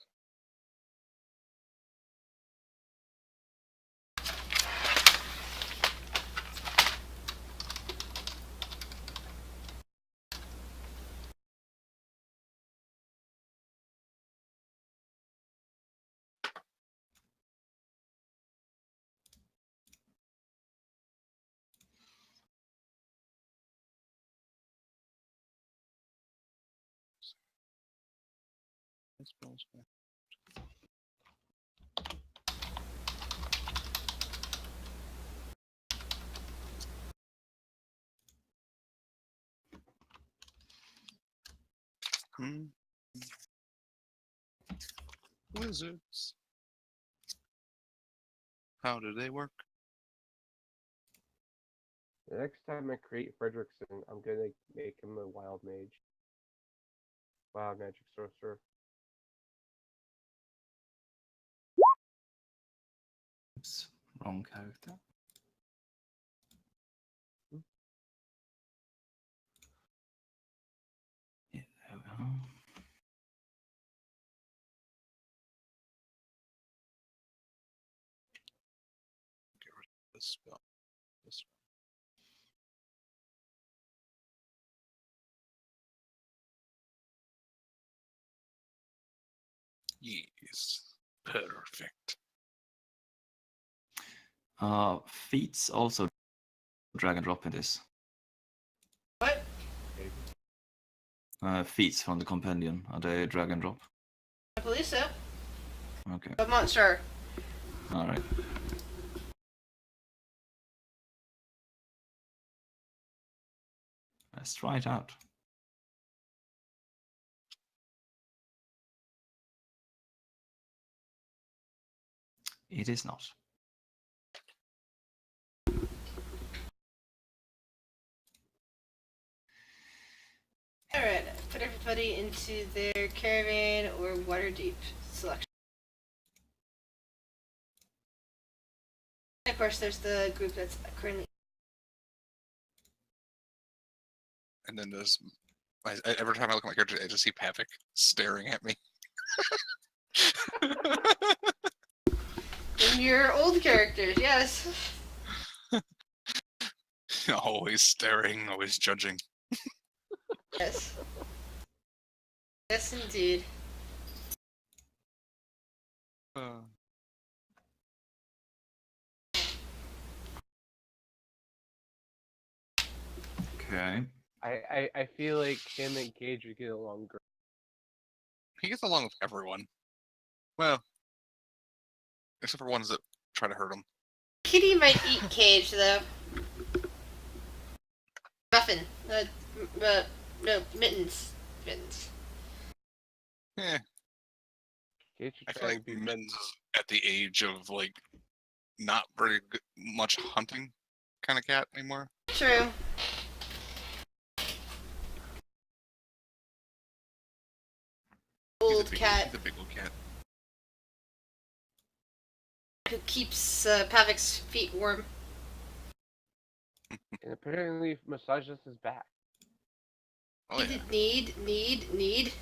Spells. Wizards. How do they work? The next time I create Fredrickson, I'm gonna make him a wild mage. Wild magic sorcerer. Oops, wrong character. Yeah, there we are. Get rid of this spell. This Yes. Perfect. Feats also drag and drop in this. What? Feats from the compendium, are they drag and drop? I believe so. Okay, I'm not sure. alright. Let's try it out. It is not. Alright, put everybody into their caravan or Waterdeep selection. And of course, there's the group that's currently. And then there's every time I look at my character, I just see Pavic staring at me. In your old characters, yes. Always staring, always judging. Yes. Yes, indeed. Okay. I feel like him and Cage would get along great. He gets along with everyone. Well, except for ones that try to hurt him. Kitty might eat Cage, though. Muffin. No, Mittens. Mittens. Eh, Cage should I try feel to like be Mittens is at the age of, like, not very much hunting kind of cat anymore. True. Old cat He's a big old cat. who keeps Pavic's feet warm. and apparently massages his back. Oh yeah. Need.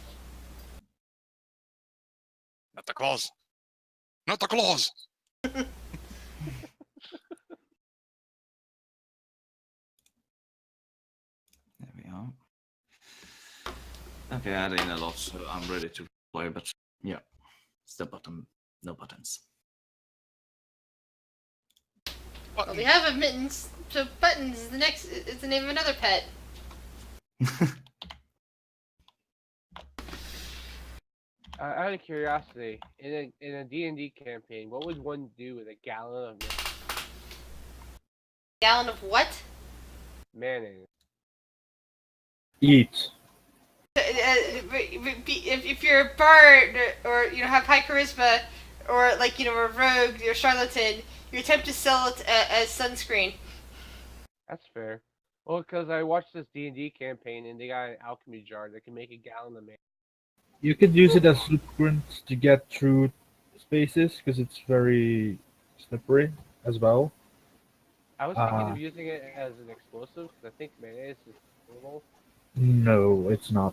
Not the claws. Not the claws. There we are. Okay, I added in a lot, so I'm ready to play, but yeah. It's the button, no buttons. Well, we have a Mittens, so Buttons is the name of another pet. Out of curiosity, in a D&D campaign, what would one do with a gallon of Gallon of what? mayonnaise? Eat. If you're a bard or have high charisma or like a rogue or charlatan, you attempt to sell it as sunscreen. That's fair. Well, because I watched this D&D campaign and they got an alchemy jar that can make a gallon of mayonnaise. You could use it as blueprint to get through spaces because it's very slippery as well. I was thinking of using it as an explosive because I think mayonnaise is flammable. No, it's not.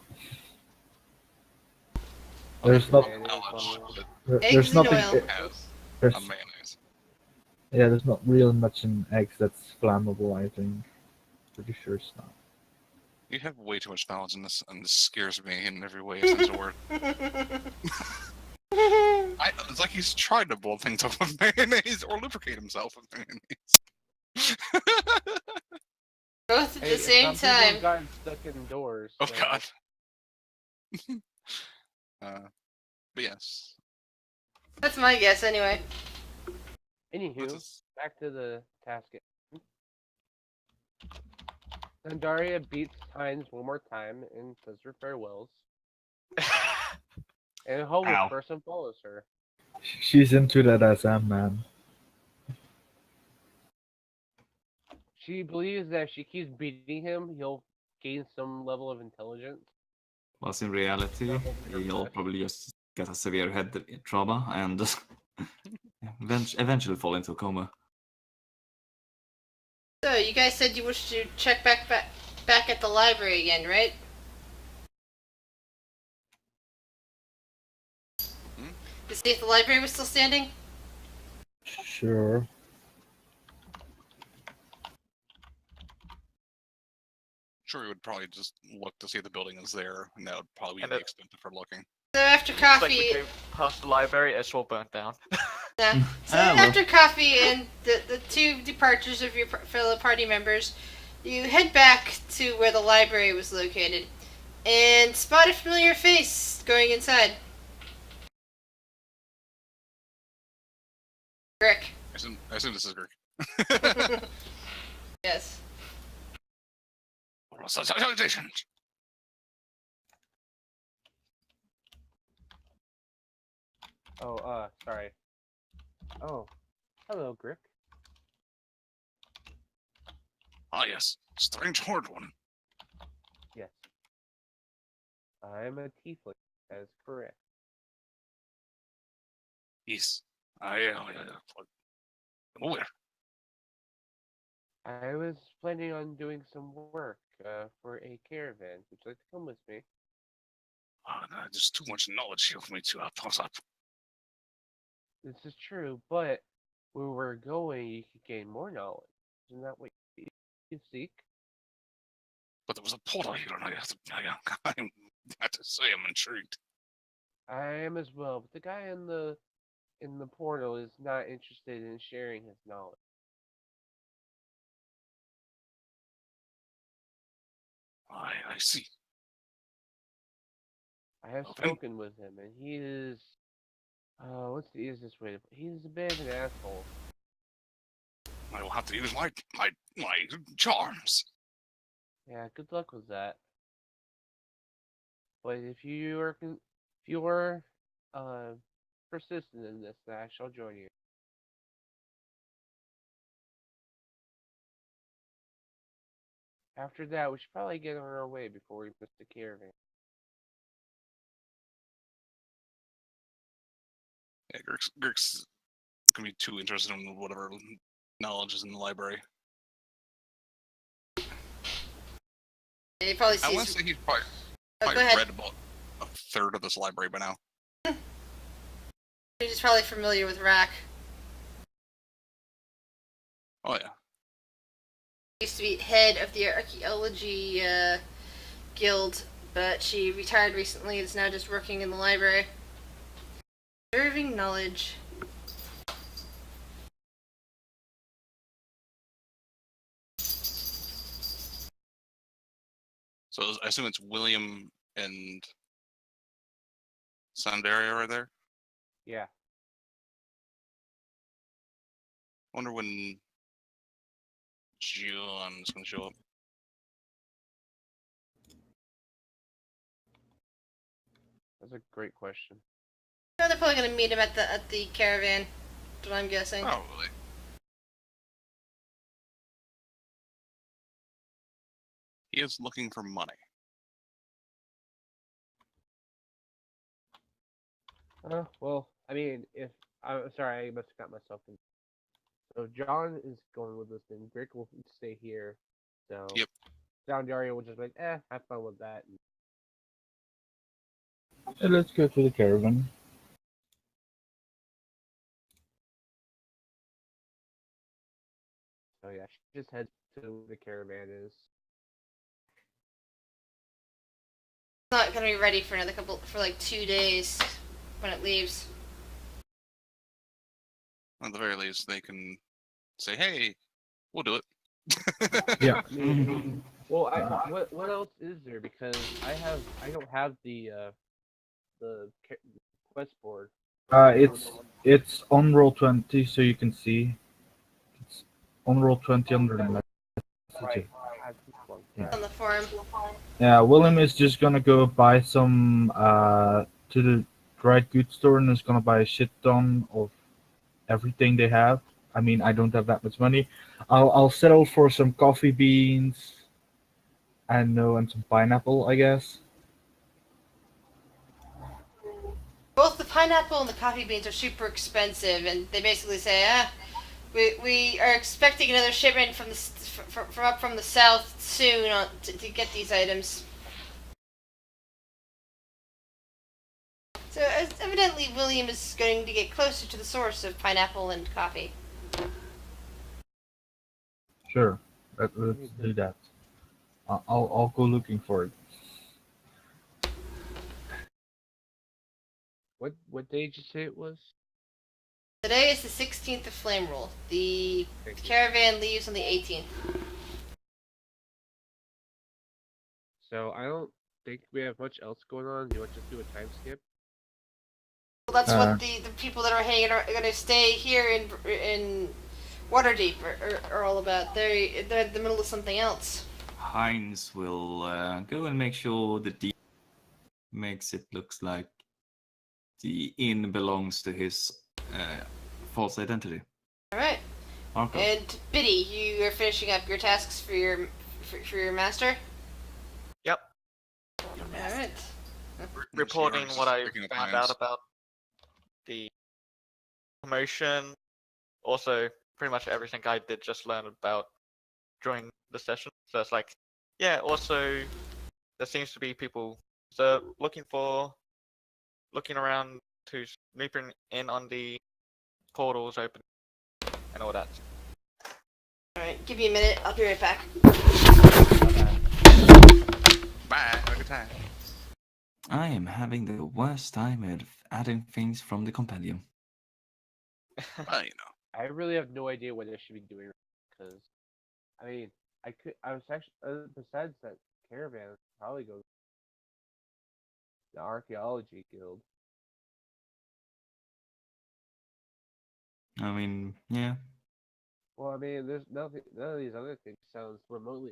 There's Well, not. knowledge that There's Eggs and nothing. oil. has There's, a mayonnaise. yeah, there's not real much in eggs that's flammable. I think. Pretty sure it's not. You have way too much knowledge in this, and this scares me in every way sense of the word. It's like he's tried to blow things up with mayonnaise or lubricate himself with mayonnaise. Both at Hey, the same some people have time. gotten stuck indoors. Oh so- god. But yes. That's my guess, anyway. Anywho, This is- back to the task. Zandaria beats Hines one more time and says her farewells. And a homeless Ow. person follows her. She's into that SM, man. She believes that if she keeps beating him, he'll gain some level of intelligence. Whilst in reality, he'll probably just get a severe head trauma and eventually fall into a coma. So you guys said you wish to check back at the library again, right? To see if the library was still standing. Sure. Sure, we would probably just look to see if the building is there, and that would probably be And the it- extent of our looking. So after It's like coffee, we go past the library, it's all burnt down. yeah. So Ah, well. after coffee and the two departures of your fellow party members, you head back to where the library was located, and spot a familiar face going inside. Rick. I assume this is Greek. Yes. Salutations. Oh, sorry. Oh, hello, Grick. Ah, yes. Strange horde one. Yes. I'm a tiefling. That is correct. Yes. I'm aware. I was planning on doing some work for a caravan. Would you like to come with me? No, there's too much knowledge here for me to toss up. This is true, but where we're going, you could gain more knowledge. Isn't that what You seek. But there was a portal here, and I have to say I'm intrigued. I am as well, but the guy in the portal is not interested in sharing his knowledge. I see. I have Okay. spoken with him, and he is. What's the easiest way to? He's a bit of an asshole. I will have to use my charms. Yeah, good luck with that. But if you are persistent in this, then I shall join you. After that, we should probably get on our way before we miss the caravan. Yeah, Girk's gonna be too interested in whatever knowledge is in the library. He probably I want sees. to say he's probably Oh, go ahead. read about a third of this library by now. He's probably familiar with Rack. Oh yeah. He used to be head of the archaeology guild, but she retired recently and is now just working in the library. Serving knowledge. So I assume it's William and Sandaria right there. Yeah. Wonder when John's gonna show up. That's a great question. No, they're probably gonna meet him at the caravan. That's what I'm guessing. Probably. He is looking for money. Well, I mean, if I'm sorry, I must have got myself in. So John is going with us, and Rick will stay here. So Yep. Down Dario will just be like, have fun with that. Yeah, let's go to the caravan. So yeah, she just heads to where the caravan is. It's not gonna be ready for for like 2 days when it leaves. At the very least, they can say, "Hey, we'll do it." Yeah. I mean, well, what else is there? Because I don't have the quest board. It's on roll 20, so you can see. It's on roll 20 under the message. I have this one. Yeah. On the forum. Yeah, William is just gonna go buy some to the dried goods store and is gonna buy a shit ton of everything they have. I mean, I don't have that much money. I'll settle for some coffee beans and some pineapple, I guess. Both the pineapple and the coffee beans are super expensive, and they basically say, we are expecting another shipment from up from the south soon to get these items. So evidently, William is going to get closer to the source of pineapple and coffee. Sure, let's do that. I'll go looking for it. What day did you say it was? Today is the 16th of Flame Roll. The Thank you. caravan leaves on the 18th. So I don't think we have much else going on. Do you want to just do a time skip? Well, that's what the people that are going to stay here in Waterdeep are all about. They're in the middle of something else. Heinz will go and make sure the deed makes it looks like the inn belongs to his false identity. All right. Okay. And Biddy, you are finishing up your tasks for your master. Yep. All right. Reporting what I Picking up found plans. out about the promotion. Also, pretty much everything I did just learn about during the session. So it's like, yeah. Also, there seems to be people looking around to snooping in on the portals open and all that. Alright, give me a minute. I'll be right back. Bye. Have a good time. I am having the worst time at adding things from the compendium. Well, you know. I really have no idea what I should be doing because, I mean, I was actually, besides that caravan, I'd probably go to the archaeology guild. I mean, yeah. Well, I mean, there's nothing, none of these other things sounds remotely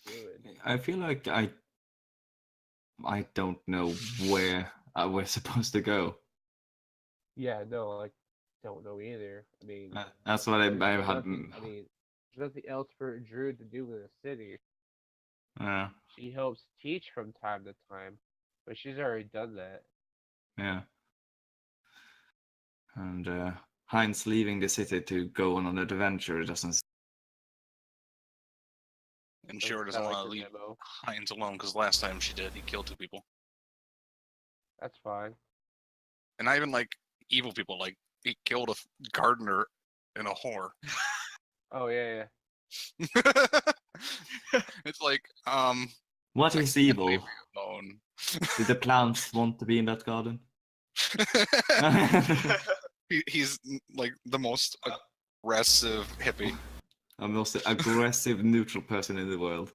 interesting. I feel like I don't know where we're supposed to go. Yeah, no, I don't know either. I mean, That's what I there's had. nothing, I mean, there's nothing else for a druid to do in the city. She helps teach from time to time, but she's already done that. Yeah. And Heinz leaving the city to go on an adventure doesn't. And Shira doesn't want to leave Heinz alone because last time she did, he killed 2 people. That's fine. And not even like evil people, like he killed a gardener and a whore. Oh yeah, It's like, What is evil? alone. Did the plants want to be in that garden? He's like the most aggressive hippie. I'm the most aggressive neutral person in the world.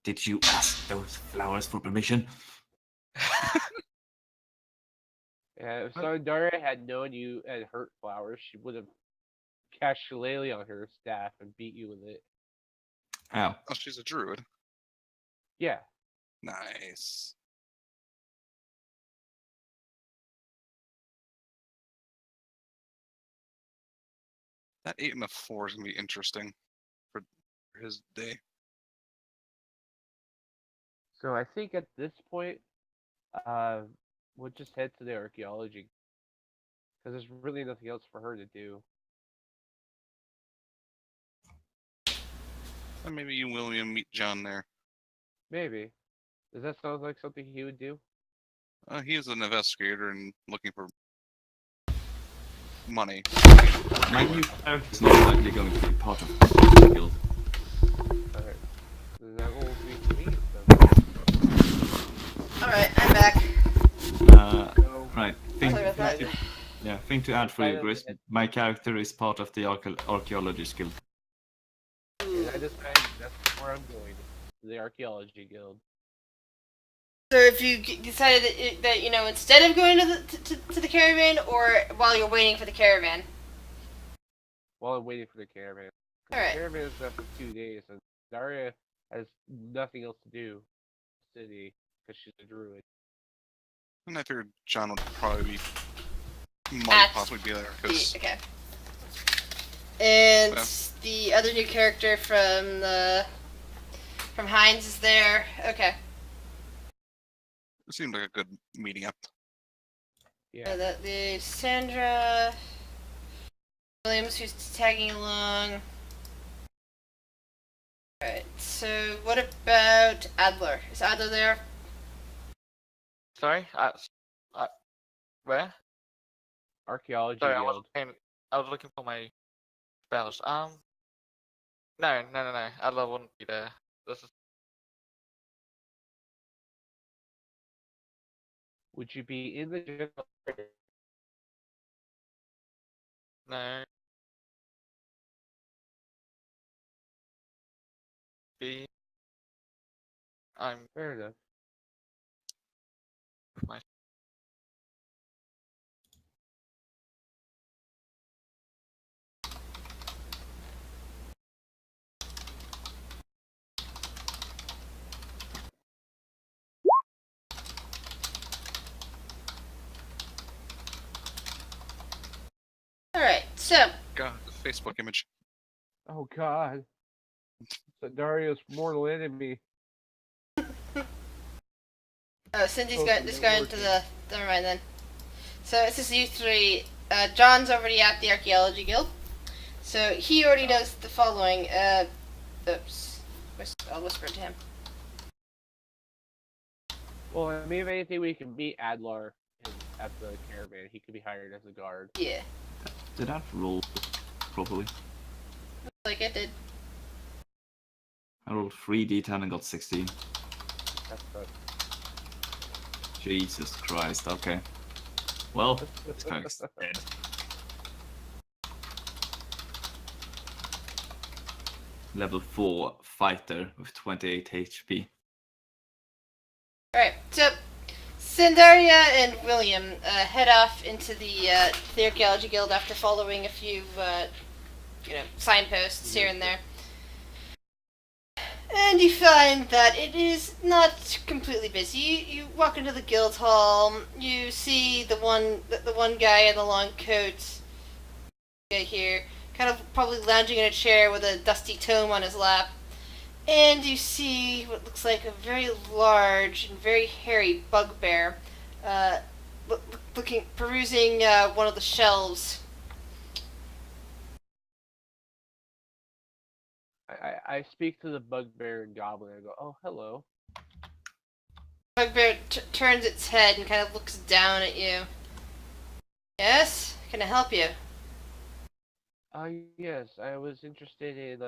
Did you ask those flowers for permission? yeah. If Daria had known you had hurt flowers, she would have cast Shillelagh on her staff and beat you with it. Oh. Oh, she's a druid. Yeah. Nice. That 8 and a 4 is gonna be interesting for his day. So I think at this point, we'll just head to the archaeology because there's really nothing else for her to do. And maybe you, William, meet John there. Maybe. Does that sound like something he would do? He is an investigator and looking for money. My new character is not likely going to be part of the guild. Alright. Then that will be me. Alright, I'm back. Right. Sorry about that. Thing to add for you, Gris. My character is part of the archaeologist guild. And I decided that's where I'm going. The archaeology guild. So if you decided that you know, instead of going to the caravan, or while you're waiting for the caravan? While I'm waiting for the caravan. Alright. The caravan is there for 2 days, and Daria has nothing else to do in the city because she's a druid. And I figured John would probably might possibly be there because Okay. And the other new character from Heinz is there. Okay. it seemed like a good meeting up. Yeah. The Sandra Williams who's tagging along. Alright, so what about Adler? Is Adler there? Sorry? Where? Archaeology Sorry, guild. I was looking for my spells. No. Adler wouldn't be there. This is Would you be in the general area? no. B. I'm Fair enough. my. Alright, so God, the Facebook image. Oh god. It's Dario's mortal enemy. Cindy's going to the never mind then. So it's just you three. John's already at the archaeology guild. So he already knows the following. Oops. I'll whisper to him. Well, I mean, if anything, we can meet Adlar at the caravan. He could be hired as a guard. Yeah. Did I roll properly? Like I did. I rolled 3d10 and got 16. That's good. Jesus Christ, okay. Well, this guy's dead. Level 4 fighter with 28 HP. Alright, so Sandaria and William head off into the Archaeology Guild after following a few, signposts here and there. And you find that it is not completely busy. You walk into the guild hall. You see the one guy in the long coat here, kind of probably lounging in a chair with a dusty tome on his lap. And you see what looks like a very large and very hairy bugbear, perusing one of the shelves. I speak to the bugbear and goblin and go, oh, hello. Bugbear turns its head and kind of looks down at you. Yes? Can I help you? Yes, I was interested in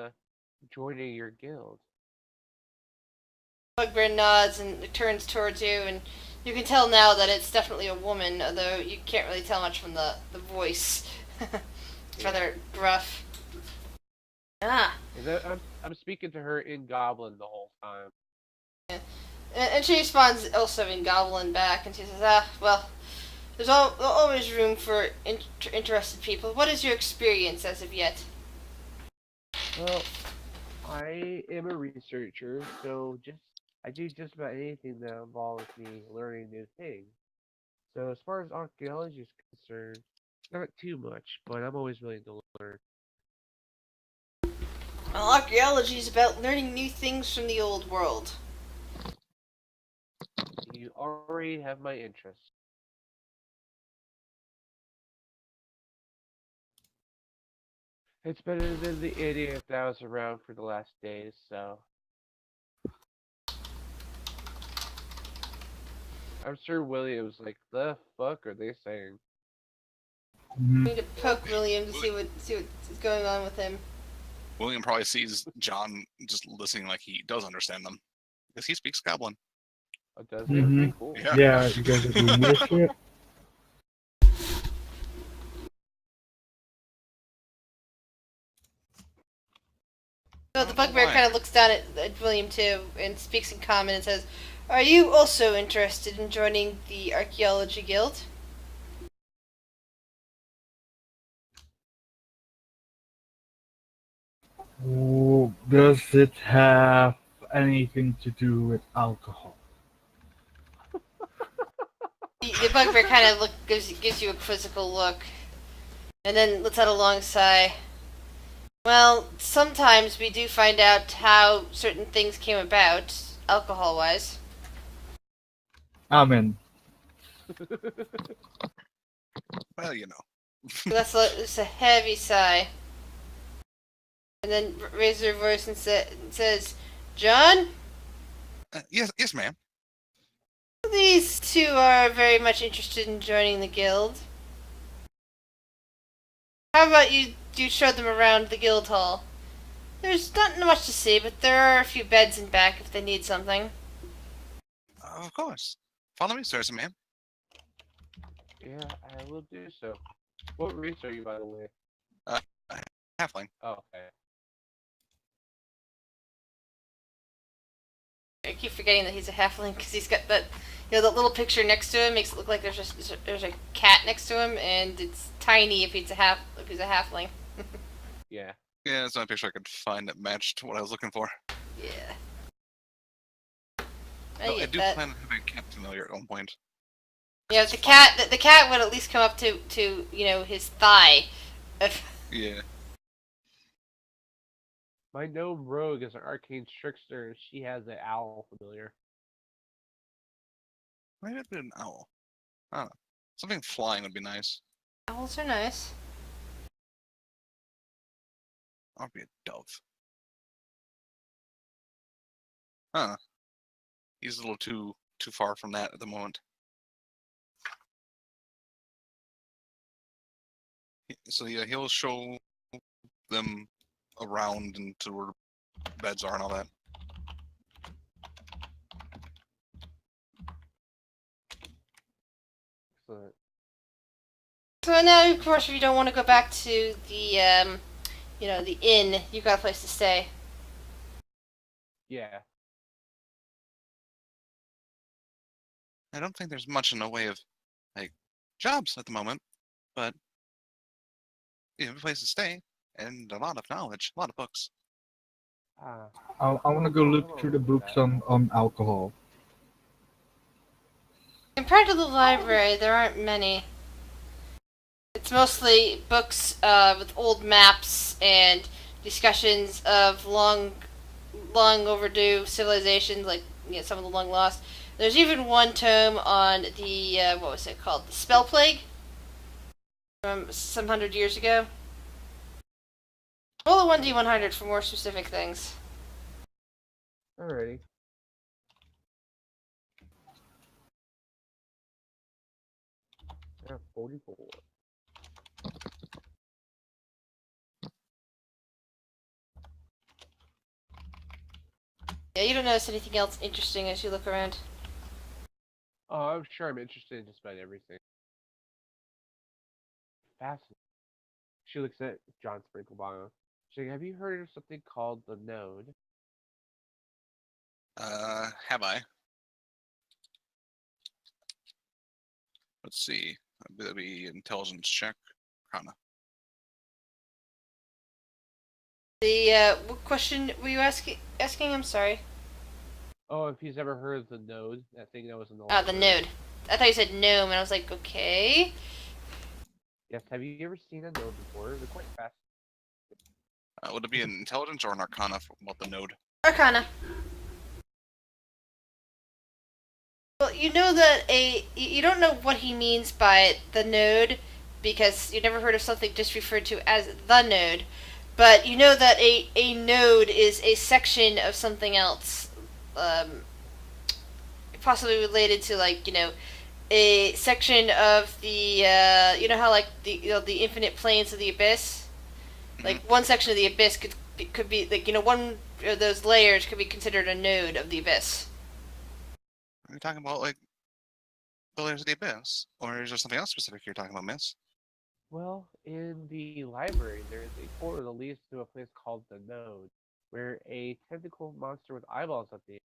joining your guild. Bugbear nods and turns towards you, and you can tell now that it's definitely a woman, although you can't really tell much from the voice. It's rather gruff. Ah. I'm speaking to her in goblin the whole time. Yeah. And she responds also in goblin back, and she says, well, there's always room for interested people. What is your experience as of yet? Well, I am a researcher, so I do just about anything that involves me learning new things. So as far as archaeology is concerned, not too much, but I'm always willing to learn. Well, archaeology is about learning new things from the old world. You already have my interest. It's better than the idiot that was around for the last days, so. I'm sure William was like, the fuck are they saying? Mhm. We need to poke William to see what's going on with him. William probably sees John just listening like he does understand them. Because he speaks Goblin. Oh, does Mhm. it? Cool. Yeah. Yeah, you guys are doing this shit. So the bugbear kind of looks down at William too and speaks in common and says, "Are you also interested in joining the Archaeology Guild?" Ooh, does it have anything to do with alcohol? The bugbear kind of gives you a quizzical look, and then lets out a long sigh. Well, sometimes we do find out how certain things came about, alcohol-wise. Amen. Well, you know. That's it's a heavy sigh. And then raises her voice and says, "John, Yes, ma'am. these two are very much interested in joining the guild. How about you show them around the guild hall? There's not much to see, but there are a few beds in back if they need something." Of course. Follow me, sirs and ma'am. Yeah, I will do so. What race are you, by the way? Halfling. Oh, okay. I keep forgetting that he's a halfling because he's got that, that little picture next to him makes it look like there's a cat next to him, and it's tiny if he's a halfling. Yeah. Yeah, that's the only picture I could find that matched what I was looking for. Yeah. No, I get do that. plan on having a cat familiar at one point. Yeah, the cat would at least come up to his thigh. Yeah. My gnome rogue is an arcane trickster, and she has an owl familiar. Maybe I'd be an owl. I don't know. Something flying would be nice. Owls are nice. I'd be a dove. Huh. He's a little too far from that at the moment. So yeah, he'll show them around and to where beds are and all that. Excellent. So now, of course, if you don't want to go back to the the inn, you've got a place to stay. Yeah. I don't think there's much in the way of like jobs at the moment, but you have a place to stay and a lot of knowledge, a lot of books. Ah. I want to go look Hello, through the books that. on alcohol. Compared to the library, there aren't many. It's mostly books with old maps and discussions of long overdue civilizations, like some of the long lost. There's even one tome on the what was it called, the spell plague from some 100 years ago. Roll a 1d100 for more specific things. Alrighty. Yeah, 44. Yeah, you don't notice anything else interesting as you look around. Oh, I'm sure I'm interested in just about everything. Fascinating. She looks at John Sprinklebottom. She's like, have you heard of something called the Node? Have I? Let's see. That'd be intelligence check. Kinda. The what question were you asking? I'm sorry. Oh, if he's ever heard of the Node, that thing that was in the Ah, the library. node. I thought you said gnome, and I was like, okay. Yes, have you ever seen a Node before? They're quite fast. Would it be an intelligence or an arcana about the node? Arcana. Well, you know that you don't know what he means by the node because you never heard of something just referred to as the node, but you know that a node is a section of something else, um, possibly related to a section of the how like the infinite planes of the abyss. Like one section of the abyss could be like one of those layers could be considered a node of the abyss. Are you talking about like the layers of the abyss, or is there something else specific you're talking about, Miss? Well, in the library, there is a portal that leads to a place called the Node, where a tentacle monster with eyeballs at the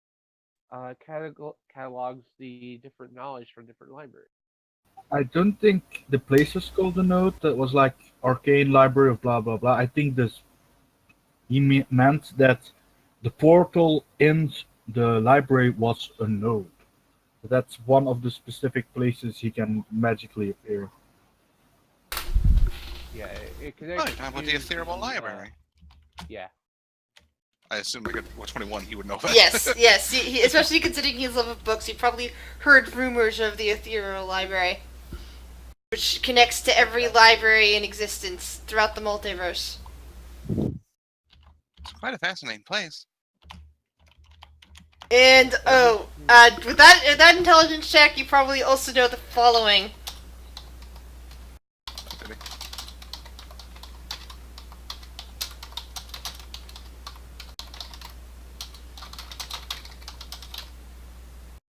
catalogs the different knowledge from different libraries. I don't think the place was called the Node. That was like Arcane Library of blah blah blah. I think this meant that the portal in the library was a node. That's one of the specific places he can magically appear. Yeah, it Oh, connects you're talking about to the ethereal the, library. yeah. I assume like at 21 he would know that. Yes, yes. Especially considering his love of books, he probably heard rumors of the Ethereal Library, which connects to every library in existence throughout the multiverse. It's quite a fascinating place. And with that intelligence check, you probably also know the following. Maybe.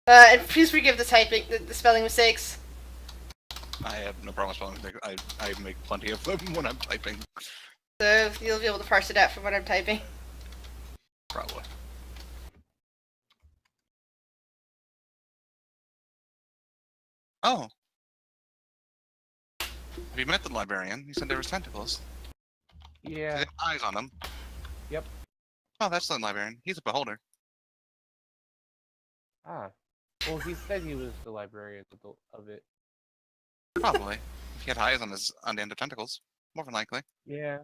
And please forgive the typing, the spelling mistakes. I have no problem spelling mistakes. I make plenty of them when I'm typing. So you'll be able to parse it out from what I'm typing. Probably. Oh. Have you met the librarian? He said there was tentacles. Yeah. He had eyes on them. Yep. Oh, that's the librarian. He's a beholder. Ah. Well, he said he was the librarian of it. Probably. If he had eyes on the end of tentacles. More than likely. Yeah.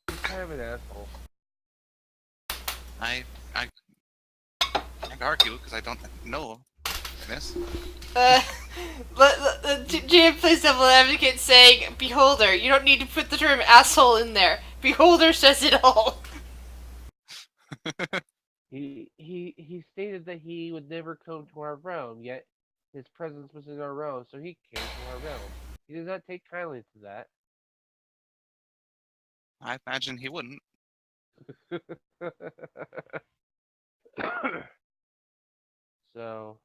He's kind of an asshole. I can't argue because I don't know this. GM plays devil advocate saying, "Beholder, you don't need to put the term asshole in there. Beholder says it all." He stated that he would never come to our realm, yet his presence was in our realm, so he came to our realm. He did not take kindly to that. I imagine he wouldn't. So,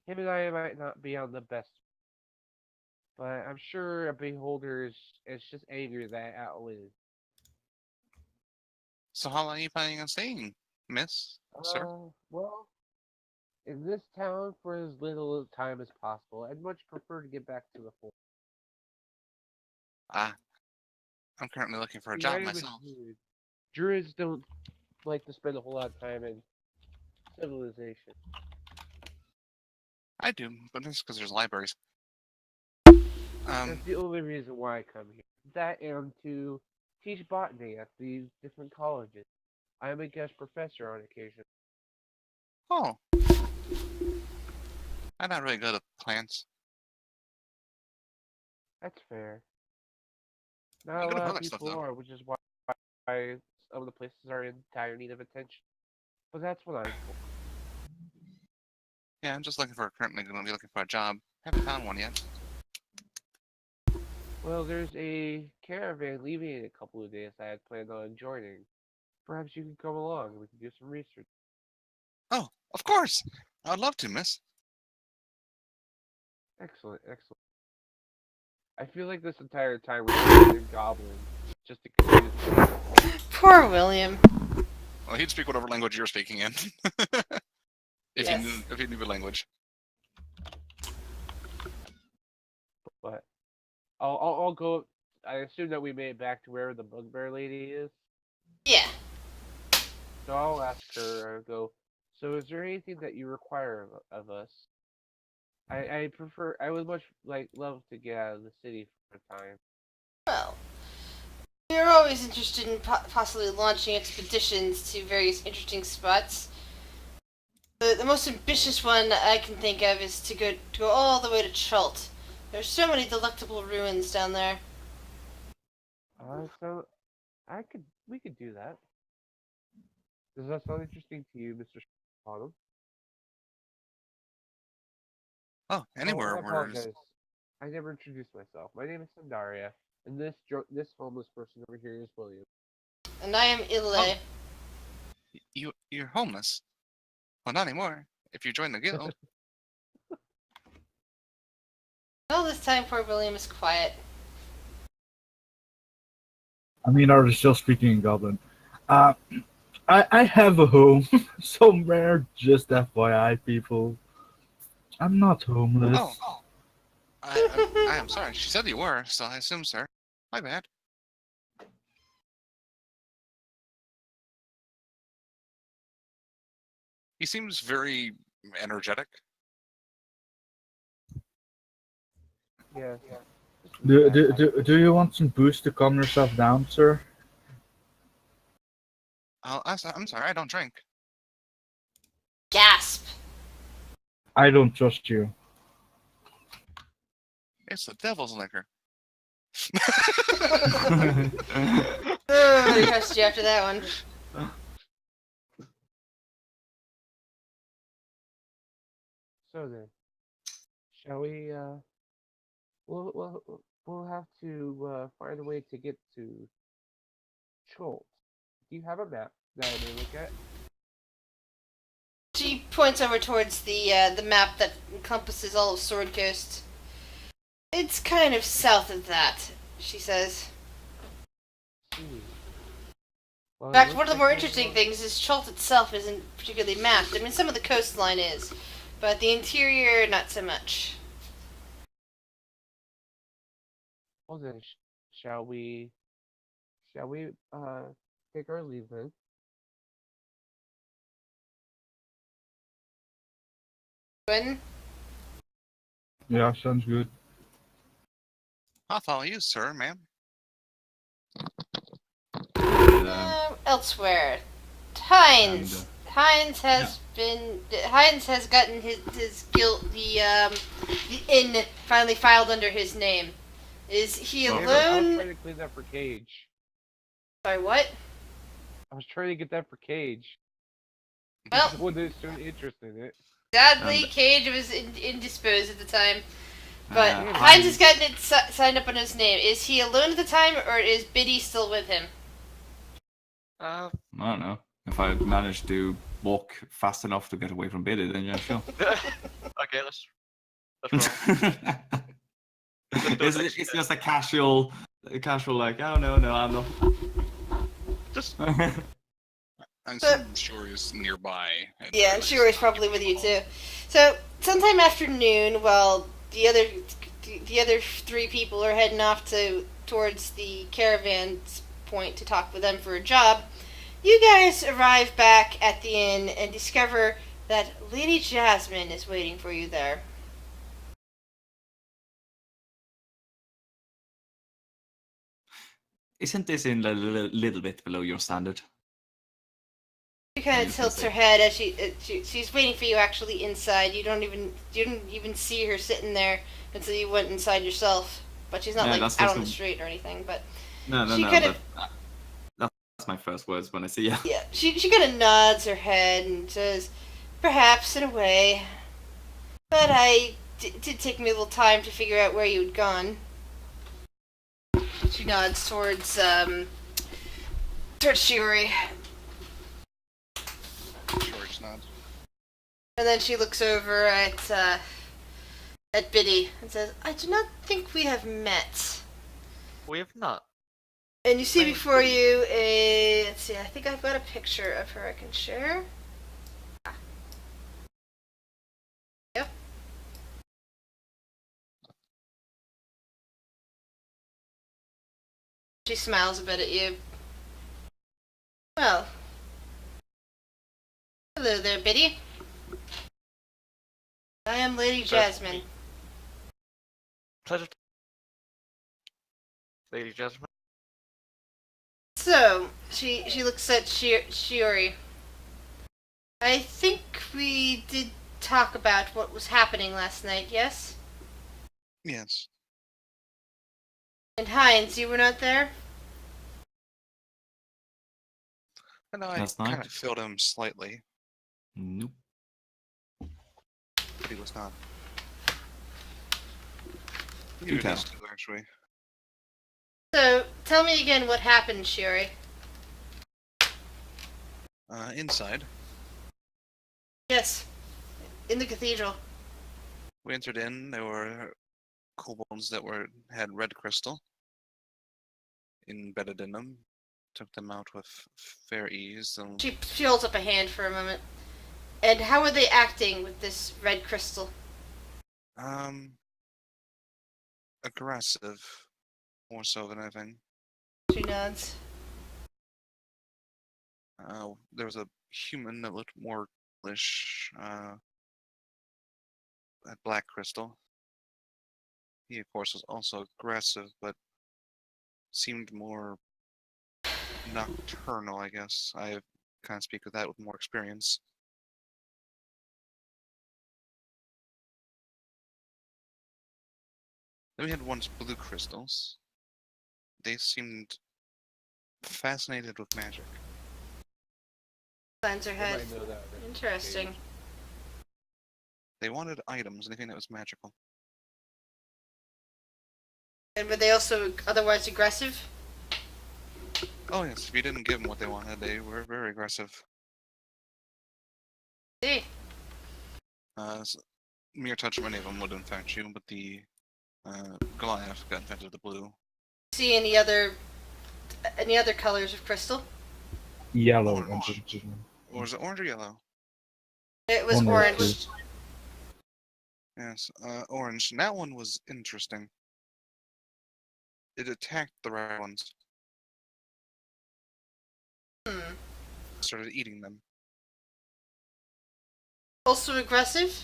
him and I might not be on the best, but I'm sure a beholder is just angry that I outlive. So how long are you planning on staying, miss? Sir? Well, in this town for as little time as possible. I'd much prefer to get back to the fort. Ah, I'm currently looking for a See, job I am a myself. druid. Druids don't like to spend a whole lot of time in civilization. I do, but that's because there's libraries. That's the only reason why I come here. That and to teach botany at these different colleges. I am a guest professor on occasion. Oh, I'm not really good at plants. That's fair. I'm Not a good at lot of other stuff, people though. are, which is why some of the places are in dire need of attention. But that's what I'm for. Yeah, I'm just currently going to be looking for a job. Haven't found one yet. Well, there's a caravan leaving in a couple of days I had planned on joining. Perhaps you could come along and we could do some research. Oh, of course! I'd love to, miss. Excellent, excellent. I feel like this entire time we're in Goblin, just to confuse me. Poor William. Well, he'd speak whatever language you're speaking in. if Yes. you knew the language. But I'll go. I assume that we made it back to wherever the bugbear lady is. Yeah. So I'll ask her. I'll go. So is there anything that you require of us? I prefer. I would much love to get out of the city for a time. Well, we're always interested in possibly launching expeditions to various interesting spots. The most ambitious one I can think of is to go all the way to Chult. There's so many delectable ruins down there. So we could do that. Does that sound interesting to you, Mr. Autumn? Oh, anywhere I where apologize. I never introduced myself. My name is Sandaria, and this homeless person over here is William. And I am Ile. you're homeless. Well, not anymore. If you join the guild. All this time, poor William is quiet. I mean, are they still speaking in Goblin? I have a home somewhere, just FYI, people. I'm not homeless. Oh. I am sorry. She said you were, so I assume, sir. My bad. He seems very energetic. Yeah. Do you want some boost to calm yourself down, sir? I'm sorry, I don't drink. Gasp! I don't trust you. It's the devil's liquor. I trust you after that one. So then, shall we? We'll have to find a way to get to Chult. Do you have a map that I may look at? She points over towards the map that encompasses all of Sword Coast. It's kind of south of that, she says. Well, In fact, one of the more interesting things is Chult itself isn't particularly mapped. I mean, some of the coastline is, but the interior, not so much. Well then, shall we? Shall we take our leave then? When? Yeah, sounds good. I'll follow you, sir, ma'am. Elsewhere. Heinz. Heinz has gotten his guilt, the inn finally filed under his name. Is he I was alone? trying to clean that for Cage. Sorry, what? I was trying to get that for Cage. Well, Well, there's some interest in it. sadly, Cage was indisposed at the time. But Uh, Heinz has gotten it signed up on his name. Is he alone at the time, or is Biddy still with him? Uh, I don't know. If I manage to walk fast enough to get away from Biddy, then yeah, sure. okay, let's roll. Let's do it It's just a casual like, oh no, I'm not. Just I'm sure he's nearby. Yeah, and Shiori's probably with you too. So sometime afternoon, while the other three people are heading off towards the caravan's point to talk with them for a job, you guys arrive back at the inn and discover that Lady Jasmine is waiting for you there. Isn't this in a little bit below your standard? She kind I of was gonna tilts say. her head as she's waiting for you actually inside. You didn't even see her sitting there until you went inside yourself. But she's not Yeah, like that's out just on the a- street or anything. But No, she kind of that's my first words when I see you. yeah she kind of nods her head and says, "Perhaps in a way, but it did take me a little time to figure out where you'd gone." She nods towards Shiori, George nods. and then she looks over at Biddy and says, "I do not think we have met." we have not. And you see Thank before you. you a... Let's see, I think I've got a picture of her I can share. Yep. She smiles a bit at you. Well. Hello there, Biddy. I am Lady Jasmine. Pleasure. Lady Jasmine. So, she looks at Shiori. I think we did talk about what was happening last night, yes? Yes. And Heinz, you were not there? I know I Last kind night? of filled him slightly, Nope. but he was not. Do Neither tell. these two, actually. So, tell me again what happened, Shiori. Inside, Yes. In the cathedral. we entered in. There were kobolds that had red crystal embedded in them. Took them out with fair ease. And She holds up a hand for a moment. And how are they acting with this red crystal? aggressive, more so than anything. She nods. There was a human that looked more ghoulish. That black crystal. He, of course, was also aggressive, but seemed more nocturnal, I guess. I kind of speak of that with more experience. Then we had one's blue crystals. They seemed fascinated with magic. Plans her head. might know that, right? Interesting. They wanted items, anything that was magical. And were they also otherwise aggressive? Oh yes, if you didn't give them what they wanted, they were very aggressive. See. Mere touch of any of them would infect you, but the Goliath got infected with the blue. See any other colors of crystal? Yellow. Orange. Or was it orange or yellow? It was One or orange. Yes, orange. And that one was interesting. It attacked the right ones. Hmm. Started eating them. Also aggressive?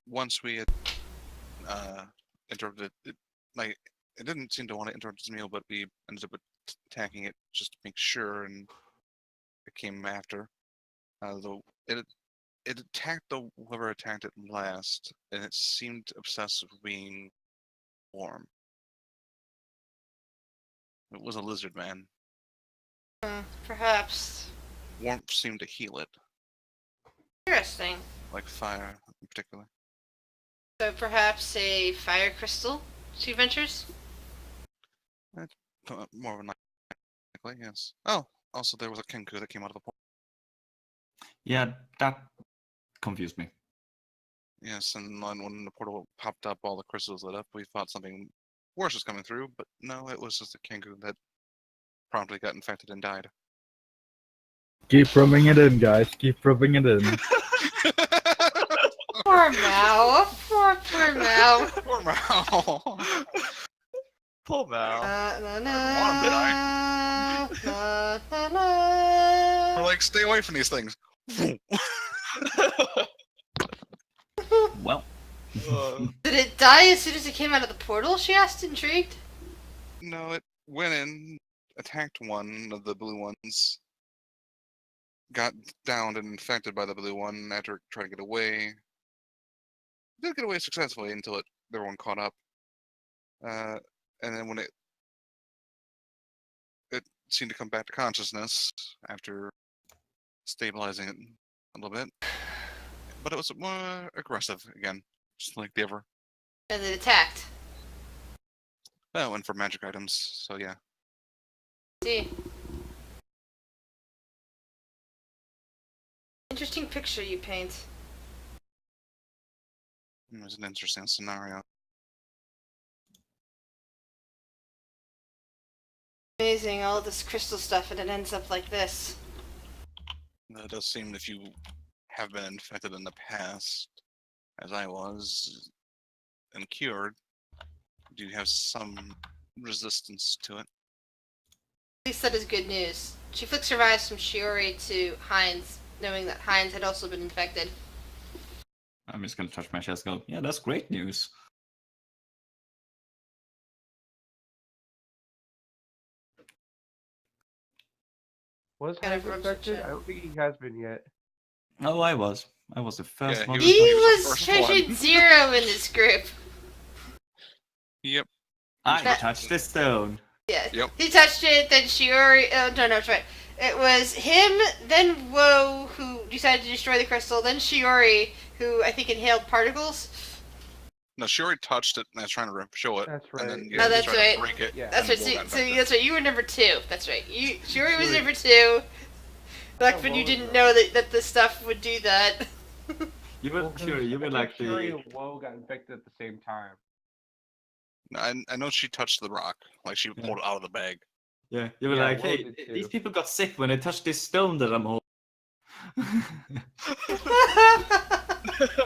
Once we had interrupted it, like it didn't seem to want to interrupt his meal, but we ended up attacking it just to make sure, and it came after. Though it attacked whoever attacked it last, and it seemed obsessed with being warm. It was a lizard man. Perhaps. Warmth seemed to heal it, Interesting. like fire in particular. So perhaps a fire crystal, she ventures? More of a likely, yes. Oh, also there was a kenku that came out of the portal. Yeah, that confused me. Yes, and then when the portal popped up, all the crystals lit up. We thought something worse was coming through, but no, it was just a kenku that promptly got infected and died. Keep rubbing it in, guys. Keep rubbing it in. Poor Mao. Poor Mao. Poor Mal. Poor Mal. Na, na, I na, na, na, na. We're like, stay away from these things. Well. Did it die as soon as it came out of the portal? She asked, intrigued. No, it went in, attacked one of the blue ones, got downed and infected by the blue one after trying to get away. Did get away successfully until everyone caught up. And then when it seemed to come back to consciousness after stabilizing it a little bit. But it was more aggressive again, just like the ever. And it attacked. Oh, and for magic items, so yeah. See. Interesting picture you paint. It was an interesting scenario. Amazing, all this crystal stuff, and it ends up like this. It does seem if you have been infected in the past, as I was, and cured, do you have some resistance to it? At least that is good news. She flicks her eyes from Shiori to Heinz, knowing that Heinz had also been infected. I'm just gonna touch my chest and go, yeah, that's great news. Was Kind of Heinz rubs your infected? chin. I don't think he has been yet. Oh, I was. I was the first Yeah, one. he He was the was first one. patient zero in this group. Yep. I That- touched the stone. Yeah. Yep. He touched it, then Shiori. Oh, no, that's right. It was him, then Woe, who decided to destroy the crystal, then Shiori, who I think inhaled particles. No, she already touched it and I was trying to show it. That's And then right. yeah, Oh, that's tried right. to break it. Yeah. That's and right. Will got So infected. that's right. You were number 2. That's right. Shiori was Shiori- number 2. Like Oh, when what you was didn't that? know that this stuff would do that. You were sure you were like Shuri the. and Woe got infected at the same time. I know she touched the rock, like she pulled it out of the bag. Yeah, you were Yeah, like, Will hey, did too. these people got sick when they touched this stone that I'm holding.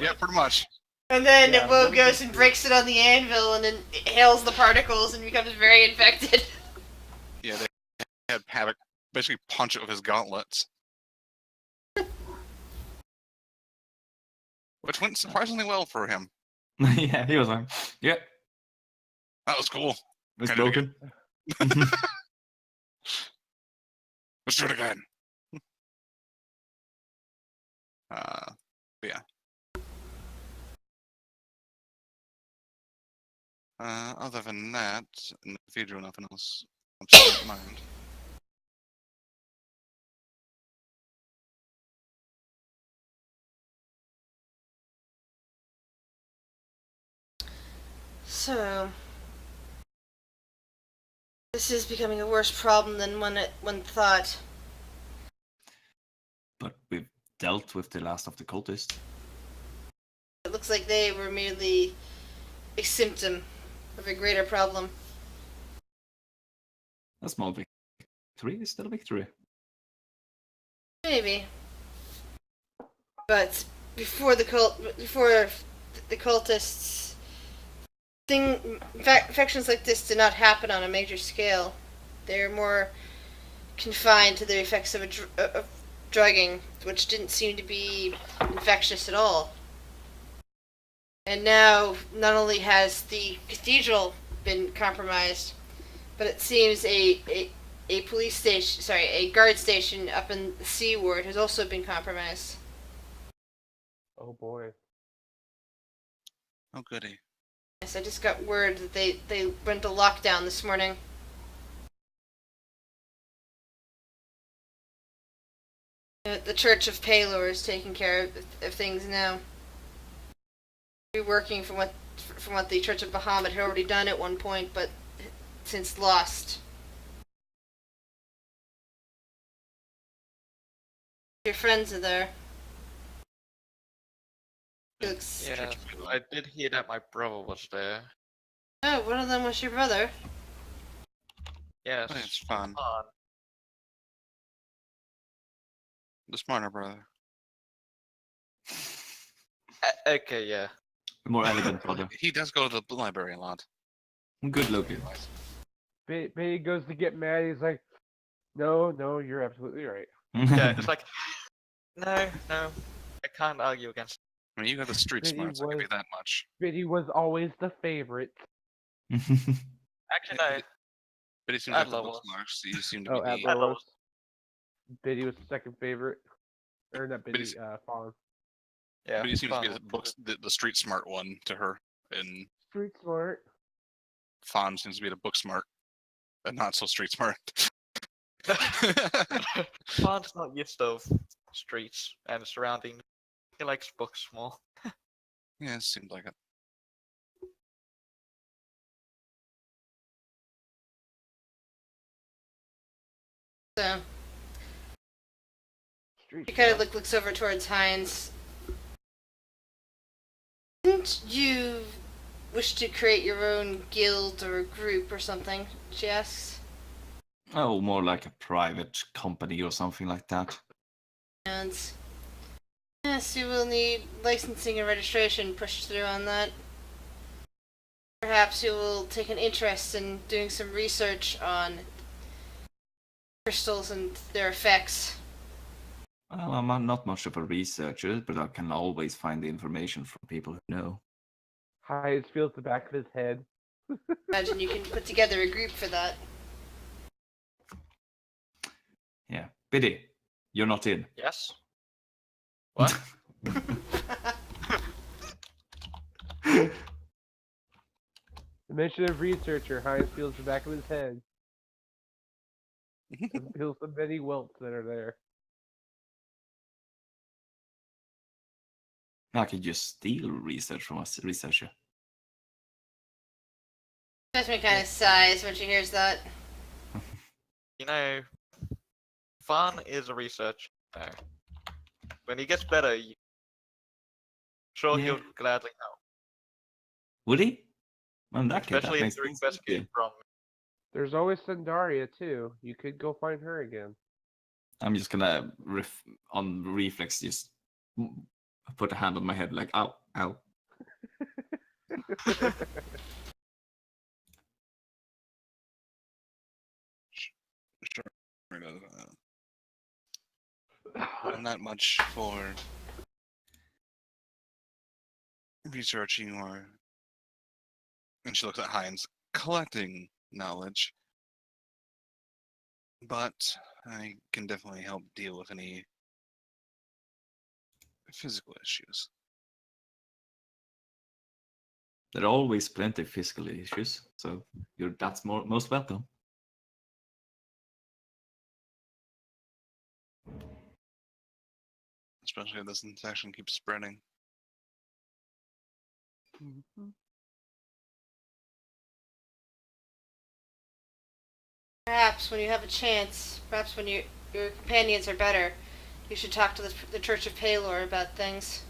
Yeah, pretty much. And then Yeah, Woe what goes is and it? breaks it on the anvil and then inhales the particles and becomes very infected. Yeah, they had Paddock basically punch it with his gauntlets. Which went surprisingly well for him. Yeah, he was like, yeah, That was cool. it's Kinda broken. Let's do it again. But yeah. Other than that, if you do nothing else, I'm in mind. So, this is becoming a worse problem than one thought. But we've dealt with the last of the cultists. It looks like they were merely a symptom of a greater problem. A small victory is still a victory. Maybe. But before the cultists, infections like this did not happen on a major scale. They're more confined to the effects of drugging, which didn't seem to be infectious at all. And now, not only has the cathedral been compromised, but it seems a police station, a guard station up in the Sea Ward has also been compromised. Oh boy. Oh goody. Yes, I just got word that they went to lockdown this morning. The Church of Palor is taking care of things now. reworking from what the Church of Bahamut had already done at one point, but since lost. Your friends are there. Looks. Yeah, I did hear that my brother was there. Oh, one of them was your brother. Yes. But it's fun. Fun. The smarter brother. Okay, yeah. The more elegant brother. He does go to the library a lot. Good looking. Betty goes to get mad. He's like, no, you're absolutely right. Yeah, it's like, no, I can't argue against. I mean, you got the street But he smarts, I'll give you was- that much. Betty was always the favorite. Actually, no. But he seems like the Adler book was. smarts, so you seem to Oh, be the... Adler Adler was. Betty was the second favorite. Or not Betty, he's- Fawn. Yeah. But he seems to be Fun. the street smart one to her, and Street smart. Fawn seems to be the book smart, but not so street smart. Fawn's not used to streets and surroundings. He likes books more. Yeah, it seems like it. So Street he kind of smart. looks over towards Heinz. Didn't you wish to create your own guild or group or something? She asks. Oh, more like a private company or something like that. And yes, you will need licensing and registration pushed through on that. Perhaps you will take an interest in doing some research on crystals and their effects. Well, I'm not much of a researcher, but I can always find the information from people who know. Hines feels the back of his head. Imagine you can put together a group for that. Yeah. Biddy, you're not in. Yes. What? The mention of researcher, Hines feels the back of his head. And feels the many welts that are there. I could just steal research from a researcher. Jasmine kind of sighs when she hears that. You know, Fawn is a researcher. When he gets better, sure Yeah. he'll gladly help. Would he? Well, in that case, that Especially if makes you're things investigating easier. from. There's always Sandaria too. You could go find her again. I'm just gonna on reflex just put a hand on my head like ow, ow. Sure. I'm not much for researching or... And she looks at Heinz, collecting knowledge. But I can definitely help deal with any physical issues. There are always plenty of physical issues, so that's most welcome. Especially if this infection keeps spreading. Perhaps when you have a chance, perhaps when your companions are better, you should talk to the Church of Palor about things.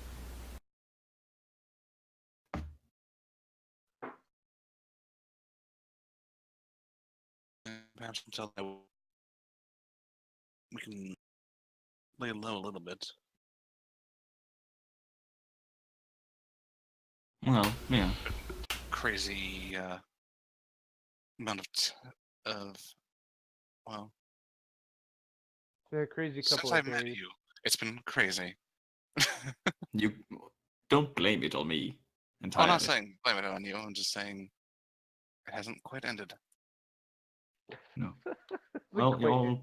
Perhaps until we can lay low a little bit. Well, yeah. Crazy amount of well, They're a crazy couple since I've of met days. you, it's been crazy. You don't blame it on me I'm entirely. not saying blame it on you. I'm just saying it hasn't quite ended. No. The Well, quaint y'all,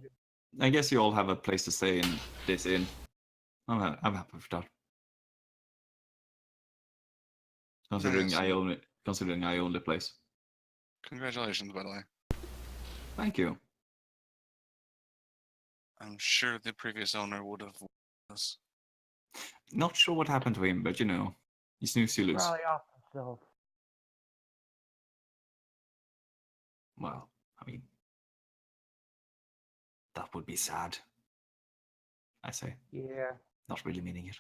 I guess you all have a place to stay in this inn. I'm happy with that. Considering Nice. I own the place. Congratulations, by the way. Thank you. I'm sure the previous owner would have this. Not sure what happened to him, but You snooze, you lose. Probably off himself. Well, I mean, that would be sad. I say, Yeah. not really meaning it.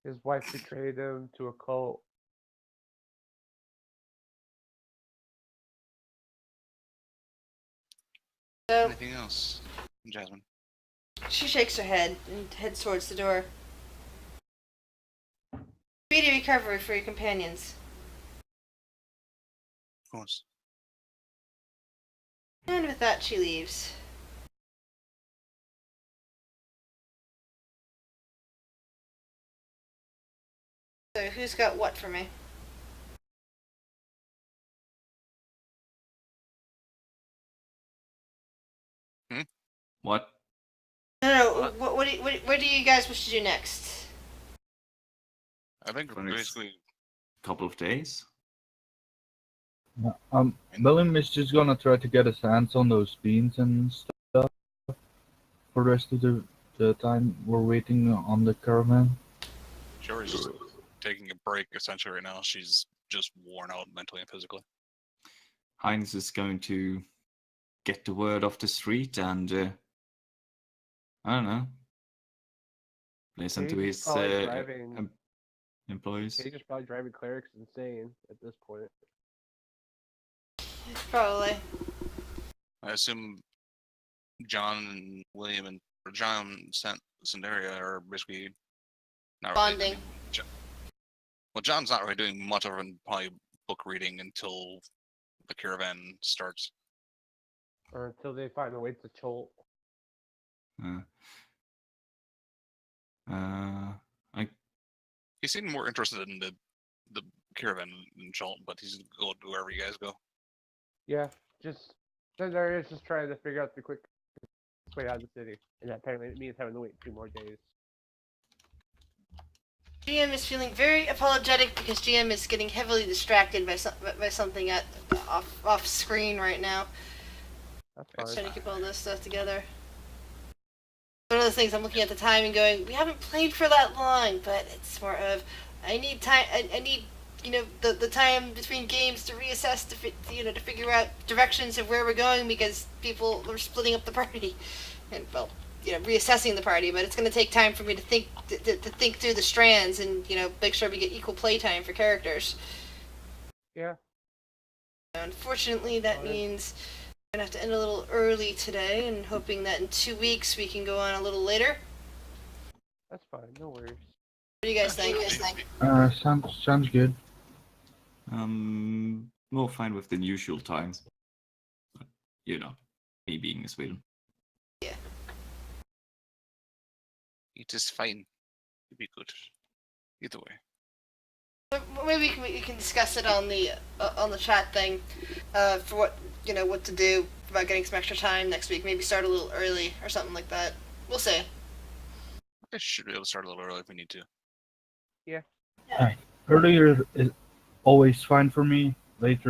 His wife betrayed him to a cult. So Anything else, Jasmine? she shakes her head and heads towards the door. Speedy recovery for your companions. Of course. And with that, she leaves. So, who's got what for me? What? No, what do you guys wish to do next? I think For next- basically Couple of days? William is just gonna try to get his hands on those beans and stuff for the rest of the time we're waiting on the caravan. Sherry's just taking a break essentially right now. She's just worn out mentally and physically. Heinz is going to get the word off the street and, I don't know, listen to Cage his is probably driving. employees. Cage is probably driving clerics insane at this point. Probably. I assume John and William and or John and Sandaria are basically not really. Bonding. Well, John's not really doing much other than probably book reading until the caravan starts. Or until they find a way to cholt. I He seemed more interested in the caravan than Jolt, but he's gonna go wherever you guys go. Yeah, just Darius just trying to figure out the quick way out of the city, and that apparently it means having to wait 2 more days. GM is feeling very apologetic because GM is getting heavily distracted by something off screen right now. That's It's fine. Trying to keep all this stuff together. One of those things I'm looking at the time and going, we haven't played for that long, but it's more of I need time. I need the time between games to reassess to figure out directions of where we're going because people are splitting up the party, and reassessing the party. But it's going to take time for me to think to think through the strands and make sure we get equal play time for characters. Yeah. Unfortunately, that means we're going to have to end a little early today, and hoping that in 2 weeks we can go on a little later. That's fine, no worries. What do you guys think? Sounds good. more fine with the usual times. But, me being in Sweden. It is fine. It'll be good. Either way. Maybe we can discuss it on the chat thing for what to do about getting some extra time next week. Maybe start a little early or something like that. We'll see. I should be able to start a little early if we need to. Earlier is always fine for me. Later